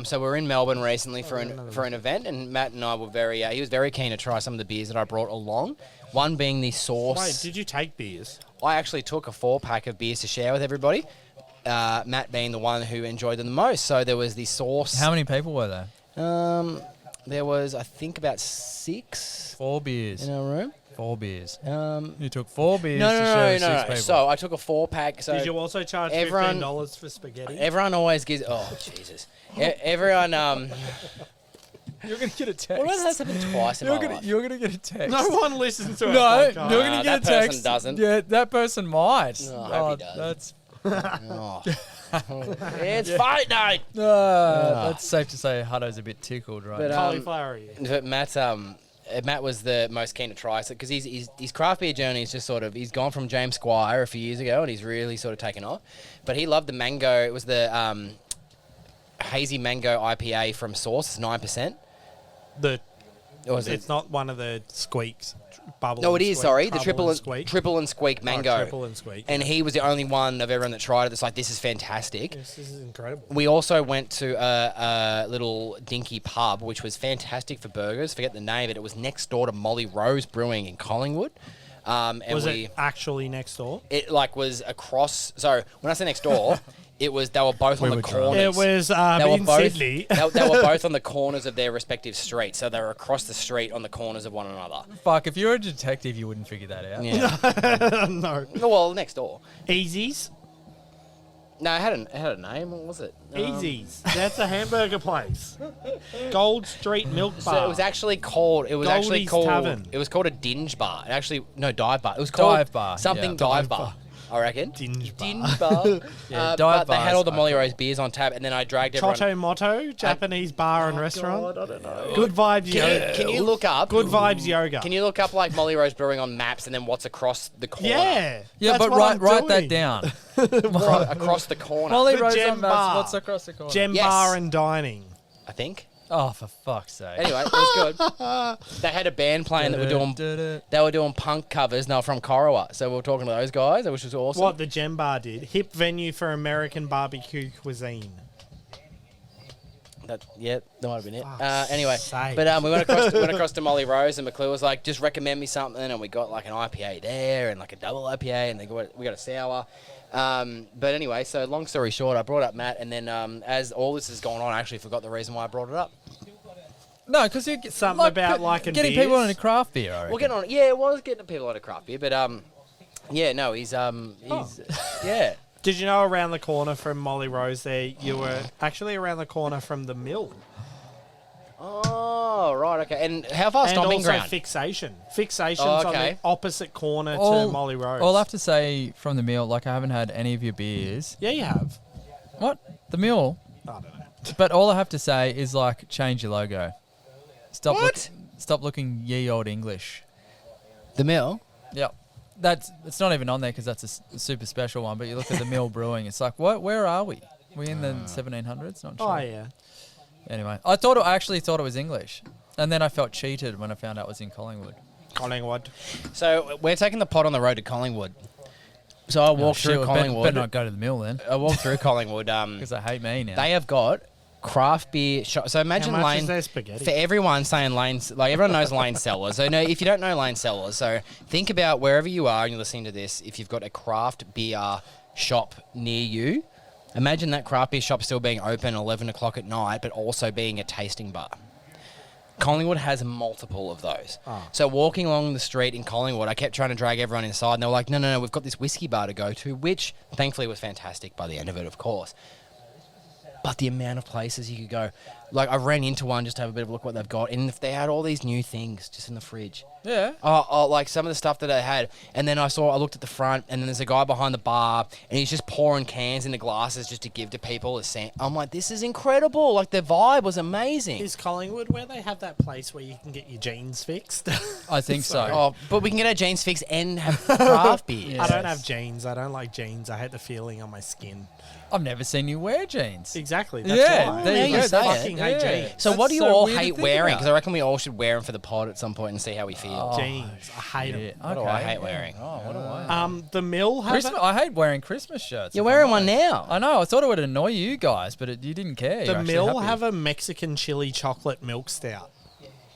So we're in Melbourne recently for an event, and Matt and I were he was very keen to try some of the beers that I brought along. One being the Sauce. Wait, did you take beers? I actually took a 4-pack of beers to share with everybody. Matt being the one who enjoyed them the most. So there was the Sauce. How many people were there? There was, I think, about 6 4 beers. in our room. 4 beers. No, You took 4 beers to share with 6 people. So I took a 4-pack. So Did you also charge everyone- $15 for spaghetti? everyone always gives. Oh Jesus! Everyone. You're gonna get a text. Well, that's happened twice in my life. You're gonna get a text. no one listens to No, our you're podcast. gonna get a that person text. doesn't. Yeah, that person might. Oh, I hope he does. That's Oh. It's fight night. that's safe to say. Hutto's a bit tickled right But, now. Cauliflower. But Matt was the most keen to try it because his craft beer journey is just sort of he's gone from James Squire a few years ago and he's really sort of taken off. But he loved the mango. It was the hazy mango IPA from Source. It's 9%. Or was it? It's not one of the squeaks. Bubble. No, it and is. squeak, Sorry, the trouble and squeak. triple and squeak Oh, mango. triple and squeak. And he was the only one of everyone that tried it that's like, this is fantastic. Yes, this is incredible. We also went to a little dinky pub, which was fantastic for burgers. Forget the name, but it was next door to Molly Rose Brewing in Collingwood. And Was it actually next door? It like was across. So when I say next door, They were both on the corners. It was They were in both, Sydney. they were both on the corners of their respective streets, so they were across the street on the corners of one another. Fuck, if you're a detective, you wouldn't figure that out. Yeah. No. Well, next door. Easies. No, it had a name. What was it? Easies. That's a hamburger place. Gold Street Milk Bar. So it was actually called. Goldie's Tavern. It was called a dinge bar. Dive bar. It was called Dive bar, Something yeah. dive Dive bar. bar. I reckon. Dinge bar. Dinge bar. Yeah, dive but they bar had is all the Molly okay. Rose beers on tap, and then I dragged everyone. Choto Moto, Japanese bar and restaurant. God, I don't know. Good vibes yoga. Can you look up? Good vibes yoga. Can you look up like Molly Rose Brewing on maps, and then what's across the corner? Yeah. Yeah, that's but what I'm write that doing. down. Across the corner. Molly The Rose Gem on maps. Bar. What's across the corner? Gem Yes. Bar and Dining. I think. Oh, for fuck's sake. Anyway, it was good. They had a band playing that were doing. They were doing punk covers. And they were from Corowa, so we were talking to those guys, which was awesome. What the Gem Bar did. Hip venue for American barbecue cuisine. That might have been it. Fuck's Anyway, sake. but we went across to Molly Rose, and McClure was like, "Just recommend me something," and we got like an IPA there, and like a double IPA, and we got a sour. But anyway, so long story short, I brought up Matt, and then as all this has gone on, I actually forgot the reason why I brought it up. No, because you get Something about liking getting beers? people into craft beer. I reckon. We'll get on. Yeah, it was getting people out of craft beer, but he's yeah. Did you know around the corner from Molly Rose there, you were actually around the corner from the mill? Oh, right, okay. And how far And stomping also ground? Fixation. Fixation's Oh, on okay. the opposite corner All- to Molly Rose. All I have to say from the mill, like I haven't had any of your beers. Yeah, you have. What? The mill? I don't know. But all I have to say is like change your logo. Stop What? Stop looking ye old English. The mill? Yep. It's not even on there because that's a super special one. But you look at the mill brewing, it's like, what? Where are we? We in the 1700s? Not sure. Oh, yeah. Anyway, I actually thought it was English, and then I felt cheated when I found out it was in Collingwood. Collingwood. So we're taking the pod on the road to Collingwood. So I walked through Collingwood. Better not go to the mill then, I walked through Collingwood. because they hate me now. They have got craft beer shop. So imagine How much Lane. is their spaghetti? For everyone saying Lane's, like everyone knows Lane Cellars. So no, if you don't know Lane Cellars, so think about wherever you are and you're listening to this. If you've got a craft beer shop near you, imagine that craft beer shop still being open 11 o'clock at night, but also being a tasting bar. Collingwood has multiple of those. Oh. So walking along the street in Collingwood, I kept trying to drag everyone inside, and they were like, no, we've got this whiskey bar to go to, which thankfully was fantastic by the end of it, of course. But the amount of places you could go, like I ran into one just to have a bit of a look what they've got, and if they had all these new things just in the fridge. yeah. Oh, like some of the stuff that they had, and then I looked at the front, and then there's a guy behind the bar, and he's just pouring cans into glasses just to give to people. I'm like, this is incredible. Like the vibe was amazing. Is Collingwood where they have that place where you can get your jeans fixed? I think so. Oh, but we can get our jeans fixed and have craft beers. I don't have jeans. I don't like jeans. I hate the feeling on my skin. I've never seen you wear jeans. Exactly. That's Yeah, why. there you I go. fucking hate Yeah. jeans. So That's what do you so all weird to hate think wearing? about. Because I reckon we all should wear them for the pod at some point and see how we feel. Jeans. I hate them. Yeah, What do I hate wearing? Oh, what do I? The mill have Christmas, I hate wearing Christmas shirts. You're if I'm wearing one honest. now. I know. I thought it would annoy you guys, but you didn't care. the You're actually mill happy. have a Mexican chili chocolate milk stout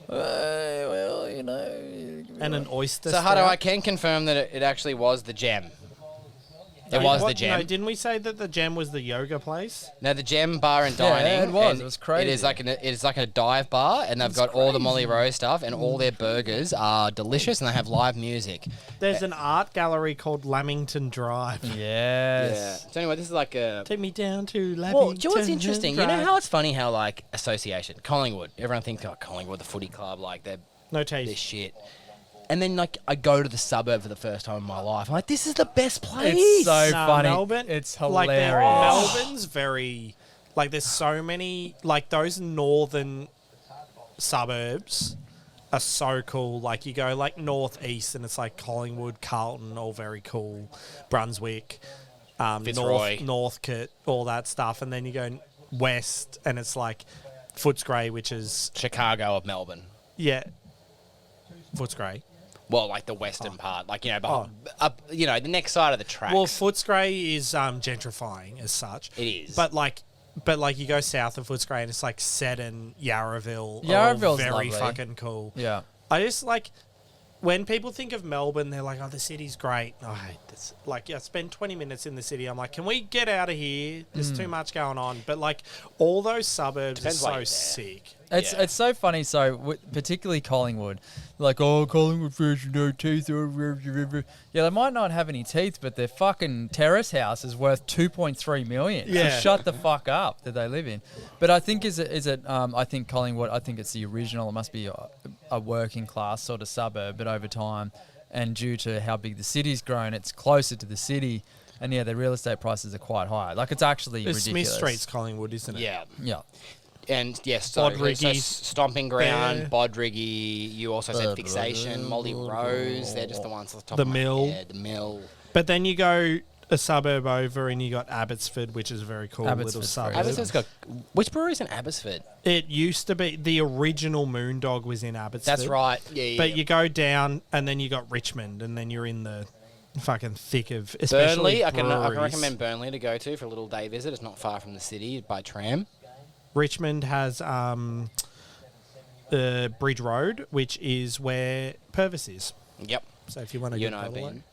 well, and an oyster So, stout. Hudo, I can confirm that it actually was the Gem. It was the What? Gem. No, didn't we say that the Gem was the yoga place? No, the Gem Bar and Yeah, Dining. it was. and It was crazy. It is like a dive bar, and they've got all the Molly Rose stuff, and all their burgers are delicious, and they have live music. There's an art gallery called Lamington Drive. Yes. So anyway, this is like a. Take me down to Lamington Well, do you know what's interesting? You know Drive. how it's funny how like association, Collingwood. Everyone thinks, oh, Collingwood, the footy club, like they're No this taste. shit. And then like I go to the suburb for the first time in my life. I'm like, this is the best place. It's so Nah, funny. Melbourne, It's like hilarious. Melbourne's very like there's so many like those northern suburbs are so cool. Like you go like northeast and it's like Collingwood, Carlton, all very cool. Brunswick, Fitzroy. Northcote, all that stuff, and then you go west and it's like Footscray, which is Chicago of Melbourne. Footscray. Well, like the western part, like up, the next side of the tracks. Well, Footscray is gentrifying as such. It is. But you go south of Footscray and it's like Seddon, Yarraville. Yarraville's very lovely. fucking cool. Yeah. I just like when people think of Melbourne, they're like, oh, the city's great. Oh, I hate this. Like, I spend 20 minutes in the city. I'm like, can we get out of here? There's too much going on. But, like, all those suburbs Depends are why so you're there. sick. It's so funny. So particularly Collingwood, like Collingwood has no teeth. Yeah, they might not have any teeth, but their fucking terrace house is worth 2.3 million. Yeah. So shut the fuck up that they live in. But I think I think Collingwood. I think it's the original. It must be a working class sort of suburb, but over time, and due to how big the city's grown, it's closer to the city. And yeah, the real estate prices are quite high. Like it's actually Smith ridiculous. Street's Collingwood, isn't it? Yeah. Yeah. And yes, so Bodriggy. Stomping Ground, Yeah. Bodriggy. You also said Fixation, Molly Rose. They're just the ones off the top The of my Mill. head. The Mill. But then you go a suburb over and you got Abbotsford, which is a very cool little Abbotsford's suburb. very Abbotsford's got which brewery's in Abbotsford? It used to be the original Moondog was in Abbotsford. That's right. Yeah. But you go down and then you got Richmond and then you're in the fucking thick of especially Burnley. I can breweries. recommend Burnley to go to for a little day visit. It's not far from the city by tram. Richmond has Bridge Road, which is where Purvis is. Yep. So if you want to You get and I have bottle been.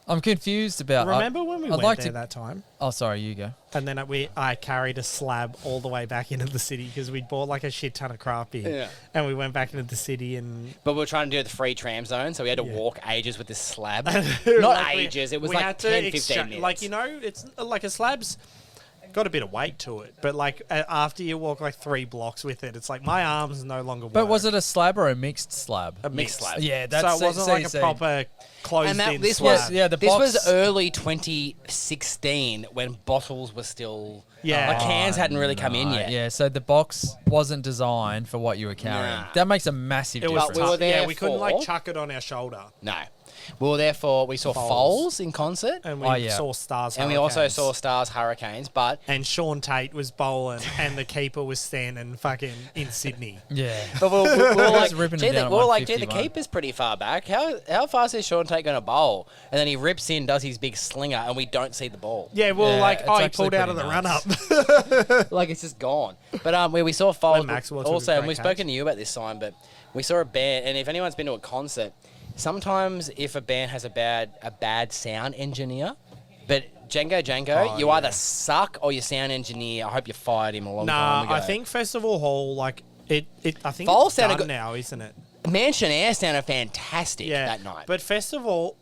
I'm confused about. Remember when we I'd went like there to- that time? Oh, sorry, you go. And then I carried a slab all the way back into the city because we'd bought like a shit ton of craft beer. Yeah. And we went back into the city and... But we were trying to do the free tram zone, so we had to Yeah. walk ages with this slab. Like Not we- ages. It was we like had to 10, 15 minutes. Like, you know, it's like a slab's got a bit of weight to it. But like after you walk like 3 blocks with it, it's like my arms no longer work. But was it a slab or a mixed slab? a mixed slab? Yeah, that's so it wasn't like a proper closed And in this slab. was Yeah, the this was box- early 2016 when bottles were still Yeah. like cans hadn't really come in yet. Yeah, so the box wasn't designed for what you were carrying. Nah. That makes a massive It was difference. we were tough. there Yeah, we couldn't like for- chuck it on our shoulder. No, we were there for we saw Foals. Foals in concert, And we Oh, yeah. saw Stars and we also Hurricanes. saw Stars Hurricanes. But And Sean Tate was bowling and the keeper was standing fucking in Sydney. Yeah. we were like, ripping gee, them down we were at like, gee, the 151. keeper's pretty far back. How fast is Sean Tate going to bowl? And then he rips in, does his big slinger, and we don't see the ball. Yeah, well, Yeah, like, it's oh, he actually pulled out of the pretty run nuts. up. Like it's just gone. But we saw Foals Glenn Maxwell took a also, and great we've catch. spoken to you about this sign, but we saw a band, and if anyone's been to a concert, sometimes if a band has a bad sound engineer, but Django, you either suck or your sound engineer. I hope you fired him a long time ago. I think Festival Hall, like, I think Foals it's sounded done good. now, isn't it? Mansion Air sounded fantastic that night. But Festival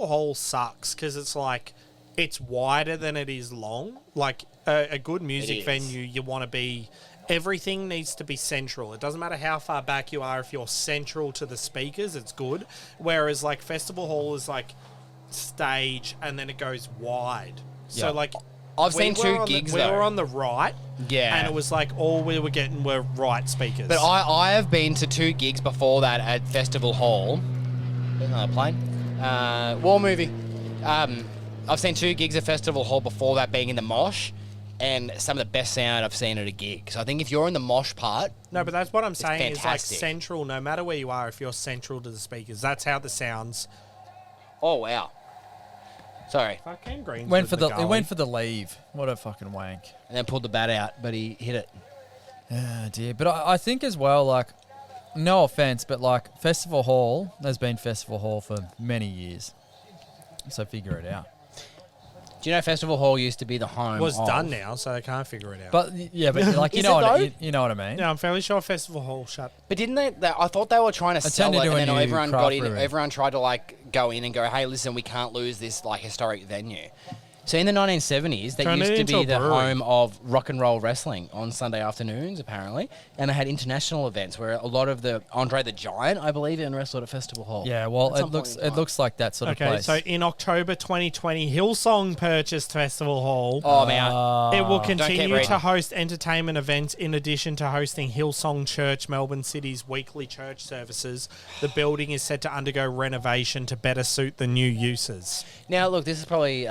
Hall sucks because it's like it's wider than it is long. Like a good music is. venue, you want to be. Everything needs to be central. It doesn't matter how far back you are. If you're central to the speakers, it's good. Whereas like Festival Hall is like stage and then it goes wide. Yeah. So like I've we seen were 2 on the- gigs We though. were on the right. Yeah. And it was like all we were getting were right speakers. But I have been to 2 gigs before that at Festival Hall. There's another plane. War movie. I've seen 2 gigs at Festival Hall before that being in the mosh, and some of the best sound I've seen at a gig. So I think if you're in the mosh part, No, but that's what I'm saying is like fantastic. central, no matter where you are, if you're central to the speakers, that's how the sounds. oh wow. Sorry. Fucking Greens Went for the leave. What a fucking wank. And then pulled the bat out, but he hit it. Oh dear. But I think as well, like, no offense, but like Festival Hall has been Festival Hall for many years. So figure it out. Do you know Festival Hall used to be the home was of... done now, so they can't figure it out. But yeah, but like you Is know it what though? you know what I mean. yeah, I'm fairly sure Festival Hall shut. But didn't they I thought they were trying to sell turned it, into and a then new everyone craft got in. brewery. Everyone tried to like go in and go, hey, listen, we can't lose this like historic venue. So in the 1970s, that Turned used it to into be a the brewery. home of rock and roll wrestling on Sunday afternoons, apparently, and they had international events where a lot of the Andre the Giant, I believe, and wrestled at Festival Hall. Yeah, well, At some it point looks in time. like that sort of Okay, place. so in October 2020, Hillsong purchased Festival Hall. Oh, I'm out. It will keep continue reading. to host entertainment events in addition to hosting Hillsong Church, Melbourne City's weekly church services. The building is set to undergo renovation to better suit the new uses. Now, look, this is probably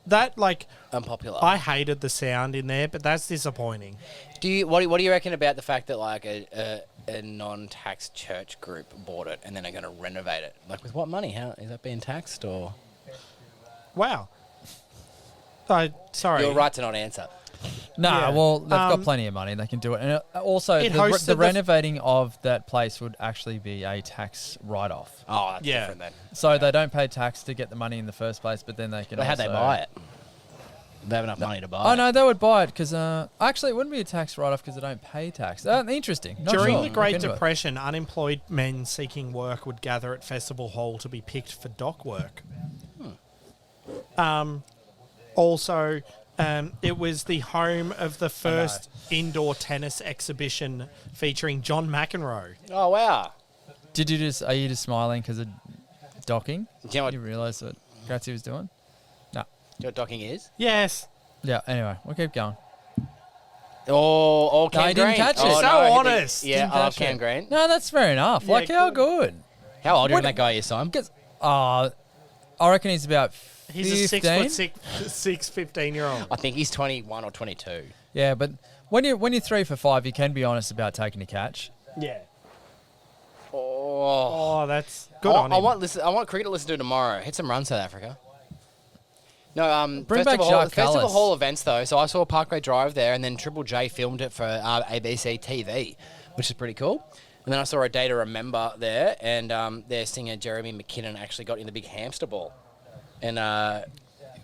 That like unpopular. I hated the sound in there, but that's disappointing. What do you reckon about the fact that like a non-tax church group bought it and then are going to renovate it? Like with what money? How is that being taxed or? Wow. Sorry. You're right to not answer. Nah, Yeah. well, they've got plenty of money. They can do it. And also, It the hosted the- renovating of that place would actually be a tax write-off. Oh, that's Yeah. different then. So they don't pay tax to get the money in the first place, but then they can But how'd they also- buy it? They have enough money to buy Oh, it. no, they would buy it because... actually, it wouldn't be a tax write-off because they don't pay tax. Interesting. Not During sure. the Great Look into it. Depression, unemployed men seeking work would gather at Festival Hall to be picked for dock work. Also, it was the home of the first indoor tennis exhibition featuring John McEnroe. Oh, wow. Are you just smiling because of docking? Do you know what, You realise what Gratzy was doing? No. do you know what docking is? Yes. Yeah, anyway, we'll keep going. Oh, No, Cam I didn't Green. catch it. Oh, So no, I didn't- honest. Yeah, Didn't I love catch Cam it. Green. No, that's fair enough. Yeah, Like, how good. good? How old do you What- think that guy is, Simon? Because, I reckon he's about 15. He's a 6'6", 15-year-old. I think he's 21 or 22. Yeah, but when you're 3 for 5, you can be honest about taking a catch. Yeah. Oh, Oh, that's good on I him. want cricket to listen to tomorrow. Hit some runs, South Africa. No, Bring back Jacques Festival Callis. Hall events though. So I saw Parkway Drive there, and then Triple J filmed it for ABC TV, which is pretty cool. And then I saw A Day to Remember there, and their singer Jeremy McKinnon actually got in the big hamster ball, and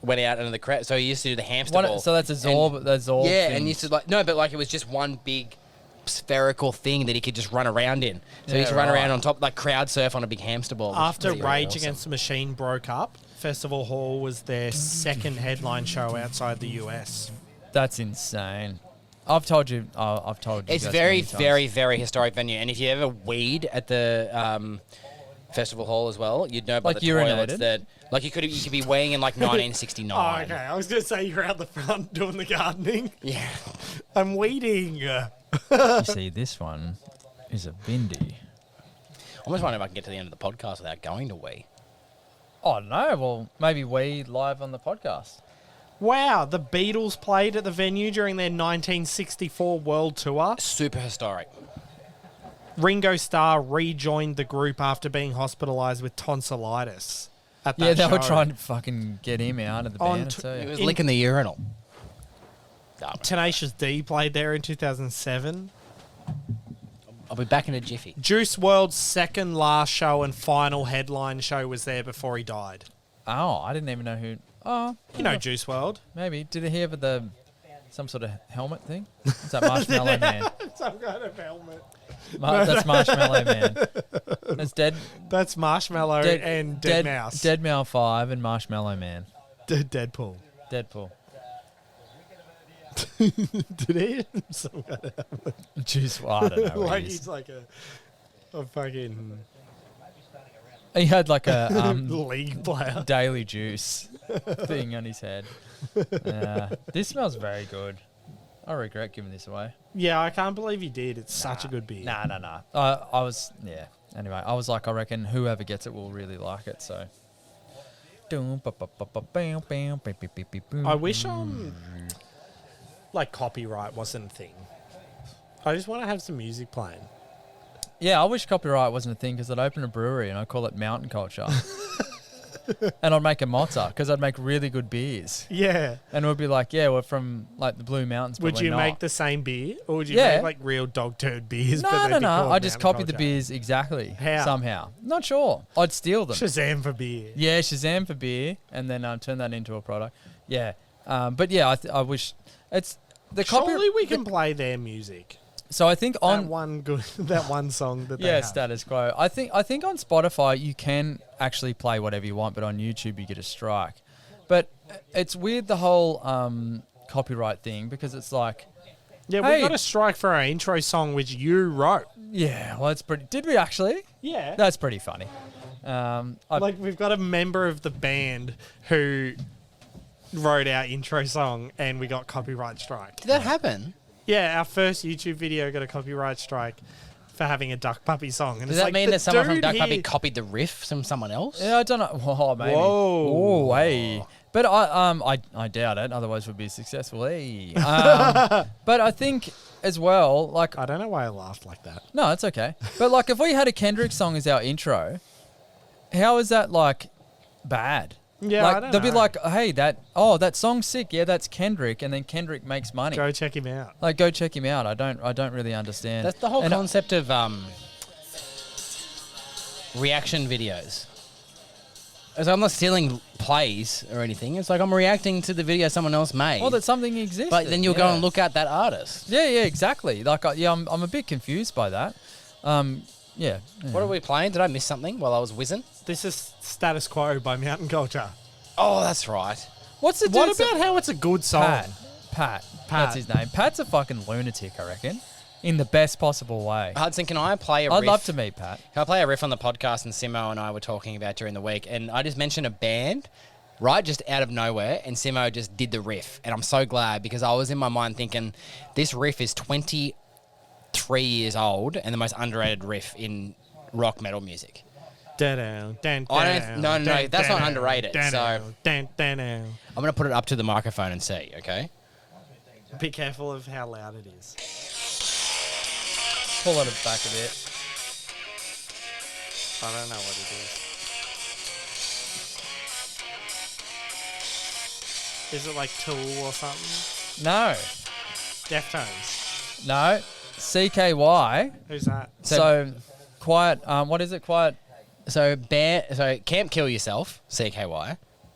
went out into the crowd. So he used to do the hamster ball. So that's a Zorb. That's Zorb. Yeah, thing. and used to but it was just one big spherical thing that he could just run around in. So he used to run around on top, like crowd surf on a big hamster ball. which is After pretty Rage awesome. Against the Machine broke up, Festival Hall was their second headline show outside the US. That's insane. I've told you. I've told you. It's guys very, many times. very, very historic venue. And if you ever weed at the Festival Hall as well, you'd know about Like the toilets urinated? that, like you could be weeing in like 1969. Oh, okay. I was going to say you're out the front doing the gardening. Yeah. I'm weeding. You see, this one is a bindi. I almost wonder if I can get to the end of the podcast without going to wee. Oh no! Well, maybe we live on the podcast. Wow, the Beatles played at the venue during their 1964 world tour. Super historic. Ringo Starr rejoined the group after being hospitalized with tonsillitis. At that Yeah, they were show. trying to fucking get him out of the On band. t- I tell It you. was licking the urinal. Tenacious D played there in 2007. I'll be back in a jiffy. Juice WRLD's second last show and final headline show was there before he died. Oh, I didn't even know who. Oh, You know Juice WRLD. maybe. Did he have some sort of helmet thing? What's that Marshmallow Man? Some kind of helmet. That's Marshmallow Man. That's That's Marshmallow and Dead Mouse. Dead Mouse 5 and Marshmallow Man. Deadpool. Deadpool. Did he? Some kind of Juice. Well, I don't know. like Like he's like a fucking he had like a league player. daily juice thing on his head. This smells very good. I regret giving this away. Yeah, I can't believe he did. It's such a good beer. Nah. I was, yeah. Anyway, I was like, I reckon whoever gets it will really like it, so. I wish like copyright wasn't a thing. I just want to have some music playing. Yeah, I wish copyright wasn't a thing because I'd open a brewery and I'd call it Mountain Culture. And I'd make a mozza because I'd make really good beers. Yeah. And it would be like, yeah, we're from like the Blue Mountains, but Would we're you not. make the same beer, or would you Yeah. make like real dog turd beers? but No. they'd be called I just Mountain copied the Culture? beers exactly. How? Somehow. Not sure. I'd steal them. Shazam for beer. Yeah, Shazam for beer, and then turn that into a product. Yeah, but yeah, I wish it's the copy. Surely we can play their music. So I think That on one good, that one song that they yeah have. status quo. I think on Spotify you can actually play whatever you want, but on YouTube you get a strike. But it's weird the whole copyright thing because it's like Yeah, Hey. we got a strike for our intro song, which you wrote. yeah, well it's pretty. Did we actually? Yeah. That's pretty funny. Like we've got a member of the band who wrote our intro song, and we got copyright strike. Did that happen? Yeah, our first YouTube video got a copyright strike for having a Duck Puppy song. And Does it's that like, mean the that someone from dude Duck Puppy here- copied the riff from someone else? Yeah, I don't know. Oh, maybe. Whoa. Oh, hey. But I doubt it. Otherwise, we'd be successful. Hey. But I think as well, like, I don't know why I laughed like that. no, it's okay. But like, if we had a Kendrick song as our intro, how is that like bad? Yeah, like I don't they'll be know. like, hey, that song's sick. Yeah, that's Kendrick, and then Kendrick makes money. Go check him out. Like, go check him out. I don't really understand. That's the whole And concept of reaction videos. As I'm not stealing plays or anything. It's like I'm reacting to the video someone else made. that something exists. but then you'll go and look at that artist. Yeah, exactly. Like, I'm a bit confused by that. Yeah. What are we playing? Did I miss something while I was whizzing? This is Status Quo by Mountain Culture. Oh, that's right. What's the What dude's about how it's a good song? Pat. That's his name. Pat's a fucking lunatic, I reckon, in the best possible way. Hudson, can I play a riff? I'd love to meet Pat. Can I play a riff on the podcast and Simmo and I were talking about during the week? And I just mentioned a band, right, just out of nowhere, and Simmo just did the riff. And I'm so glad because I was in my mind thinking this riff is 23 years old and the most underrated riff in rock metal music. No, that's not underrated, so- I'm going to put it up to the microphone and see, okay? Be careful of how loud it is. Pull it back a bit. I don't know what it is. Is it like Tool or something? No. Deftones. No. CKY. Who's that? So, quiet. What is it? Quiet. So Camp Kill Yourself, CKY,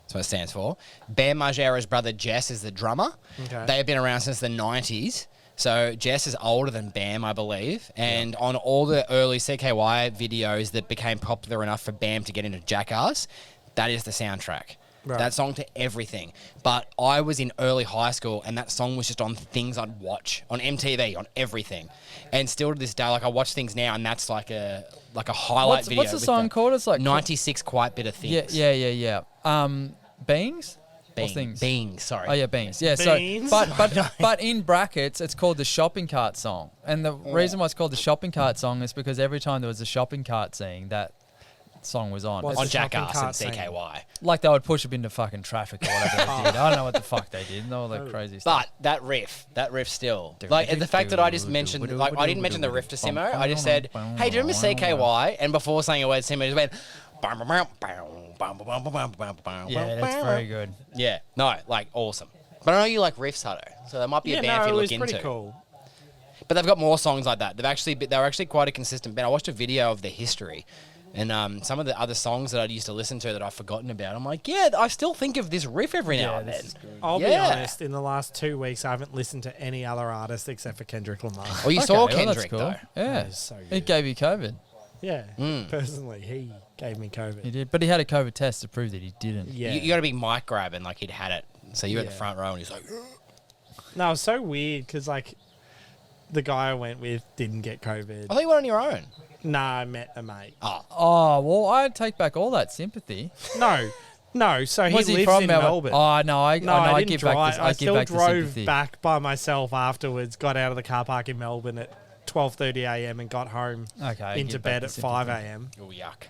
that's what it stands for. Bear Margera's brother Jess is the drummer. Okay. They have been around since the 90s. So Jess is older than Bam, I believe. And on all the early CKY videos that became popular enough for Bam to get into Jackass, that is the soundtrack. Right. That song to everything. But I was in early high school and that song was just on things I'd watch, on MTV, on everything. And still to this day, like I watch things now and that's like a highlight video. What's the song called? It's like 96 Quite Bitter Things. Yeah. Beings. What's Beings. things? Beings, sorry. Oh yeah, beans. Yeah. Beans? So, but in brackets, it's called the shopping cart song. And the reason why it's called the shopping cart song is because every time there was a shopping cart scene, that song was on. What's On the shopping Jackass and cart scene? CKY. Like they would push up into fucking traffic or whatever they did. I don't know what the fuck they did. All that crazy stuff. But that riff still. Like, and the fact that I just mentioned, like, I didn't mention the riff to Simmo. I just said, hey, do you remember CKY? And before saying a word, Simmo just went, Yeah, that's very good. yeah, no, like, awesome. But I know you like riffs, Hudo, so that might be a band for you to look into. pretty cool. But they've got more songs like that. They were actually quite a consistent band. I watched a video of the history. And some of the other songs that I used to listen to that I've forgotten about, I'm like, yeah, I still think of this riff every now and then. I'll be Yeah. honest, in the last 2 weeks, I haven't listened to any other artist except for Kendrick Lamar. Well, you saw Okay, well, that's Kendrick, cool. though. Yeah. That is so It good. gave you COVID. Yeah, personally, he gave me COVID. He did. But he had a COVID test to prove that he didn't. Yeah. You got to be mic grabbing like he'd had it. So you're at the Yeah. front row and he's like, No, it was so weird because, like, the guy I went with didn't get COVID. I thought you went on your own. Nah, I met a mate. Oh, well, I'd take back all that sympathy. No, so he Was he lives from in Melbourne? Melbourne. Oh, no, I didn't give drive. back this. I give still back the drove sympathy. back by myself afterwards, got out of the car park in Melbourne at 12:30 a.m. and got home Okay, I into give back bed the at 5 sympathy. a.m. Oh, yuck.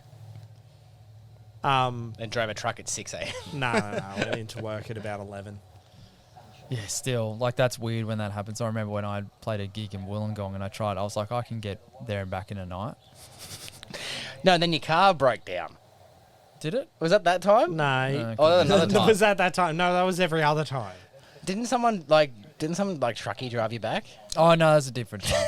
No, And drove a truck at 6 a.m. I went into work at about 11. Yeah, still, like, that's weird when that happens. I remember when I played a gig in Wollongong and I was like, I can get there and back in a night. No, and then your car broke down. Did it? Was that time? No. Oh, another time. Was that time? No, that was every other time. Didn't someone trucky drive you back? Oh, no, that was a different time.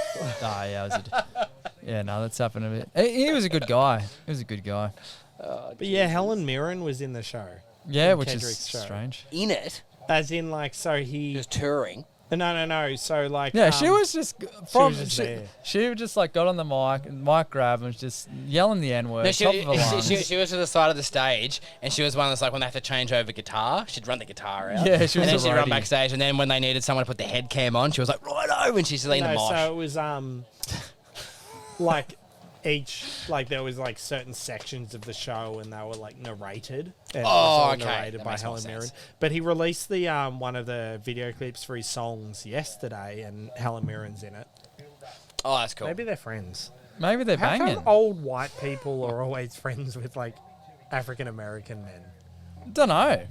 Yeah, no, that's happened a bit. He was a good guy. He was a good guy. But yeah, Helen Mirren was in the show. Yeah, In which Kendrick's is show. strange. In it? As in, like, so he... He was touring. No. So, like... Yeah, she was just there. She just like got on the mic grab and was just yelling the N word. No, top of her lungs. she was to the side of the stage, and she was one that's like when they have to change over guitar, she'd run the guitar out. Yeah, she was and then a she'd run roadie. backstage, and then when they needed someone to put the head cam on, she was like, righto, and she's leaning the mosh. So it was, like, there was, like, certain sections of the show and they were, like, narrated. And it was all okay. narrated That by makes more Helen Mirren. sense. But he released the one of the video clips for his songs yesterday, and Helen Mirren's in it. Oh, that's cool. Maybe they're friends. Maybe they're How banging. come old white people are always friends with, like, African American men? Don't know.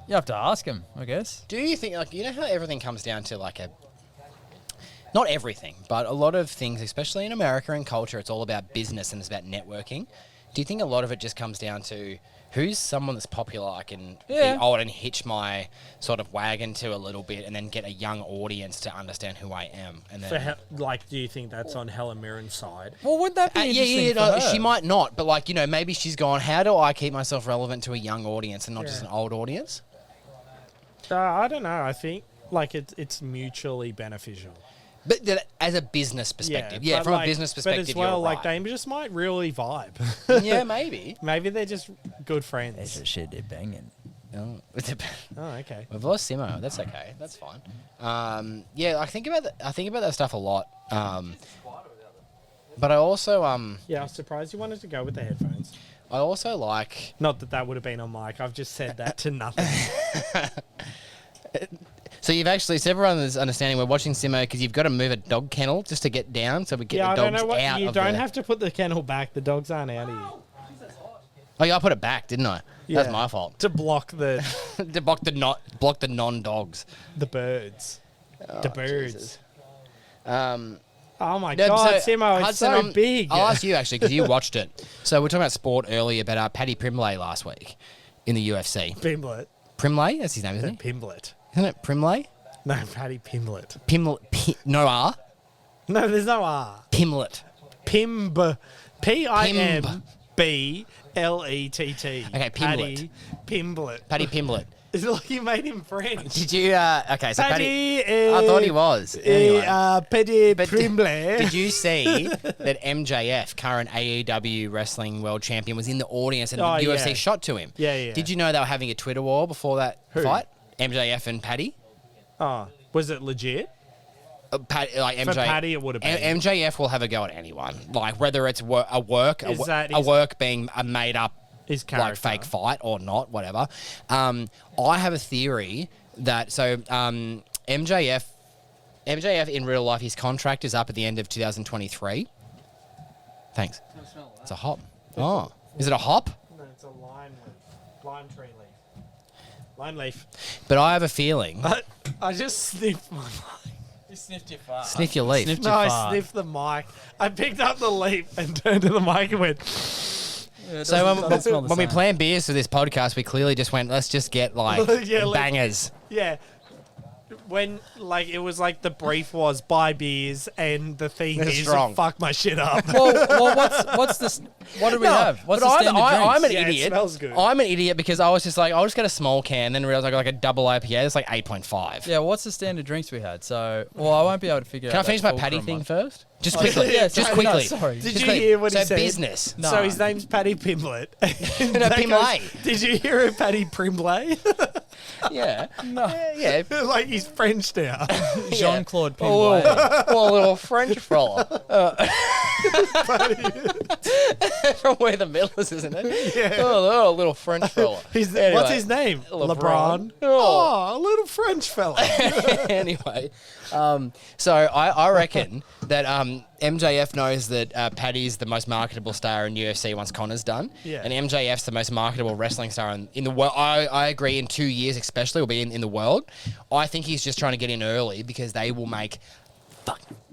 You have to ask him, I guess. Do you think, like, you know how everything comes down to, like, not everything, but a lot of things, especially in America and culture, it's all about business and it's about networking. Do you think a lot of it just comes down to who's someone that's popular I can be old and hitch my sort of wagon to a little bit and then get a young audience to understand who I am? And then, do you think that's on Helen Mirren's side? Well, would that be interesting for her? She might not, but like, maybe she's gone, how do I keep myself relevant to a young audience and not just an old audience? I don't know. I think like it's mutually beneficial. But as a business perspective, from a business perspective, but as well, you're right. they just might really vibe. Yeah, maybe. Maybe they're just good friends. That's the shit they're banging. Oh, okay. We've lost Simmo. That's okay. That's fine. I think about that stuff a lot. But I also I was surprised you wanted to go with the headphones. I also like. Not that would have been on mic. I've just said that to nothing. So everyone's understanding we're watching Simmo because you've got to move a dog kennel just to get down so we get the dogs out. You don't have to put the kennel back. The dogs aren't out of here. Oh yeah, I put it back, didn't I? Yeah. That's my fault. To block the To block the non-dogs. the birds. The birds. Jesus. Oh my God, Simmo, it's so big. I'll ask you actually because you watched it. So we're talking about sport earlier about Paddy Pimblett last week in the UFC. Pimblett. Pimblett? That's his name, isn't it? Pimblett. Isn't it Pimblett? No, Paddy Pimblett. No R. No, there's no R. Pimblett. P-I-M-B-L-E-T-T. Okay, Paddy Pimblett. Paddy Pimblett. It's like you made him French. Did you? Okay, so Paddy. I thought he was. Anyway. Paddy Pimblett. Did you see that MJF, current AEW Wrestling World Champion, was in the audience and the UFC shot to him? Yeah. Did you know they were having a Twitter war before that fight? MJF and Paddy? Oh, was it legit? Like MJ, For Paddy, it would have been. MJF will have a go at anyone. Like whether it's a work being a made up like fake fight or not, whatever. I have a theory that MJF in real life, his contract is up at the end of 2023. Thanks. It's a hop. Oh, is it a hop? No, it's a lime tree leaf. Lime leaf. But I have a feeling. I just sniffed my mic. You sniffed your fart. Sniff your leaf. I sniffed the mic. I picked up the leaf and turned to the mic and went. Yeah, so when we plan beers for this podcast, we clearly just went, let's just get like bangers. Yeah. When it was like the brief was buy beers and the theme is fuck my shit up. well, what's this? What do we have? What's the standard drinks? I'm an idiot. It smells good. I'm an idiot because I was just like, I'll just get a small can, then realized I got like a double IPA. It's like 8.5. Yeah, what's the standard drinks we had? So, I won't be able to figure out. Can I finish my Paddy thing first? Just quickly. Just quickly. No, sorry. Did you hear what he said? Business. No. So his name's Paddy Pimblett. No, Pimblett. Did you hear of Paddy Pimblett? Yeah. No. Yeah. Like he's French now. Jean-Claude Pimblett. Oh, a little French fella. From where the middle is, isn't it? Yeah. Oh, a little French fella. Anyway, what's his name? LeBron. Oh, a little French fella. Anyway, so I reckon that MJF knows that Paddy's the most marketable star in UFC once Connor's done. Yeah. And MJF's the most marketable wrestling star in the world. I agree, in 2 years especially, will be in the world. I think he's just trying to get in early because they will make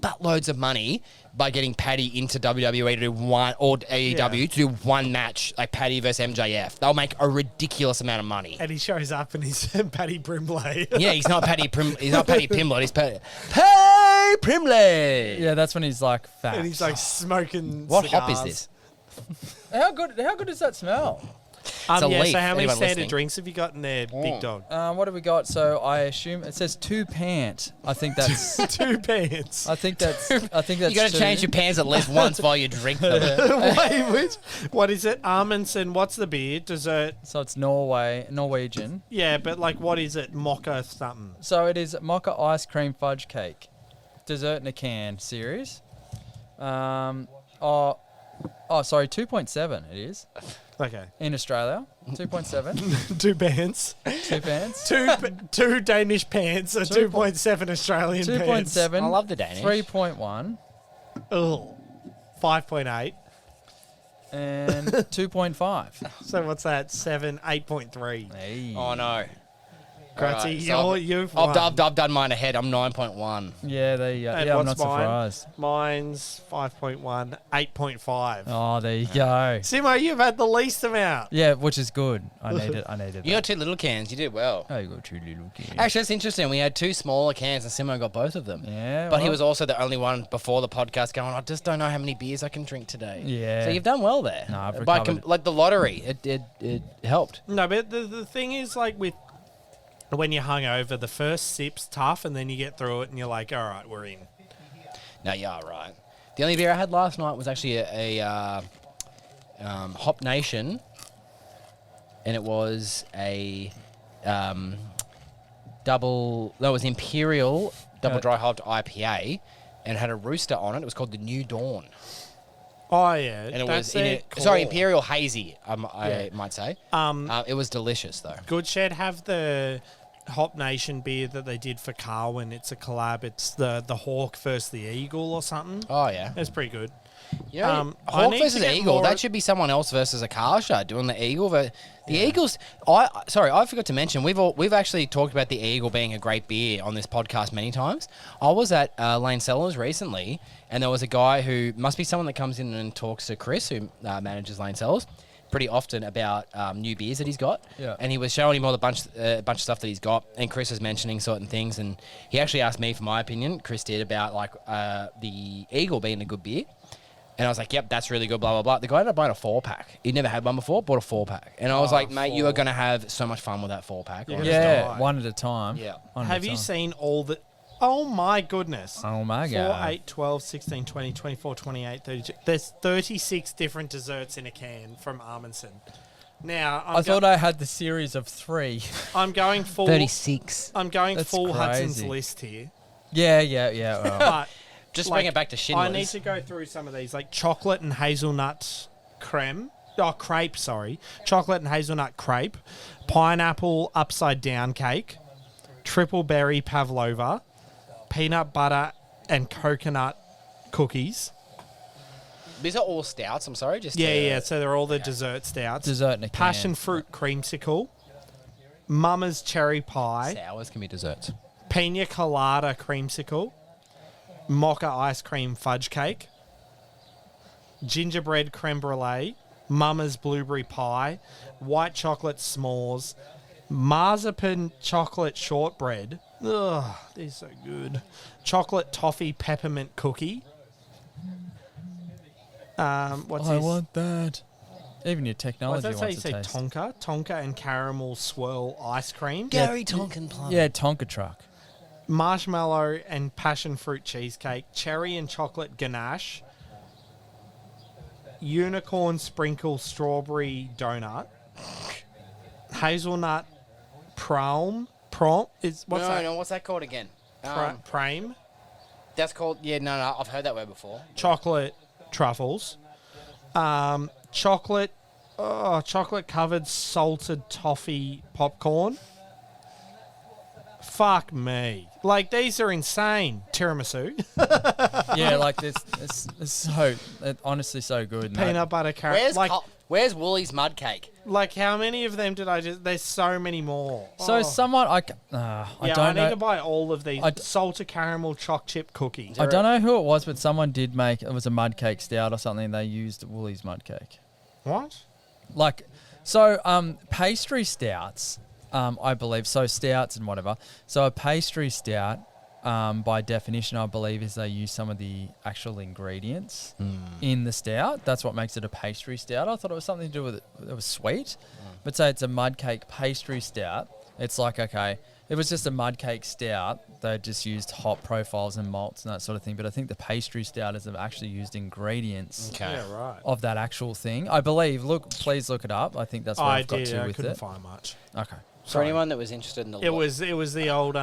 buttloads of money by getting Paddy into WWE to do one, or AEW to do one match, like Paddy versus MJF. They'll make a ridiculous amount of money. And he shows up and he's Paddy Pimblett. Yeah, he's not Paddy Pimblett. He's Paddy Pimblett. Yeah, that's when he's like fat. And he's like smoking What cigars. hop is this? How good does that smell? a leaf. So how many Anyone standard listening? drinks have you got in there, big dog? What have we got? So I assume it says 2 pants. I think that's 2 pants. I think that's You got to two. change your pants at least once while you drink them. Wait, what is it? Amundsen, what's the beer? Dessert? So it's Norwegian. Yeah, but like what is it? Mocha something. So it is Mocha ice cream fudge cake, dessert in a can series. Sorry, 2.7 it is. Okay. In Australia, 2.7. 2 pants. 2 pants. Two Danish pants are 2.7 Australian pants. 2.7. I love the Danish. 3.1. Oh, 5.8. And 2.5. So what's that? 8.3. Hey. Oh no. Gratzy, Alright, you've won. I've done mine ahead. I'm 9.1. Yeah, there you go. And Yeah, I'm what's not mine? surprised. Mine's 5.1, 8.5. Oh, there you go. Simmo, you've had the least amount. Yeah, which is good. I need it. I needed You that. got 2 little cans. You did well. Oh, you got 2 little kids. Actually, that's interesting. We had 2 smaller cans, and Simmo got both of them. Yeah, But he well. was also the only one before the podcast going, I just don't know how many beers I can drink today. Yeah. So you've done well there. No, I've By recovered. like the lottery, it helped. No, but the thing is, like, with when you're hungover, the first sip's tough, and then you get through it, and you're like, all right, we're in. No, you are right. The only beer I had last night was actually a Hop Nation, and it was a double. That was Imperial double dry hopped IPA, and it had a rooster on it. It was called the New Dawn, Oh, yeah. and it that's was in their it. Sorry, core. Imperial Hazy. I Yeah. might say. It was delicious though. Good Shed have the Hop Nation beer that they did for Carwin. It's a collab. It's the Hawk versus the Eagle or something. Oh yeah. It's pretty good. You know, I Hawk need to versus get Eagle. more- That should be someone else versus Akasha doing the Eagle. The Eagles. I forgot to mention. We've actually talked about the Eagle being a great beer on this podcast many times. I was at Lane Cellars recently, and there was a guy who must be someone that comes in and talks to Chris, who manages Lane Cellars, pretty often about new beers that he's got. Yeah. And he was showing him all the bunch of stuff that he's got, and Chris was mentioning certain things, and he actually asked me for my opinion. Chris did about like the Eagle being a good beer. And I was like, yep, that's really good, blah, blah, blah. The guy ended up buying a 4-pack. He'd never had one before, bought a 4-pack. And I was like, mate, you are going to have so much fun with that 4-pack. Yeah. honestly. Yeah, die. one at a time. Yeah. One at a Have you time. seen all the... Oh, my goodness. Oh, my 4, God. 8, 12, 16, 20, 24, 28, 32. There's 36 different desserts in a can from Amundsen. Now, I thought I had the series of 3. I'm going full... 36. I'm going That's full Hudson's crazy. list here. Yeah. Well. But Just like, bring it back to Schindler's. I need to go through some of these, like chocolate and hazelnut creme. Oh, crepe, sorry. Chocolate and hazelnut crepe. Pineapple upside down cake. Triple berry pavlova. Peanut butter and coconut cookies. These are all stouts, I'm sorry. Yeah. So they're all the dessert stouts. Dessert in a can. Passion fruit creamsicle. Mama's cherry pie. Sours can be desserts. Pina colada creamsicle. Mocha ice cream fudge cake. Gingerbread creme brulee. Mama's blueberry pie. White chocolate s'mores. Marzipan chocolate shortbread. Ugh, they're so good. Chocolate toffee peppermint cookie. What's I this? want that. Even your What's technology that say? You wants say to taste. Tonka? Tonka and caramel swirl ice cream. Gary Tonkin Plum. Yeah, Tonka truck. Marshmallow and passion fruit cheesecake. Cherry and chocolate ganache. Unicorn sprinkle strawberry donut. Hazelnut prom is what's that? No, what's that called again? Prame. That's called, no, I've heard that word before. Chocolate truffles. Chocolate covered salted toffee popcorn. Fuck me. Like, these are insane. Tiramisu. Yeah, like this. It's honestly so good. mate. Peanut butter carrot. Where's Woolies mud cake? Like, how many of them did I just... There's so many more. So Oh. someone I I don't need know. to buy all of these. I d- Salted caramel choc chip cookies. I don't know who it was, but someone did make it was a mud cake stout or something. They used Woolies mud cake. What? Like, pastry stouts, I believe, so stouts and whatever. So a pastry stout, by definition, I believe, is they use some of the actual ingredients in the stout. That's what makes it a pastry stout. I thought it was something to do with it was sweet. But say it's a mud cake pastry stout, it's like, okay, it was just a mud cake stout. They just used hop profiles and malts and that sort of thing. But I think the pastry stout is they've actually used ingredients Okay. Yeah, right. of that actual thing. I believe. Please look it up. I think that's what I I've got did. to I with couldn't it. find much. Okay. For anyone that was interested in the It was the old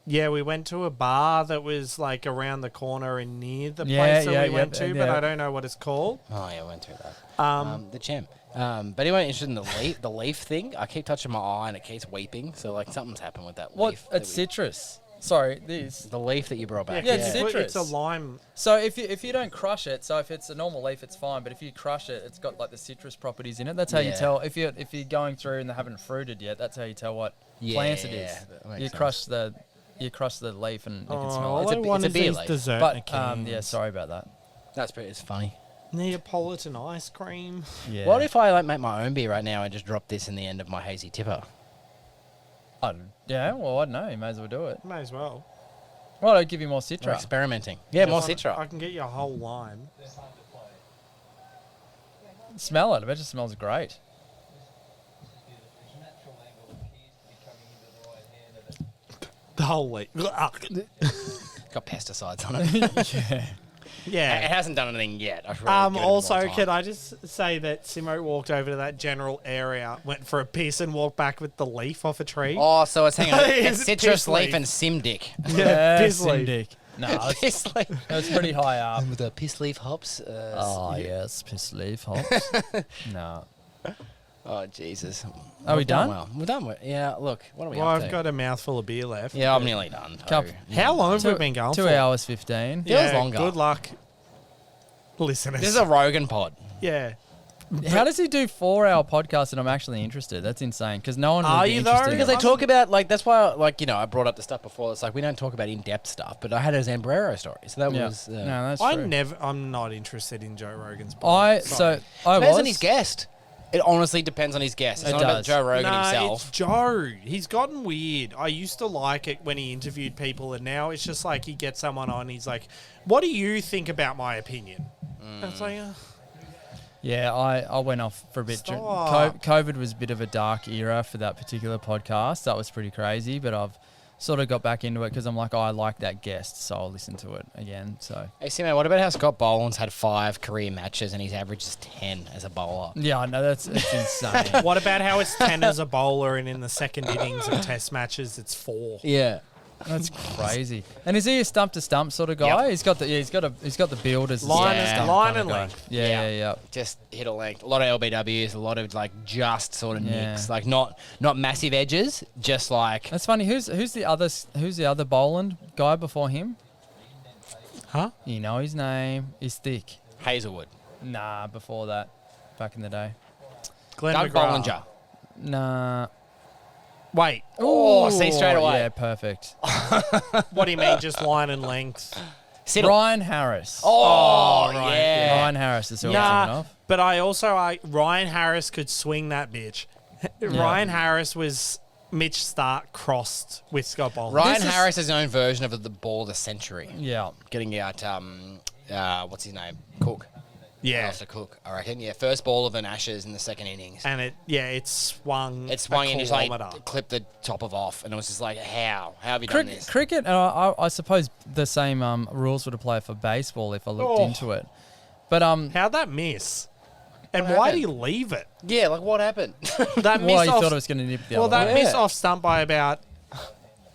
we went to a bar that was like around the corner and near the place that we went to, but I don't know what it's called. Oh yeah, I went through that. The champ. But anyone interested in the leaf thing? I keep touching my eye and it keeps weeping. So like something's happened with that What? leaf. It's citrus. Sorry, this. The leaf that you brought back. Yeah, it's citrus. It's a lime. So if you don't crush it, so if it's a normal leaf, it's fine. But if you crush it, it's got like the citrus properties in it. That's how you Yeah. tell if you're going through and they haven't fruited yet. That's how you tell what plants it is. that makes You sense. crush the leaf and you can Oh, smell all it. I want a is beer these leaf. dessert But cans. yeah, sorry about that. It's funny. Neapolitan ice cream. Yeah. What if I make my own beer right now and just drop this in the end of my hazy tipper? Yeah, well, I don't know. You may as well do it. May as well. Well, I'll give you more We're citra. experimenting. Yeah, more I citra. can get you a whole lime. Smell it. I bet it smells great. The whole leaf. Got pesticides on it. It Yeah. hasn't done anything yet. I should really give it Also, more time. can I just say that Simmo walked over to that general area, went for a piss, and walked back with the leaf off a tree? Oh, so it's hang on. Is It's it citrus piss leaf leaf? and simdick. Yeah, piss leaf. Sindic. No, it's, Piss leaf. it's pretty high up. With the piss leaf hops. Yes, piss leaf hops. No. Oh, Jesus. Are we We've done done? well. We're done. Yeah, look. What are we Well, up to? I've got a mouthful of beer left. Yeah, I'm nearly done. Cup- How long have we been going 2 for? hours 15. Feels longer. Good luck, listeners. This is a Rogan pod. yeah. How does he do 4-hour podcast and I'm actually interested? That's insane because no one Are would be you though? interested. Because they talk about, that's why, I brought up the stuff before. It's like, we don't talk about in-depth stuff, but I had a Zambrero story. So that Yeah. was... No, that's true. I'm not interested in Joe Rogan's. I Sorry. Depends was. on his guest. It honestly depends on his guest. It's It not about does. Joe Rogan Nah, himself. it's Joe. He's gotten weird. I used to like it when he interviewed people, and now it's just like he gets someone on. He's like, "What do you think about my opinion?" And it's like, Yeah, I went off for a bit. Stop. COVID was a bit of a dark era for that particular podcast. That was pretty crazy, but I've sort of got back into it because I'm like, I like that guest, so I'll listen to it again. So Hey, Simmo, what about how Scott Boland's had 5 career matches and his average is 10 as a bowler? yeah, I know it's insane. what about how it's 10 as a bowler, and in the second innings of Test matches, it's 4. Yeah. That's crazy. And is he a stump to stump sort of guy? Yep. He's got the build as a Line stump to and- stump line kind of and guy. length. Yeah. Just hit a length. A lot of LBWs, a lot of just sort of Yeah. nicks. Like not massive edges, just like That's funny. Who's the other Boland guy before him? Huh? You know his name. He's thick. Hazelwood. Nah, before that, back in the day. Glenn Doug McGrath. Bollinger. Nah. Wait, Oh, see, straight away. Yeah, perfect. what do you mean? Just line and length? Siddle. Ryan Harris. Oh, right, yeah. Ryan Harris is who I'm thinking Nah, of. but Ryan Harris could swing that bitch. Ryan Harris was Mitch Stark crossed with Scott Boland. Ryan This is- Harris has his own version of the ball of the century. Yeah. Getting out, what's his name? Cook. Yeah. After Cook, I reckon. Yeah, first ball of an Ashes in the second innings. And it swung. It swung a in, just kilometre. clipped the top of off, and it was just like, how have you done this? Cricket, and I suppose the same rules would apply for baseball if I looked into it. But How'd that miss? And What why did happened? he leave it? Yeah, like what happened? That well, miss you off. thought it was going to nip the Well, other that way. miss off stump by about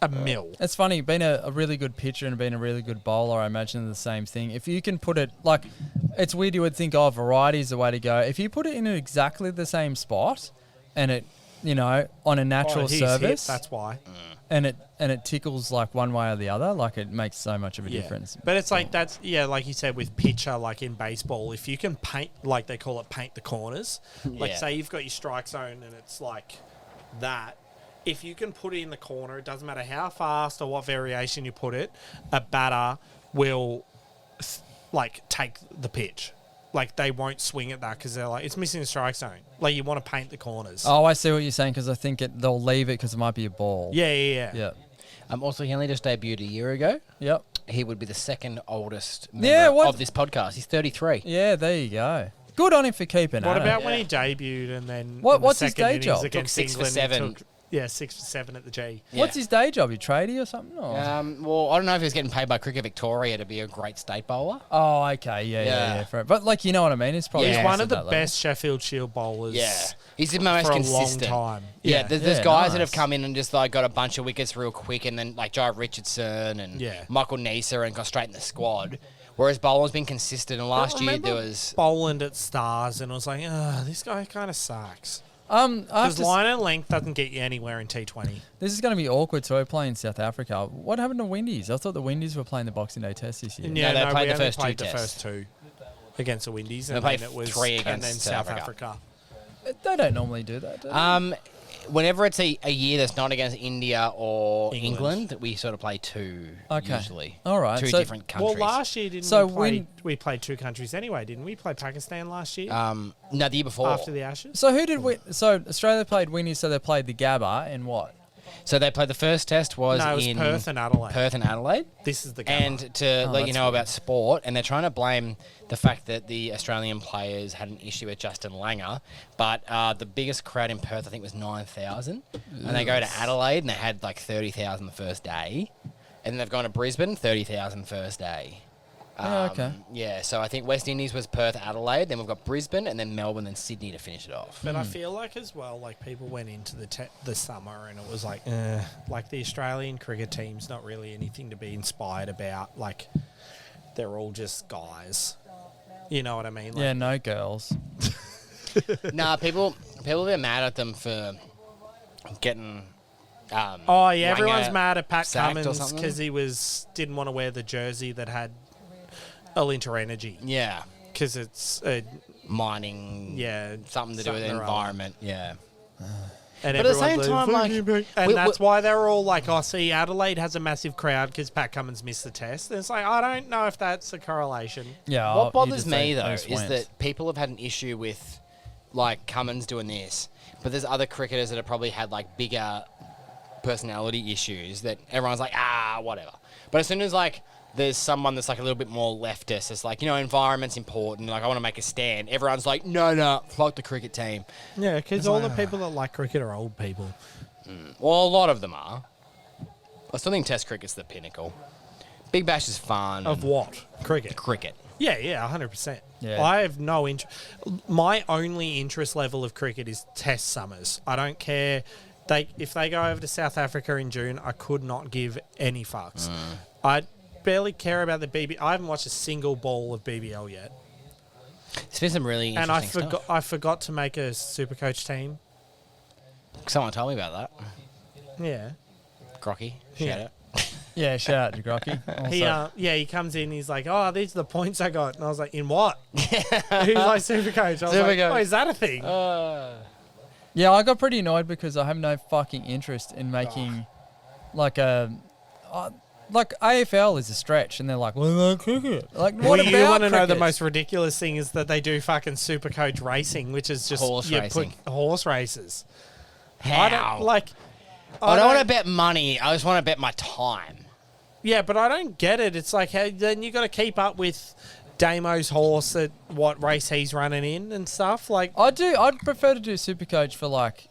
a mil. It's funny, being a really good pitcher and being a really good bowler, I imagine the same thing. If you can put it, like, it's weird you would think, oh, variety is the way to go. If you put it in exactly the same spot and it, on a natural Oh, he's hit, surface that's why. and it tickles like one way or the other, like it makes so much of a difference. But it's like like you said with pitcher, like in baseball, if you can paint, like they call it, paint the corners. Like Yeah. say you've got your strike zone and it's like that. If you can put it in the corner, it doesn't matter how fast or what variation you put it, a batter will take the pitch. Like they won't swing at that because they're like, it's missing the strike zone. Like you want to paint the corners. Oh, I see what you're saying because I think they'll leave it because it might be a ball. Yeah. Yeah. Also, he only just debuted a year ago. Yep. He would be the second oldest member Yeah, what- of this podcast. He's 33. Yeah, there you go. Good on him for keeping What at about it. when he debuted and then What's in the his second day innings job? against Took 6 for England, he 7. took 6 for 7 at the G. What's his day job? You tradie or something? Or? Well, I don't know if he was getting paid by Cricket Victoria to be a great state bowler. Oh, okay. Yeah. Fair. But, you know what I mean? It's probably He's Yeah. one of the at that level. best Sheffield Shield bowlers. Yeah. He's the most for a consistent. long time. Yeah, there's guys that have nice. come in and just got a bunch of wickets real quick, and then Joe Richardson and Michael Neser and got straight in the squad. Whereas Boland's been consistent, and last year there was Boland at Stars, and I was like, this guy kind of sucks. I have Because to line and length doesn't get you anywhere in T20. This is going to be awkward. So we're playing South Africa. What happened to Windies? I thought the Windies were playing the Boxing Day Test this year. Yeah, they no, played we the only first two played the tests. first two against the Windies, They and played then it was 3 and then against South South Africa. They don't normally do that. Do they? Whenever it's a year that's not against India or England. England, we sort of play 2 Okay. usually. All right, Two so- different countries. Well, last year didn't So we played 2 countries anyway, didn't we? Play Pakistan last year No, the year before. after the Ashes. So who did we? So Australia played Windies. So they played the Gabba and what? So they played the first test was No, it was in Perth and Adelaide. Perth and Adelaide. This is the game. And to let you that's know weird. about sport, and they're trying to blame the fact that the Australian players had an issue with Justin Langer, but the biggest crowd in Perth, I think, was 9,000. And they go to Adelaide, and they had like 30,000 the first day. And then they've gone to Brisbane, 30,000 first day. Okay. Yeah, so I think West Indies was Perth, Adelaide, then we've got Brisbane, and then Melbourne, and Sydney to finish it off. But I feel like as well, like people went into the summer and it was like the Australian cricket team's not really anything to be inspired about. Like they're all just guys. You know what I mean? Like, Yeah, no girls. Nah, people get mad at them for getting. Oh yeah, everyone's Langer mad at Pat sacked or Cummins something? because he didn't want to wear the jersey that had Alinta Energy Yeah, because it's mining. yeah Something to do with the something or other. environment. Yeah. And But at the everyone's same time, like, and we- that's why they're all like, "Oh, see, Adelaide has a massive crowd because Pat Cummins missed the test." And it's like, I don't know if that's a correlation. Yeah. What you bothers just me don't- though they is just went. that people have had an issue with like Cummins doing this, but there's other cricketers that have probably had like bigger personality issues that everyone's like, whatever. But as soon as like there's someone that's like a little bit more leftist, it's like, environment's important, like I want to make a stand, everyone's like, no, fuck the cricket team. Yeah, because all the people that like cricket are old people. Well, a lot of them are. I still think Test cricket's the pinnacle. Big Bash is fun. Of what? Cricket. Cricket. Yeah, 100%. Yeah. I have no interest. My only interest level of cricket is Test summers. I don't care. If they go over to South Africa in June, I could not give any fucks. I barely care about the BBL. I haven't watched a single ball of BBL yet. There's been some really And interesting stuff. I forgot to make a Supercoach team. Someone told me about that. Yeah. Crocky, Yeah. shout out. Yeah, shout out to Grocky. He comes in, he's like, "Oh, these are the points I got." And I was like, "In what?" He's like, "Supercoach." I was like, Supercoach. "Oh, is that a thing?" Yeah, I got pretty annoyed because I have no fucking interest in making like a like AFL is a stretch, and they're like, "Well, cricket." Like, what Well, about you want to know the cricket? most ridiculous thing is that they do fucking Supercoach racing, which is just Horse racing. horse races. How? I don't like. I don't want to bet money. I just want to bet my time. Yeah, but I don't get it. It's like, hey, then you got to keep up with Damo's horse at what race he's running in and stuff. Like, I'd prefer to do Supercoach for like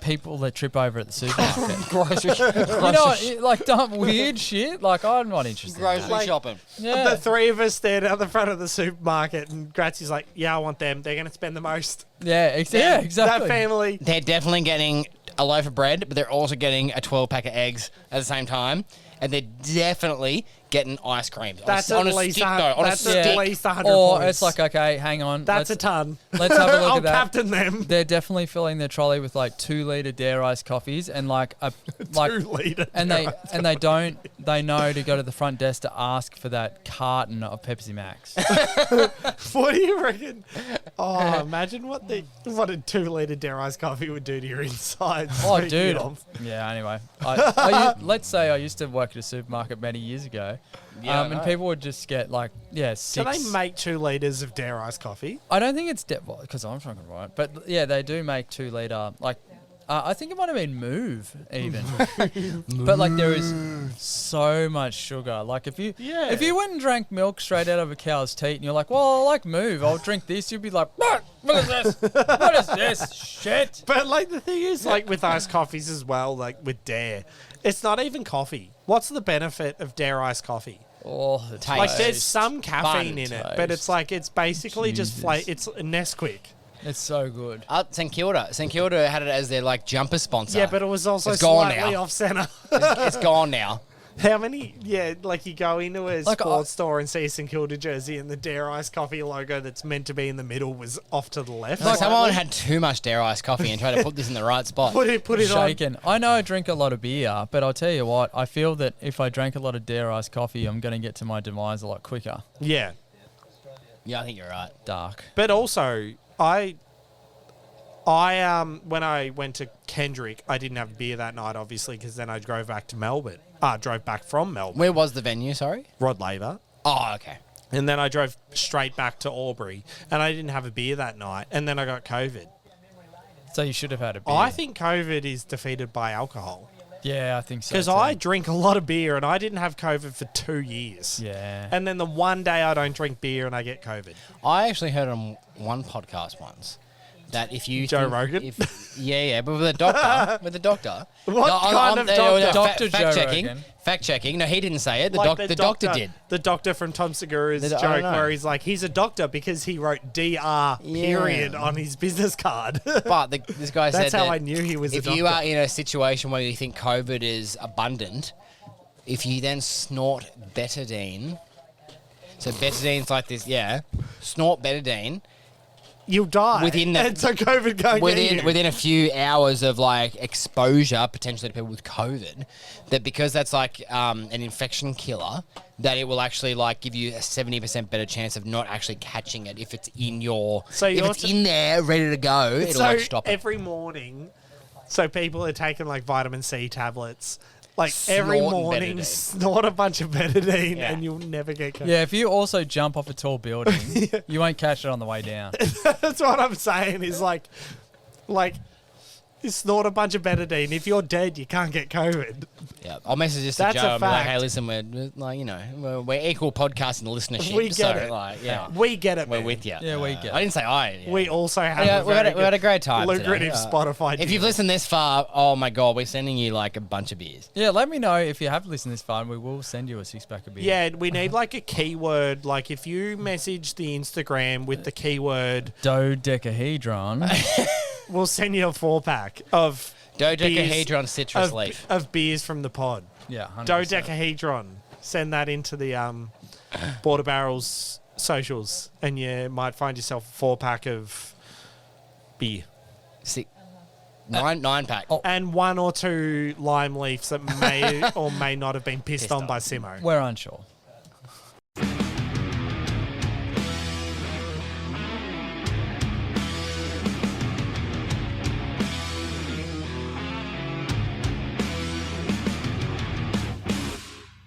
people that trip over at the supermarket. You know, like dumb weird shit. Like I'm not interested. In that. Grocery Like- shopping. Yeah. the three of us stand out the front of the supermarket, and Gratzy's like, "Yeah, I want them. They're going to spend the most." Yeah, exactly. That family. They're definitely getting a loaf of bread, but they're also getting a 12-pack of eggs at the same time. And they're definitely getting ice cream. That's on at a least stick, a- though. On a that's stick. at least 100 Or points. it's like, okay, hang on. That's a ton. Let's have a look I'll at that. captain them. They're definitely filling their trolley with like 2-liter Dare Ice coffees and like a like 2 litre. and they know to go to the front desk to ask for that carton of Pepsi Max. What do you reckon? Oh, imagine what a 2-litre Dare Ice coffee would do to your insides. Oh, Speaking dude. of. Yeah. Anyway, let's say I used to work at a supermarket many years ago, Yeah, I and know. people would just get like Can 6. they make 2 litres of Dare Ice coffee? I don't think it's because I'm fucking right, but yeah, they do make 2-liter. Like, I think it might have been Move even, but like there is so much sugar. Like if you went and drank milk straight out of a cow's teat, and you're like, well, I like Move, I'll drink this. You'd be like, what? What is this? What is this shit? But like the thing is, like with iced coffees as well, like with Dare, it's not even coffee. What's the benefit of Dare Ice coffee? Oh, the Taste. Like there's taste. some caffeine Fun in it, but it's like it's basically just Jesus. it's Nesquik. It's so good. St Kilda. St Kilda had it as their like jumper sponsor. Yeah, but it was also It's gone slightly now. off center. It's gone now. How many? Yeah, like you go into a Like, sports store and see a St Kilda jersey, and the Dare Ice Coffee logo that's meant to be in the middle was off to the left. Like someone had too much Dare Ice coffee and tried to put this in the right spot. put it on. Shaken. I know I drink a lot of beer, but I'll tell you what, I feel that if I drank a lot of Dare Ice coffee, I'm going to get to my demise a lot quicker. Yeah, Yeah, I think you're right. Dark. but also I when I went to Kendrick, I didn't have beer that night, obviously, because then I drove back to Melbourne. Drove back from Melbourne. Where was the venue, sorry? Rod Laver. Oh, okay. And then I drove straight back to Albury, and I didn't have a beer that night, and then I got COVID. So you should have had a beer. I think COVID is defeated by alcohol. Yeah, I think so. Because too. I drink a lot of beer, and I didn't have COVID for 2 years. Yeah. And then the one day I don't drink beer and I get COVID. I actually heard on one podcast once that if you Joe Rogan? but with a doctor, What kind of doctor? Dr. Joe Fact-checking. Rogan. Fact-checking. No, he didn't say it. The Like doctor did. The doctor from Tom Segura's I joke don't know. where he's like, he's a doctor because he wrote DR period on his business card. But this guy said That's how that I knew he was a if doctor. you are in a situation where you think COVID is abundant, if you then snort betadine, so betadine's like this, snort betadine, You'll die. Within the- and so COVID can't get you. within a few hours of like exposure potentially to people with COVID, that because that's like an infection killer, that it will actually like give you a 70% better chance of not actually catching it if it's in your So if you're it's in there ready to go, it'll like stop it. every morning, so people are taking like vitamin C tablets. Like every Snorting morning, betadine. snort a bunch of betadine Yeah. and you'll never get COVID. Yeah, if you also jump off a tall building, you won't catch it on the way down. That's what I'm saying is like, you snort a bunch of betadine. If you're dead, you can't get COVID. Yeah, I'll message this to That's Joe a and be like, fact. hey, listen, we're like, you know, we're equal podcasting listenership. We get so, it. Like, yeah, We get it, we're man. with you. Yeah, we get I didn't say I. Yeah. We also have Yeah, a we very had a great time today. lucrative Spotify If deal. you've listened this far, oh my god, we're sending you like a bunch of beers. Yeah, let me know if you have listened this far, and we will send you a 6-pack of beer. Yeah, we need like a keyword. Like if you message the Instagram with the keyword, Dodecahedron. we'll send you a 4-pack of Dodecahedron citrus leaf. of beers from the pod. Yeah, 100%. Dodecahedron. Send that into the Border Barrels socials, and you might find yourself a 4-pack of beer. Nine pack. And 1 or 2 lime leaves that may or may not have been pissed on by Simmo. We're unsure.